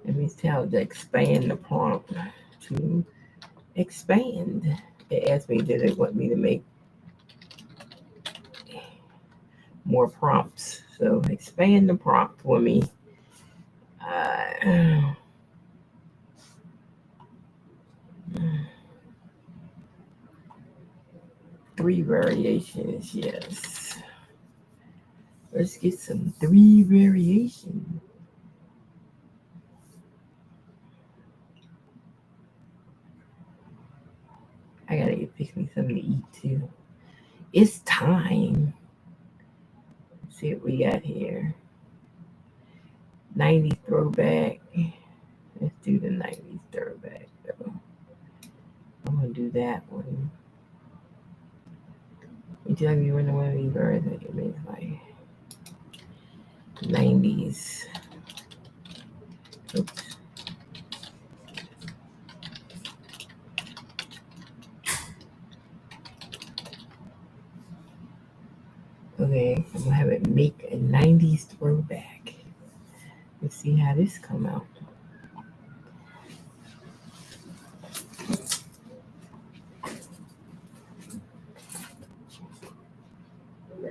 Let me tell to expand the prompt to expand. It asked me, did it want me to make more prompts? So expand the prompt for me. Three variations, yes. Let's get some three variations. I gotta get fix me something to eat too. It's time. Let's see what we got here. 90s throwback. Let's do the 90s throwback though. I'm gonna do that one. You tell me when the one of these birds that it makes like 90s. Oops. Okay, I'm gonna have it make a 90s throwback. Let's see how this come out.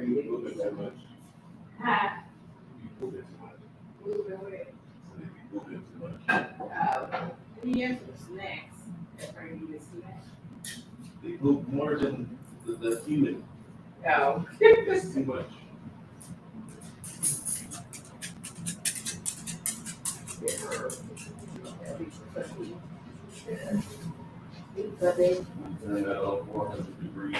Moving too much. Hi. You moving too much. Moving away. So if you moving too much. Yes, for snacks. That's why you need a snack. They move more than the human. Oh. It's too much. Turn that all 400 degrees.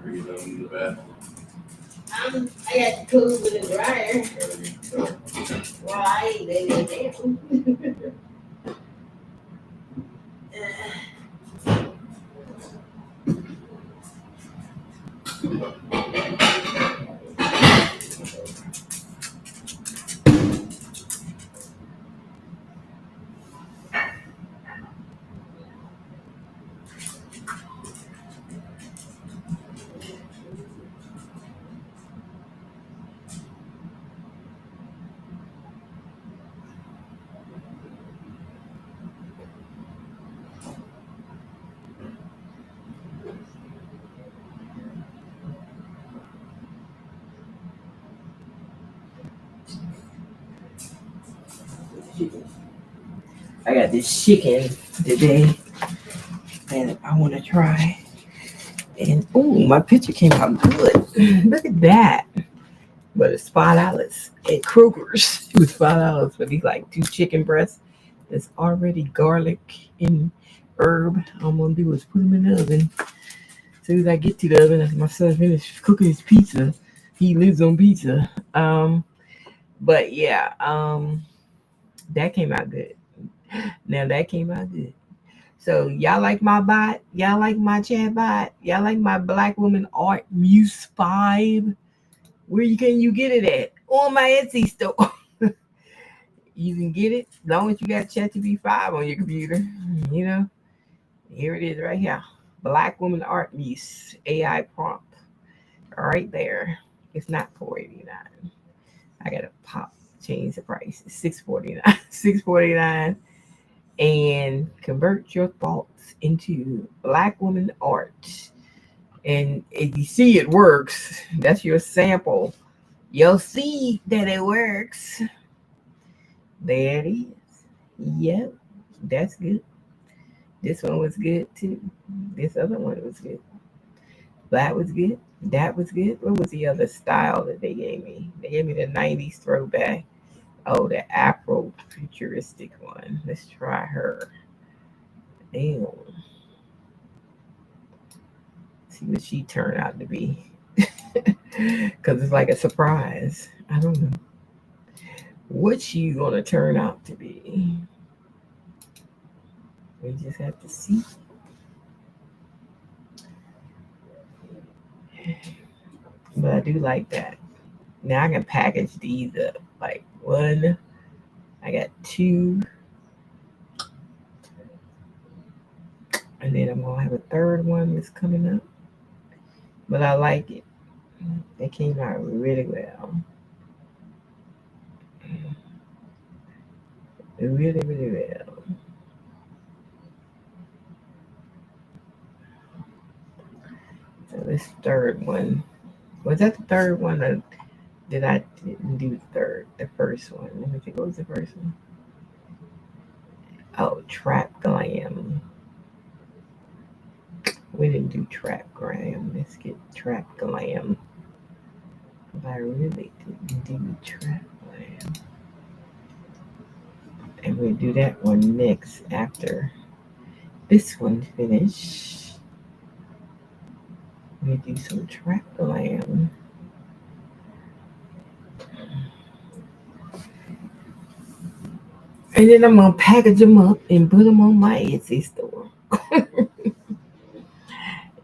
Bring it up in the bathroom. I got clothes in the dryer. Well, I ain't lay there down. I got this chicken today that I want to try. And oh, my picture came out good. Look at that. But it's $5 at Kroger's. It was $5 for these like 2 chicken breasts. That's already garlic and herb. All I'm gonna do is put them in the oven. As soon as I get to the oven, after my son finished cooking his pizza. He lives on pizza. But yeah, that came out good. Now that came out good. So y'all like my bot? Y'all like my chat bot? Y'all like my Black Woman Art Muse 5? Where can you get it at? On my Etsy store. You can get it as long as you got ChatGPT 5 on your computer. You know, here it is right here. Black Woman Art Muse AI prompt. Right there. It's not $4.89. I gotta change the price. It's $6.49. $6.49. And convert your thoughts into Black woman art. And if you see it works, that's your sample. You'll see that it works. There it is. Yep, that's good. This one was good too. This other one was good. That was good. That was good. What was the other style that they gave me? They gave me the 90s throwback. Oh, the Afro futuristic one. Let's try her. Damn. See what she turned out to be. Because it's like a surprise. I don't know what she's going to turn out to be. We just have to see. But I do like that. Now I can package these up. Like one, I got two, and then I'm going to have a third one that's coming up. But I like it. It came out really well. Really, really well. So this third one, was that the third one? Or did I didn't do the first one? Let me think. What was the first one? Oh, Trap Glam. We didn't do Trap Glam. Let's get Trap Glam. But I really didn't do Trap Glam. And we'll do that one next after this one finish. We'll do some Trap Glam. And then I'm gonna package them up and put them on my Etsy store.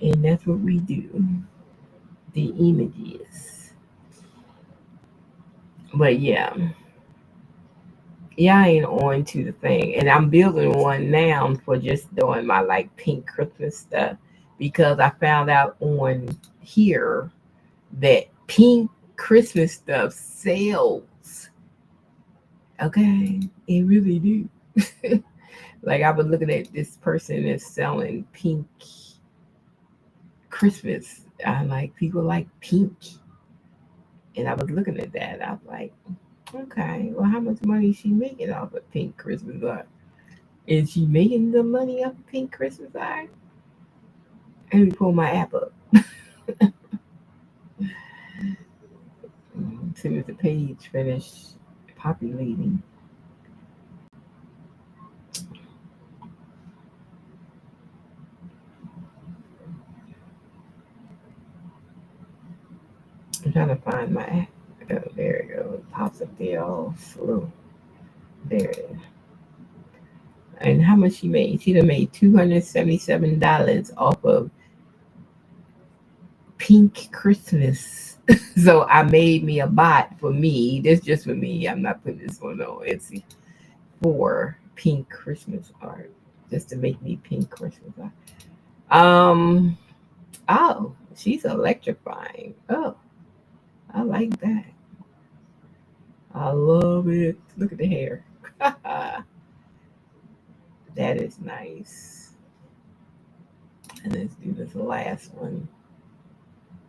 And that's what we do. The images. But yeah. Yeah, I ain't on to the thing. And I'm building one now for just doing my like pink Christmas stuff because I found out on here that pink Christmas stuff sells. Okay. It really do. Like I was looking at this person is selling pink Christmas. I like people like pink. And I was looking at that. I was like, okay, well, how much money is she making off of pink Christmas art? Is she making the money off of pink Christmas art? Let me pull my app up. As soon as the page finished populating. trying to find my. Oh, there it goes. It pops up there all slow. There it is. And how much she made? She done made $277 off of Pink Christmas. So I made me a bot for me. This just for me. I'm not putting this one on Etsy for Pink Christmas art. Just to make me Pink Christmas art. Oh, she's electrifying. Oh, I like that. I love it. Look at the hair. That is nice. And let's do this last one.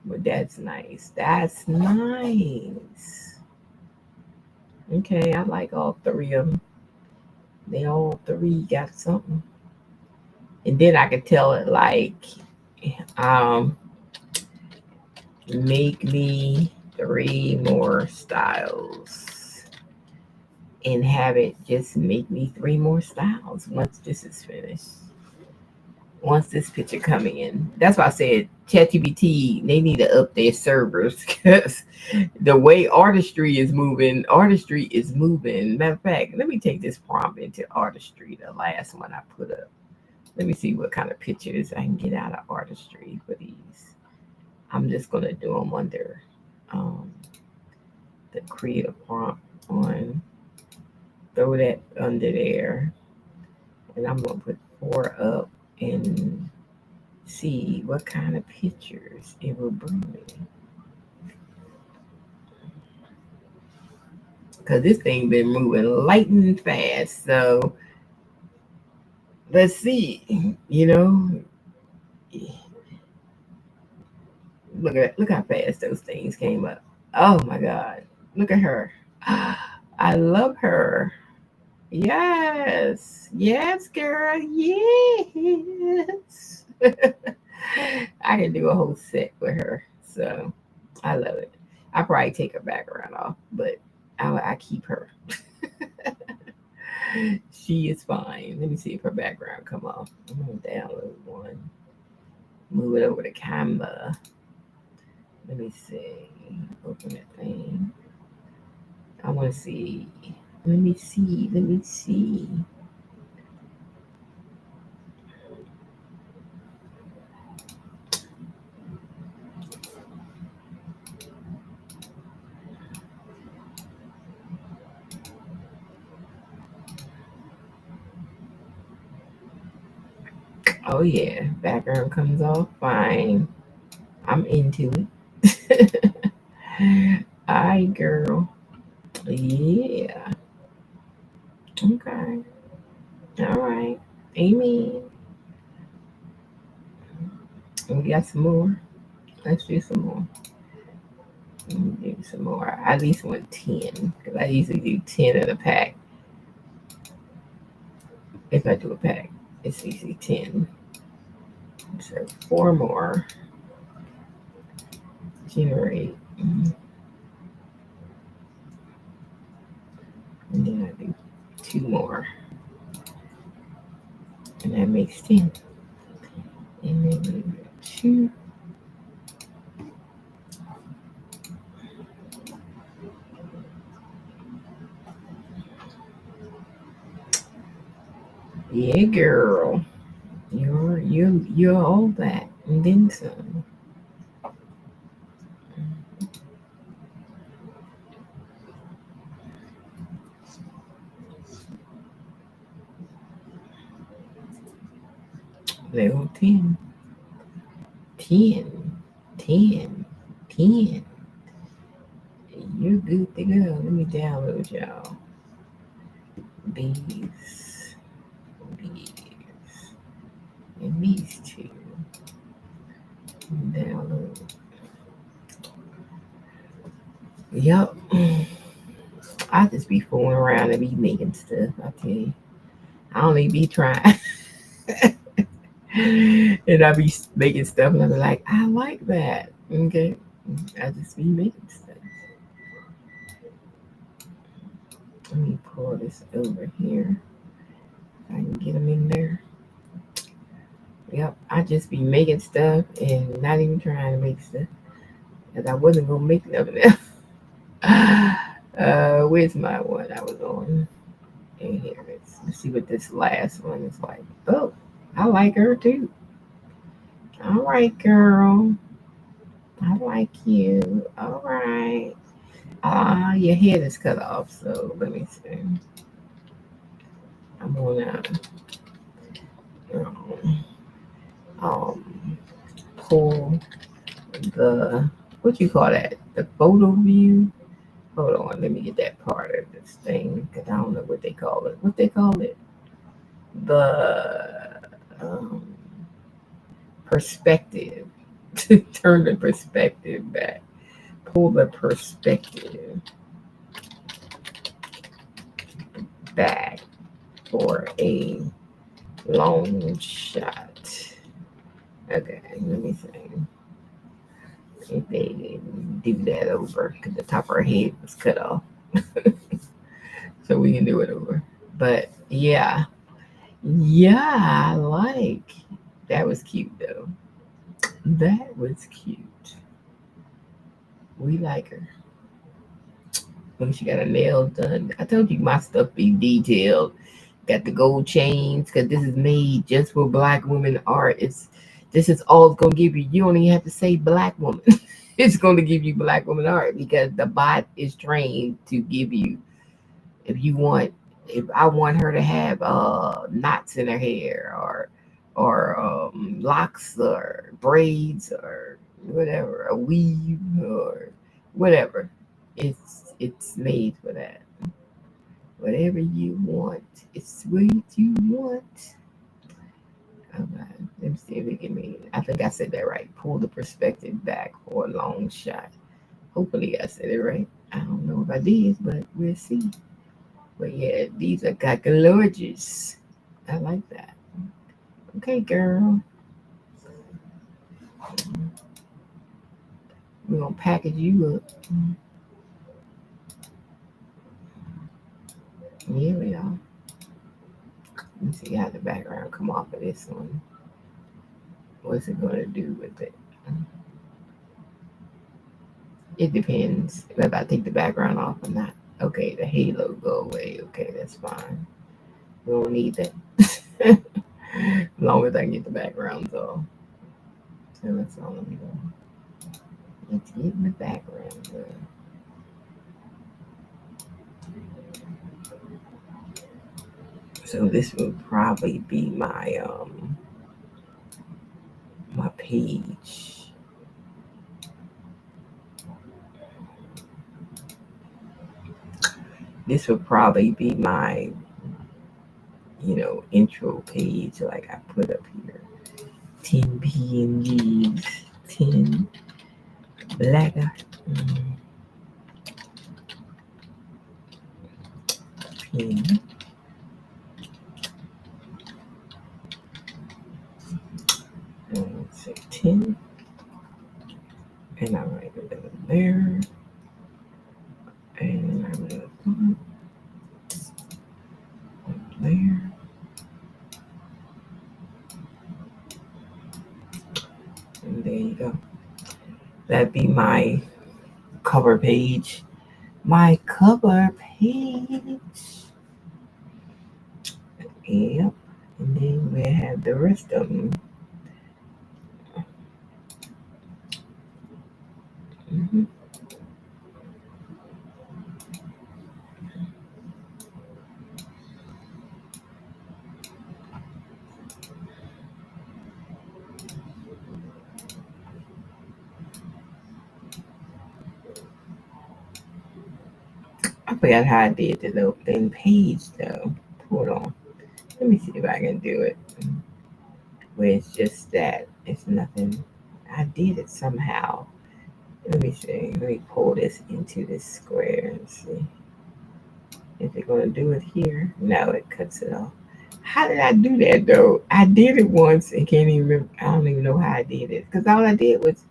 But that's nice. That's nice. Okay, I like all three of them. They all three got something. And then I could tell it like, um, make me three more styles and have it just make me three more styles once this is finished. Once this picture coming in. That's why I said ChatGPT, they need to up their servers because the way artistry is moving. Matter of fact, let me take this prompt into artistry, the last one I put up. Let me see what kind of pictures I can get out of artistry for these. I'm just gonna do them under the creative prompt on, throw that under there, and I'm gonna put four up and see what kind of pictures it will bring me. Because this thing been moving lightning fast. So let's see. Look how fast those things came up. Oh my God. Look at her. I love her. Yes. Yes, girl. Yes. I can do a whole set with her. So I love it. I probably take her background off, but I keep her. She is fine. Let me see if her background come off. I'm gonna download one. Move it over to Canva. Let me see. Open that thing. I want to see. Let me see. Let me see. Oh yeah, background comes off fine. I'm into it. Aye, girl. Yeah. Okay. All right. Amen. We got some more. Let's do some more. Do some more. I at least want 10 because I usually do 10 in a pack. If I do a pack, it's usually 10. So four more. Generate. And then I do two more. And that makes 10. And then two. Yeah, girl. You're all that and then some. Level 10. 10. 10. 10. You're good to go. Let me download y'all. These. These. And these two. Download. Yup. I just be fooling around and be making stuff. I tell you. I only be trying. And I be making stuff and I be like, I like that. Okay. I just be making stuff. Let me pull this over here. I can get them in there. Yep. I just be making stuff and not even trying to make stuff. Because I wasn't going to make none of them. Where's my one I was on? And here it is. Let's see what this last one is like. Oh, I like her too. All right, girl. I like you. All right. Your head is cut off, so let me see. I'm gonna um, um, pull the what you call that? The photo view. Hold on, let me get that part of this thing because I don't know what they call it. What they call it? The um, perspective. Turn the perspective back. Pull the perspective back for a long shot. Okay, let me see if they didn't do that over because the top of her head was cut off. So we can do it over. But yeah, I like that was cute though. That was cute. We like her. When she got her nails done. I told you my stuff be detailed. Got the gold chains because this is made just for black women art. This is all it's gonna give you. You don't even have to say black woman. It's gonna give you black woman art because the bot is trained to give you if you want if I want her to have knots in her hair or locks or braids or whatever, a weave or whatever. It's made for that. Whatever you want, it's what you want. Okay, let me see if it can mean. I think I said that right. Pull the perspective back for a long shot. Hopefully I said it right. I don't know if I did, but we'll see. But yeah, these are gorgeous. I like that. Okay, girl. We're gonna package you up. Here we are. Let me see how the background come off of this one. What's it gonna do with it? It depends if I take the background off or not. Okay, the halo go away. Okay, that's fine. We don't need that. As long as I can get the backgrounds off. So that's all I'm doing. Let's get in the background. So this will probably be my page. This will probably be my intro page like I put up here. 10 PNGs, 10 black pen. Let's say 10. And I write it over there. And I'm going to put there. And there you go. That'd be my cover page. My cover page. Yep. And then we have the rest of them. Mm-hmm. I forgot how I did the little thin page though. Hold on. Let me see if I can do it. Where it's just that. It's nothing. I did it somehow. Let me see. Let me pull this into this square and see. Is it going to do it here? No, it cuts it off. How did I do that though? I did it once and can't even remember. I don't even know how I did it. Because all I did was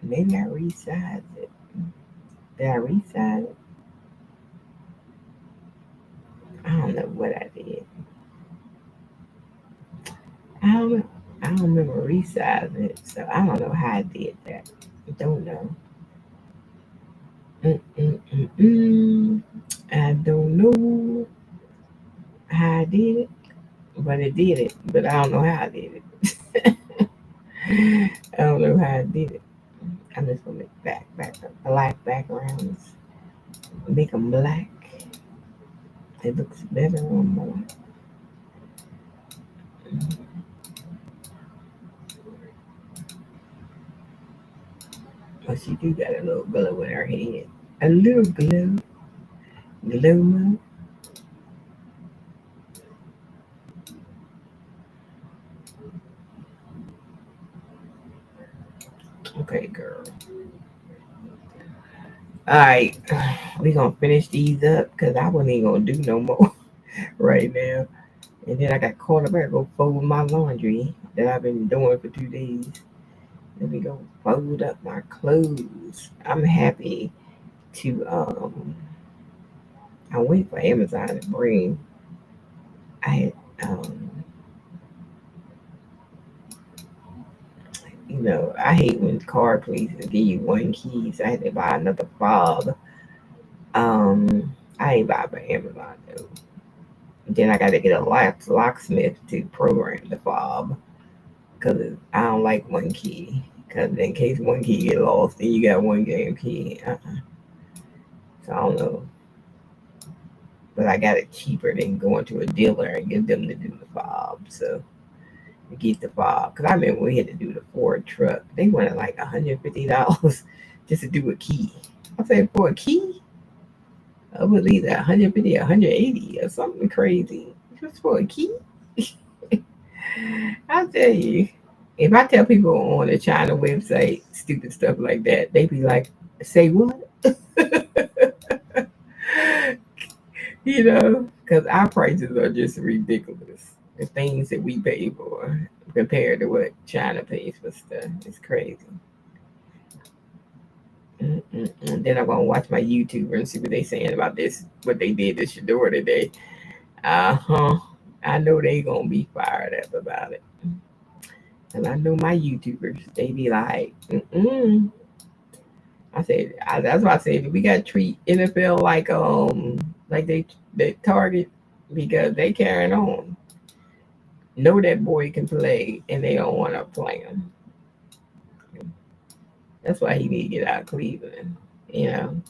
maybe I resized it. Did I resize it? I don't know what I did. I don't know. I don't remember resizing it, so I don't know how I did that. Don't know. Mm-mm-mm-mm. I don't know how I did it, but it did it. But I don't know how I did it. I don't know how I did it. I'm just gonna make black backgrounds. Make them black. It looks better on more. But she do got a little glow in her head. A little glow. Glow. Okay, girl. Alright. We gonna finish these up because I wasn't even gonna do no more right now. And then I got caught up. I gotta go fold my laundry that I've been doing for 2 days. Let me go fold up my clothes. I'm happy to I wait for Amazon to bring. I had I hate when car places give you one key, so I had to buy another fob. I ain't buy by Amazon though. Then I got to get a locksmith to program the fob because I don't like one key. Because in case one key get lost, then you got one game key. So I don't know, but I got it cheaper than going to a dealer and get them to do the fob. So to get the fob, because I remember we had to do the Ford truck. They wanted like $150 just to do a key. I said for a key, it was either 150 or 180 or something crazy just for a key. I tell you, if I tell people on the China website stupid stuff like that, they be like, "Say what?" Because our prices are just ridiculous. The things that we pay for compared to what China pays for stuff, it's crazy. Mm-mm-mm. Then I'm gonna watch my YouTuber and see what they saying about this, what they did to Shador today. Uh-huh. I know they gonna be fired up about it. And I know my YouTubers, they be like, mm-mm. That's why I said we gotta treat NFL like they target because they carrying on. Know that boy can play and they don't want to play him. That's why he need to get out of Cleveland. You know,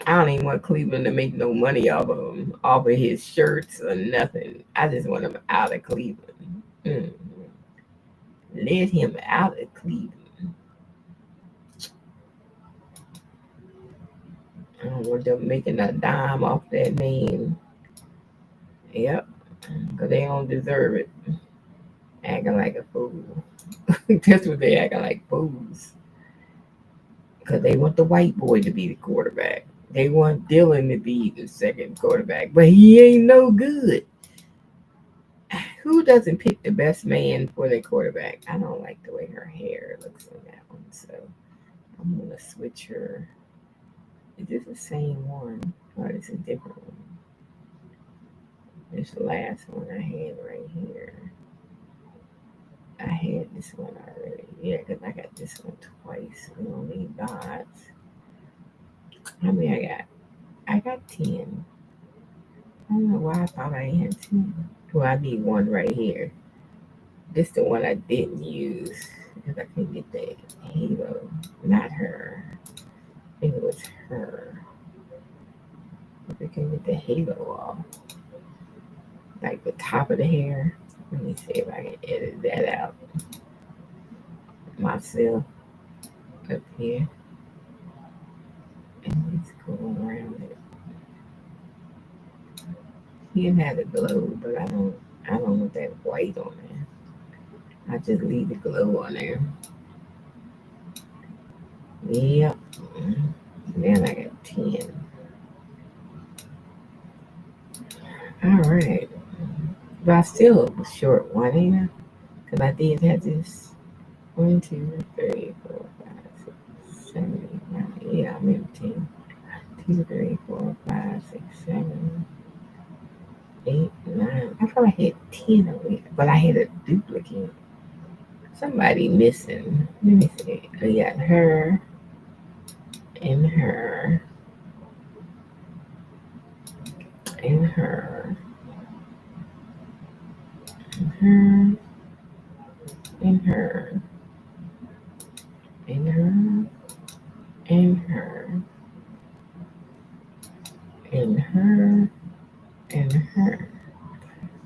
I don't even want Cleveland to make no money off of him, off of his shirts or nothing. I just want him out of Cleveland. Mm. Let him out of Cleveland. I don't want them making a dime off that name. Yep, because they don't deserve it. Acting like a fool. That's what they acting like fools. Because they want the white boy to be the quarterback. They want Dylan to be the second quarterback, but he ain't no good. Who doesn't pick the best man for their quarterback? I don't like the way her hair looks on that one, so I'm gonna switch her. Is this the same one or is it a different one? This last one I had right here. I had this one already. Yeah, because I got this one twice. We don't need dots. How many I got? I got 10. I don't know why I thought I had 10. Well, I need one right here. This the one I didn't use because I couldn't get the halo. Not her. I think it was her. I couldn't get the halo off. Like the top of the hair. Let me see if I can edit that out myself up here. And let's go around it. He had a glow, but I don't want that white on there. I just leave the glow on there. Yep. Then I got 10. Alright. But I still was short one, ain't I? Because I did have this 1, 2, 3, 4, 5, 6, 7, 8, 9. Yeah, I'm in 10. 2, 3, 4, 5, 6, 7, 8, 9. I thought I had 10 of it, but I had a duplicate. Somebody missing. Let me see. We got her and her and her and her and her and her and her and her and her.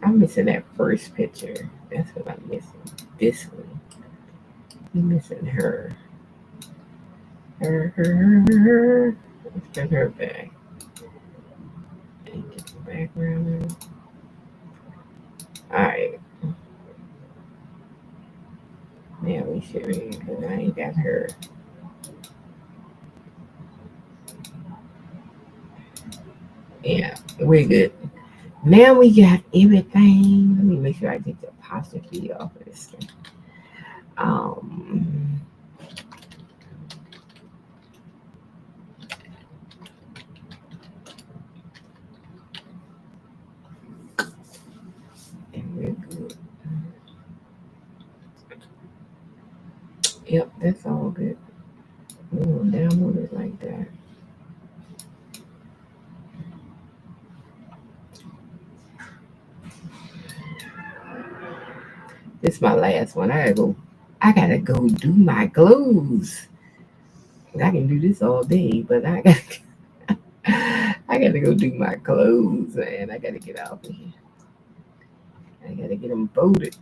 I'm missing that first picture. That's what I'm missing. This one. I'm missing her. Her. Let's put her back. And get the background. Alright. Now we should read because I ain't got her. Yeah, we're good. Now we got everything. Let me make sure I take the apostrophe off of this thing. Um, and we're good. Yep, that's all good. We're gonna download it like that. This is my last one. I gotta go do my clothes. I can do this all day, but I gotta go do my clothes, man. I gotta get out of here. I gotta get them folded.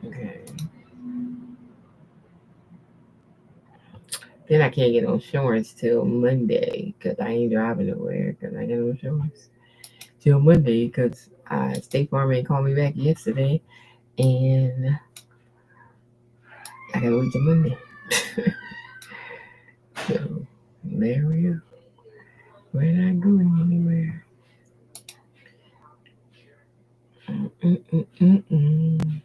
Okay. Then I can't get insurance till Monday because I ain't driving nowhere because I got no insurance till Monday because State Farm ain't called me back yesterday and I gotta wait till Monday. So there we go. We're not going anywhere. Mm-mm-mm-mm.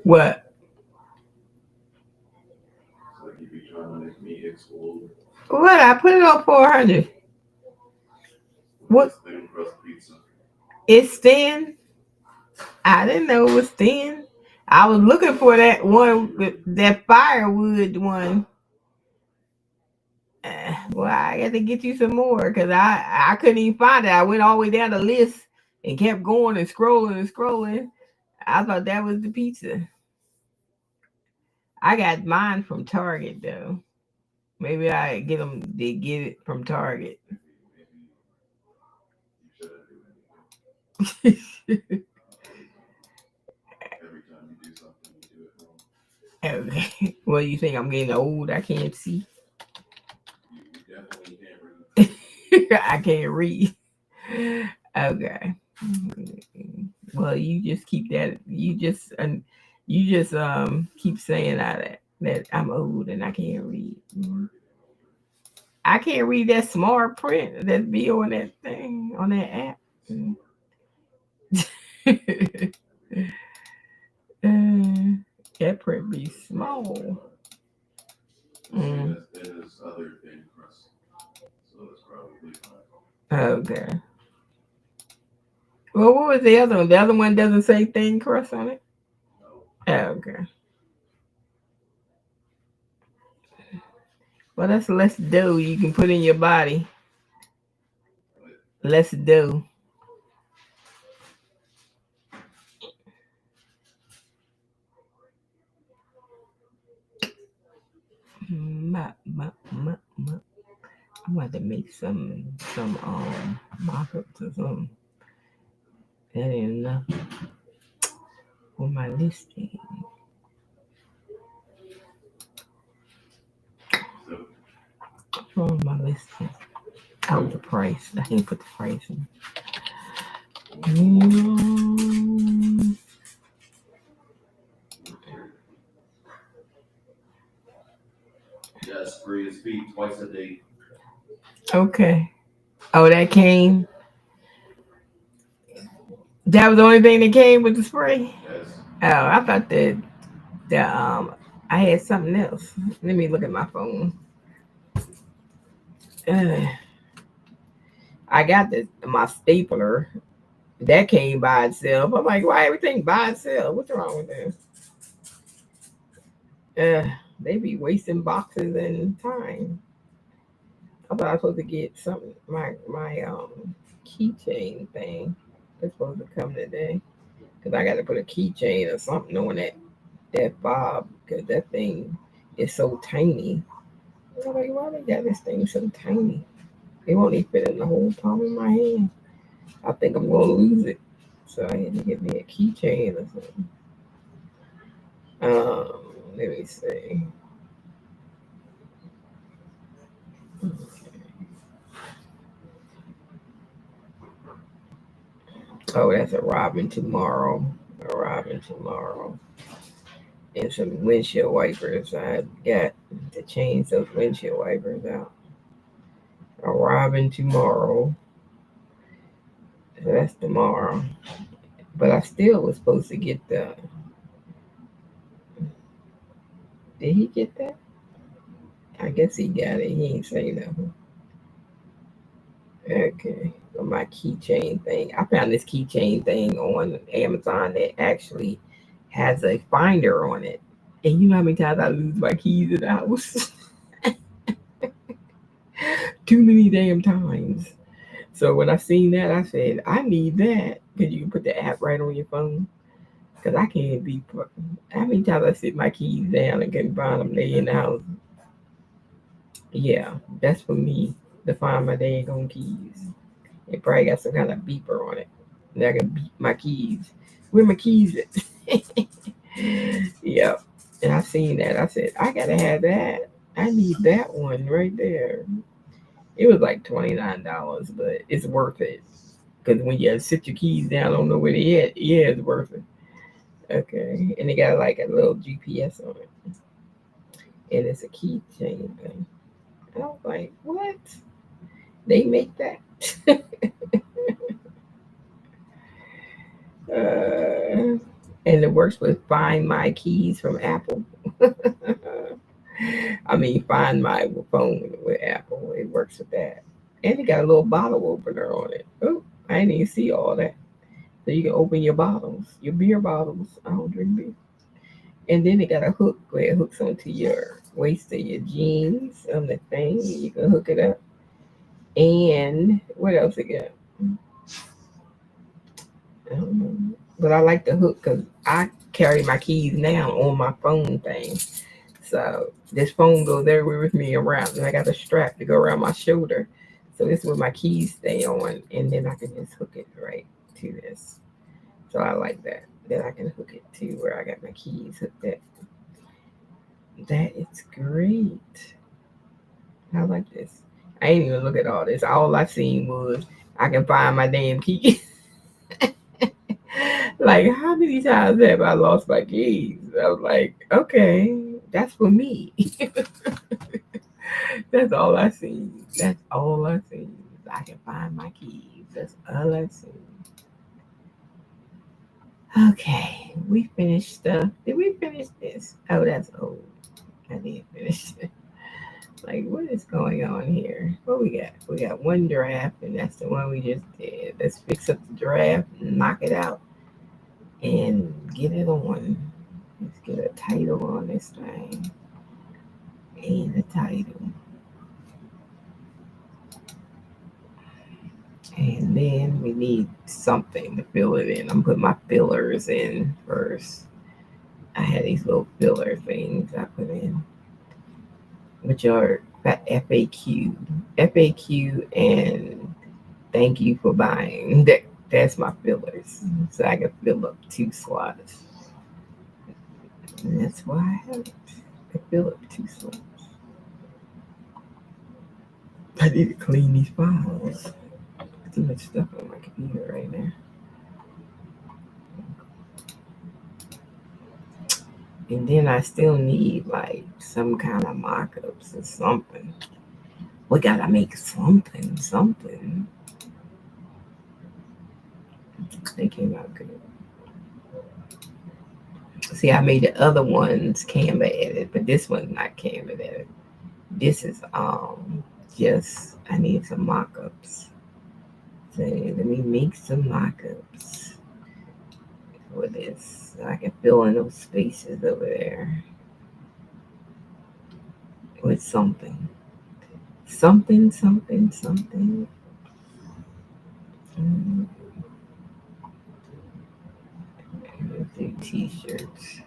What? It's like you be trying to make me explode. What? I put it on 400. What? This thin crust pizza. It's thin. I didn't know it was thin. I was looking for that one, that firewood one. Well, I got to get you some more because I couldn't even find it. I went all the way down the list and kept going and scrolling and scrolling. I thought that was the pizza. I got mine from Target though. Maybe I get them. They get it from Target. Maybe you shouldn't do anything. Every time you do something, you do it wrong. Okay. Well, you think I'm getting old? I can't see. You definitely can't read. I can't read. Okay. Well, you just keep that. You just keep saying that I'm old and I can't read. I can't read that smart print that be on that thing on that app. That print be small. Same as thin as other thin crust. So it's probably fine. Okay. Well, what was the other one? The other one doesn't say thin crust on it. No. Okay. Well, that's less dough you can put in your body. But Less dough. I'm about to make some mock-ups or something. That ain't enough. on my listing. So, On my listing. Oh, the price. I didn't put the price in. Mm, yeah, spray his feet twice a day. okay. Oh, that came. That was the only thing that came with the spray. Yes. Oh, I thought the I had something else. Let me look at my phone. Uh, I got my stapler that came by itself. I'm like, why everything by itself? What's wrong with this? They be wasting boxes and time. I thought I was supposed to get something. My keychain thing. It's supposed to come today because I got to put a keychain or something on that fob because that thing is so tiny. I'm like, why they got this thing so tiny? It won't even fit in the whole palm of my hand. I think I'm gonna lose it. So I had to get me a keychain or something. Let me see. Oh, that's arriving tomorrow. Arriving tomorrow. And some windshield wipers. I got to change those windshield wipers out. Arriving tomorrow. So that's tomorrow. But I still was supposed to get the. Did he get that? I guess he got it. He ain't say nothing. Okay. So my keychain thing. I found this keychain thing on Amazon that actually has a finder on it. And you know how many times I lose my keys in the house? Too many damn times. So when I seen that, I said, I need that. Because you can put the app right on your phone. Because I can't be. How many times I sit my keys down and can find them there in the house? Yeah, that's for me to find my daggone keys. It probably got some kind of beeper on it. That I can beep my keys. Where my keys at? Yep. And I seen that. I said, I gotta have that. I need that one right there. It was like $29, but it's worth it. Because when you sit your keys down, don't know where they at. Yeah, it's worth it. Okay. And it got like a little GPS on it. And it's a keychain thing. And I was like, what? They make that? uh, and it works with Find My Keys from Apple. I mean, Find My phone with Apple. It works with that. And it got a little bottle opener on it. Oh, I didn't even see all that. So you can open your bottles, your beer bottles. I don't drink beer. And then it got a hook where it hooks onto your waist of your jeans on the thing. You can hook it up. And what else it got? I don't know. But I like the hook because I carry my keys now on my phone thing. So this phone goes everywhere with me around. And I got a strap to go around my shoulder. So this is where my keys stay on. And then I can just hook it right to this. So I like that. Then I can hook it to where I got my keys hooked at. That is great. I like this. I ain't even look at all this. All I seen was I can find my damn key. Like, how many times have I lost my keys? I was like, okay, that's for me. That's all I see. That's all I see. I can find my keys. That's all I see. Okay, we finished stuff. Did we finish this? Oh, that's old. I didn't finish it. Like, what is going on here? What we got? We got one draft, and that's the one we just did. Let's fix up the draft, knock it out, and get it on. Let's get a title on this thing. And a title. And then we need something to fill it in. I'm putting my fillers in first. I had these little filler things I put in, which are FAQ. FAQ and thank you for buying. That's my fillers. So I can fill up 2 slots. And that's why I have it. I fill up 2 slots. I need to clean these files. Too much stuff on my computer right now. And then I still need like some kind of mock-ups or something. We gotta make something. They came out good. See, I made the other ones Canva edit, but this one's not Canva edit. This is just I need some mock-ups. So let me make some mock-ups for this. So I can fill in those spaces over there with something. Something. Mm, do t-shirts.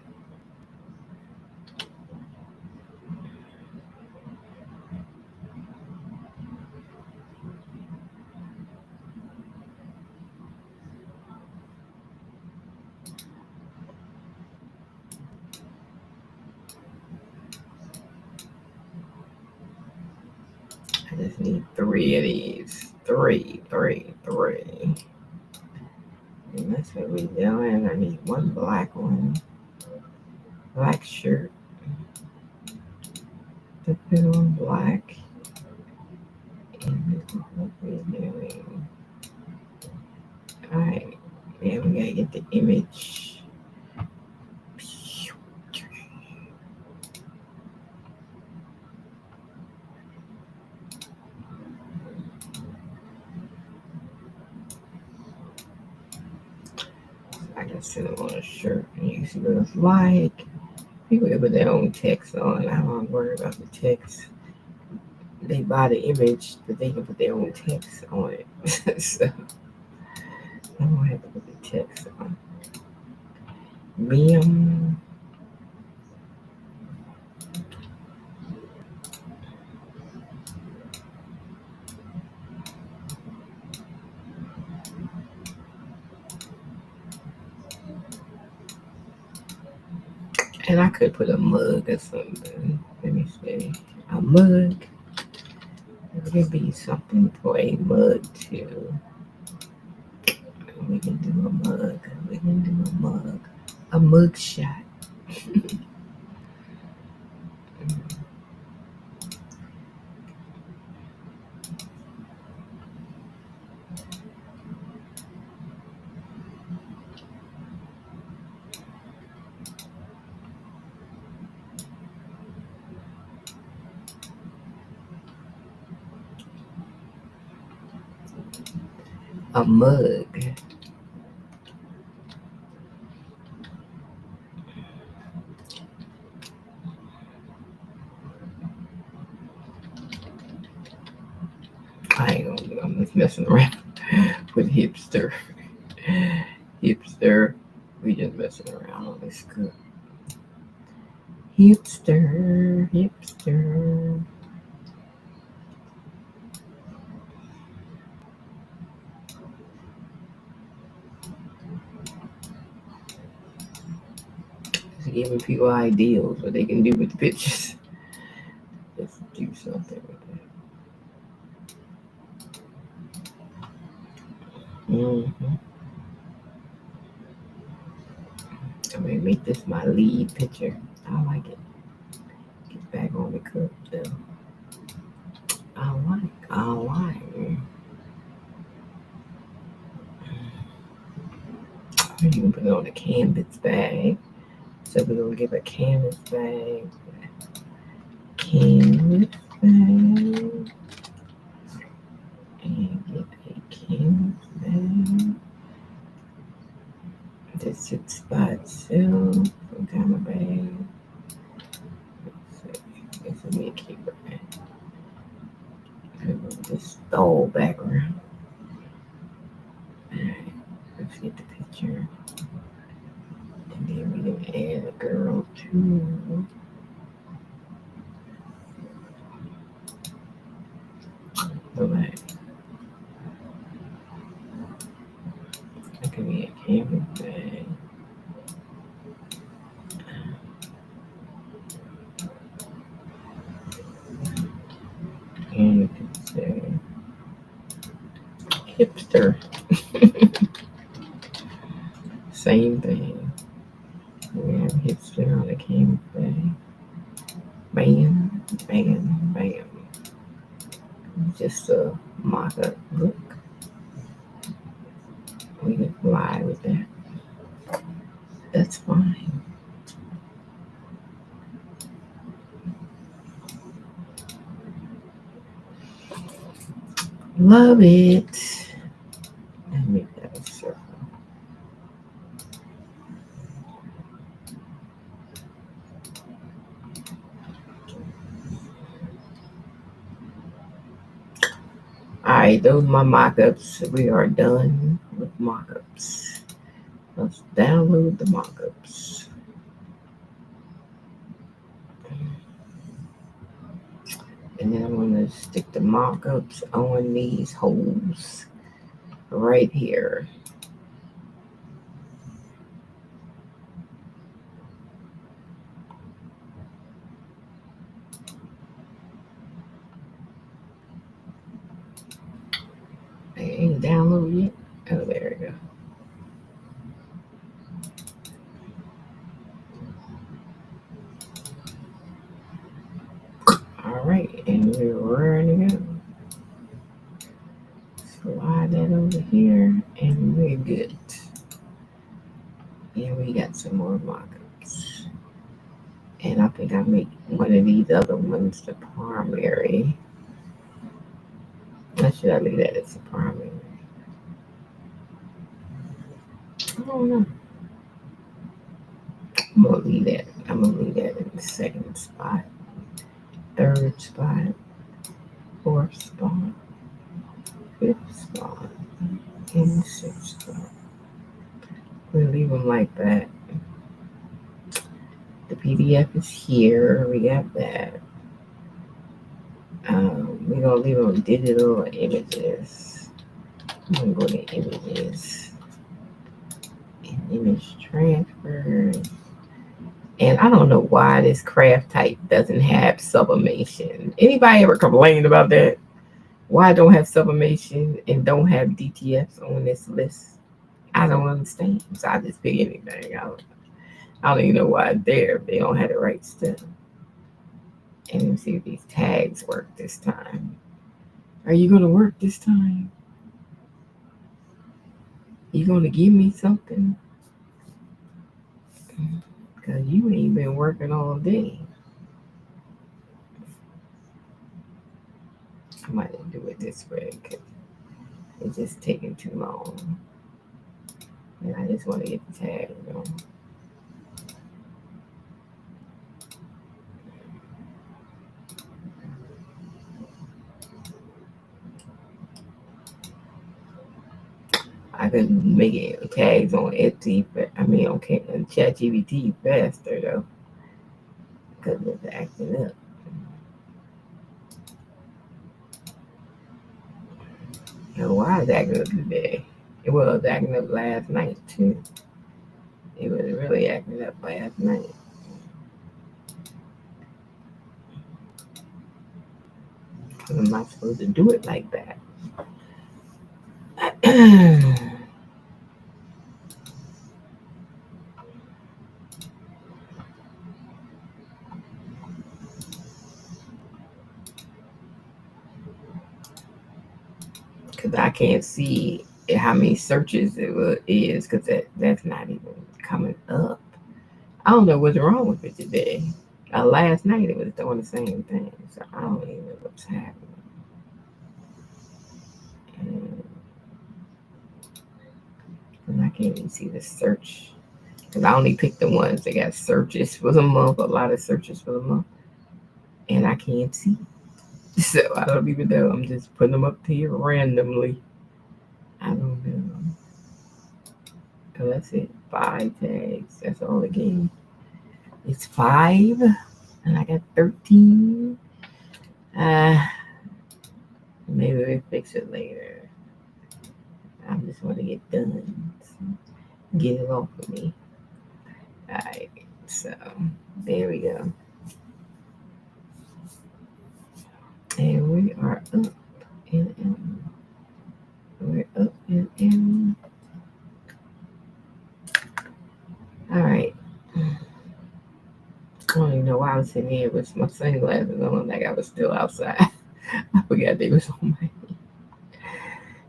I just need 3 of these. Three. And that's what we're doing. I need 1 black one. Black shirt to put on black. And this is what we're doing. Alright. Yeah, we gotta get the image. I can sit it on a shirt and you see what it's like. People put their own text on. I don't worry about the text. They buy the image, but they can put their own text on it. So I don't have to put the text on. Bam. And I could put a mug or something. Let me see. A mug. It could be something for a mug too. We can do a mug. A mug shot. A mug. I ain't gonna do. I'm just messing around with hipster. Hipster. We just messing around on this good. Hipster. Just giving people ideas what they can do with the pictures. Let's do something with that. I'm gonna make this my lead picture. I like it. Get back on the cup though. I like. You can put it on a canvas bag. So we're gonna give a canvas bag. And get a canvas bag. That sits by itself. Some kind of bag. This will be a keeper. This stole background. Alright, let's get the picture. And then we can add a girl too. Alright. That could be a canvas bag. hipster. Same thing. We have hipster on the cafe. Bam, bam, bam. Just a mock-up look. We can fly with that. That's fine. Love it. Let me make that a circle. Alright, those are my mock-ups. We are done with mock-ups. Let's download the mock-ups. And then I'm going to stick the mock-ups on these holes right here. I ain't downloaded yet. Oh, there we go. Alright, and we're ready to go. Slide that over here, and we're good. And we got some more mock-ups. And I think I make one of these other ones the primary. Or should I leave that as the primary? I don't know. I'm gonna leave that in the second spot, third spot, fourth spot, fifth spot, and sixth spot. We'll leave them like that. The PDF is here. We got that. We're gonna leave them digital images. I'm gonna go to images and image transfers. And I don't know why this craft type doesn't have sublimation. Anybody ever complained about that? Why I don't have sublimation and don't have DTFs on this list? I don't understand. So I just pick anything. I don't even know why it's there if they don't have the right stuff. And let me see if these tags work this time. Are you gonna work this time? You gonna give me something? Because you ain't been working all day. I might just do it this way because it's just taking too long. And I just want to get the tag on. I could make it tags on Etsy, but I mean, okay, on ChatGPT faster though, because it's acting up. And why is it acting up today? It was acting up last night too. It was really acting up last night. I'm not supposed to do it like that. Because I can't see how many searches it is because that's not even coming up. I don't know what's wrong with it today. Last night it was doing the same thing, so I don't even know what's happening. And I can't even see the search because I only picked the ones that got searches for the month, a lot of searches for the month, and I can't see. So I don't even know. I'm just putting them up here randomly. I don't know. Oh, that's it. 5 tags. That's all it gave. It's 5, and I got 13. Maybe we'll fix it later. I just want to get done. So get it off of me. Alright, so there we go. And we are up and we're up and in. All right. I don't even know why I'm sitting here with my sunglasses on like I was still outside. I forgot they was on my head.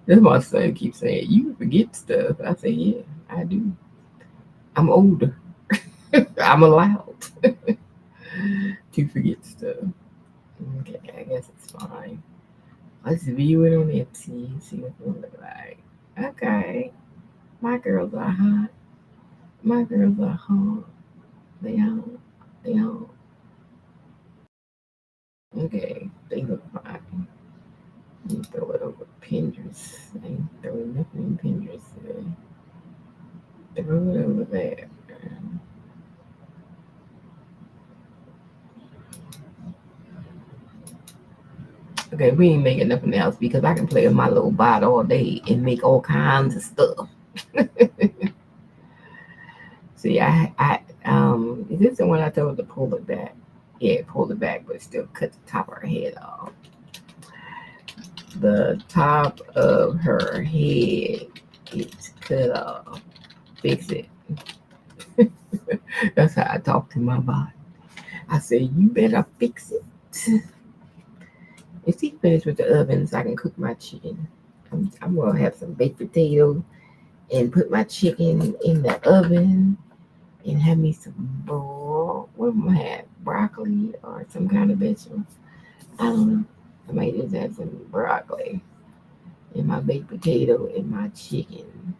That's my son keeps saying, you forget stuff. I say, yeah, I do. I'm older. I'm allowed to forget stuff. Okay, I guess it's fine. Let's view it on Etsy and see what it look like. Okay. My girls are hot. My girls are hot. They hot. They hot. Okay, they look fine. You throw it over Pinterest. I ain't throwing nothing in Pinterest today. Throw it over there. Okay, we ain't making nothing else because I can play with my little bot all day and make all kinds of stuff. See, is this the one I told her to pull it back? Yeah, pull it back, but still cut the top of her head off. The top of her head is cut off. Fix it. That's how I talk to my bot. I say, you better fix it. If he finished with the oven, so I can cook my chicken. I'm gonna have some baked potato and put my chicken in the oven and have me some what am I have? Broccoli or some kind of vegetable. I don't know. I might just have some broccoli and my baked potato and my chicken.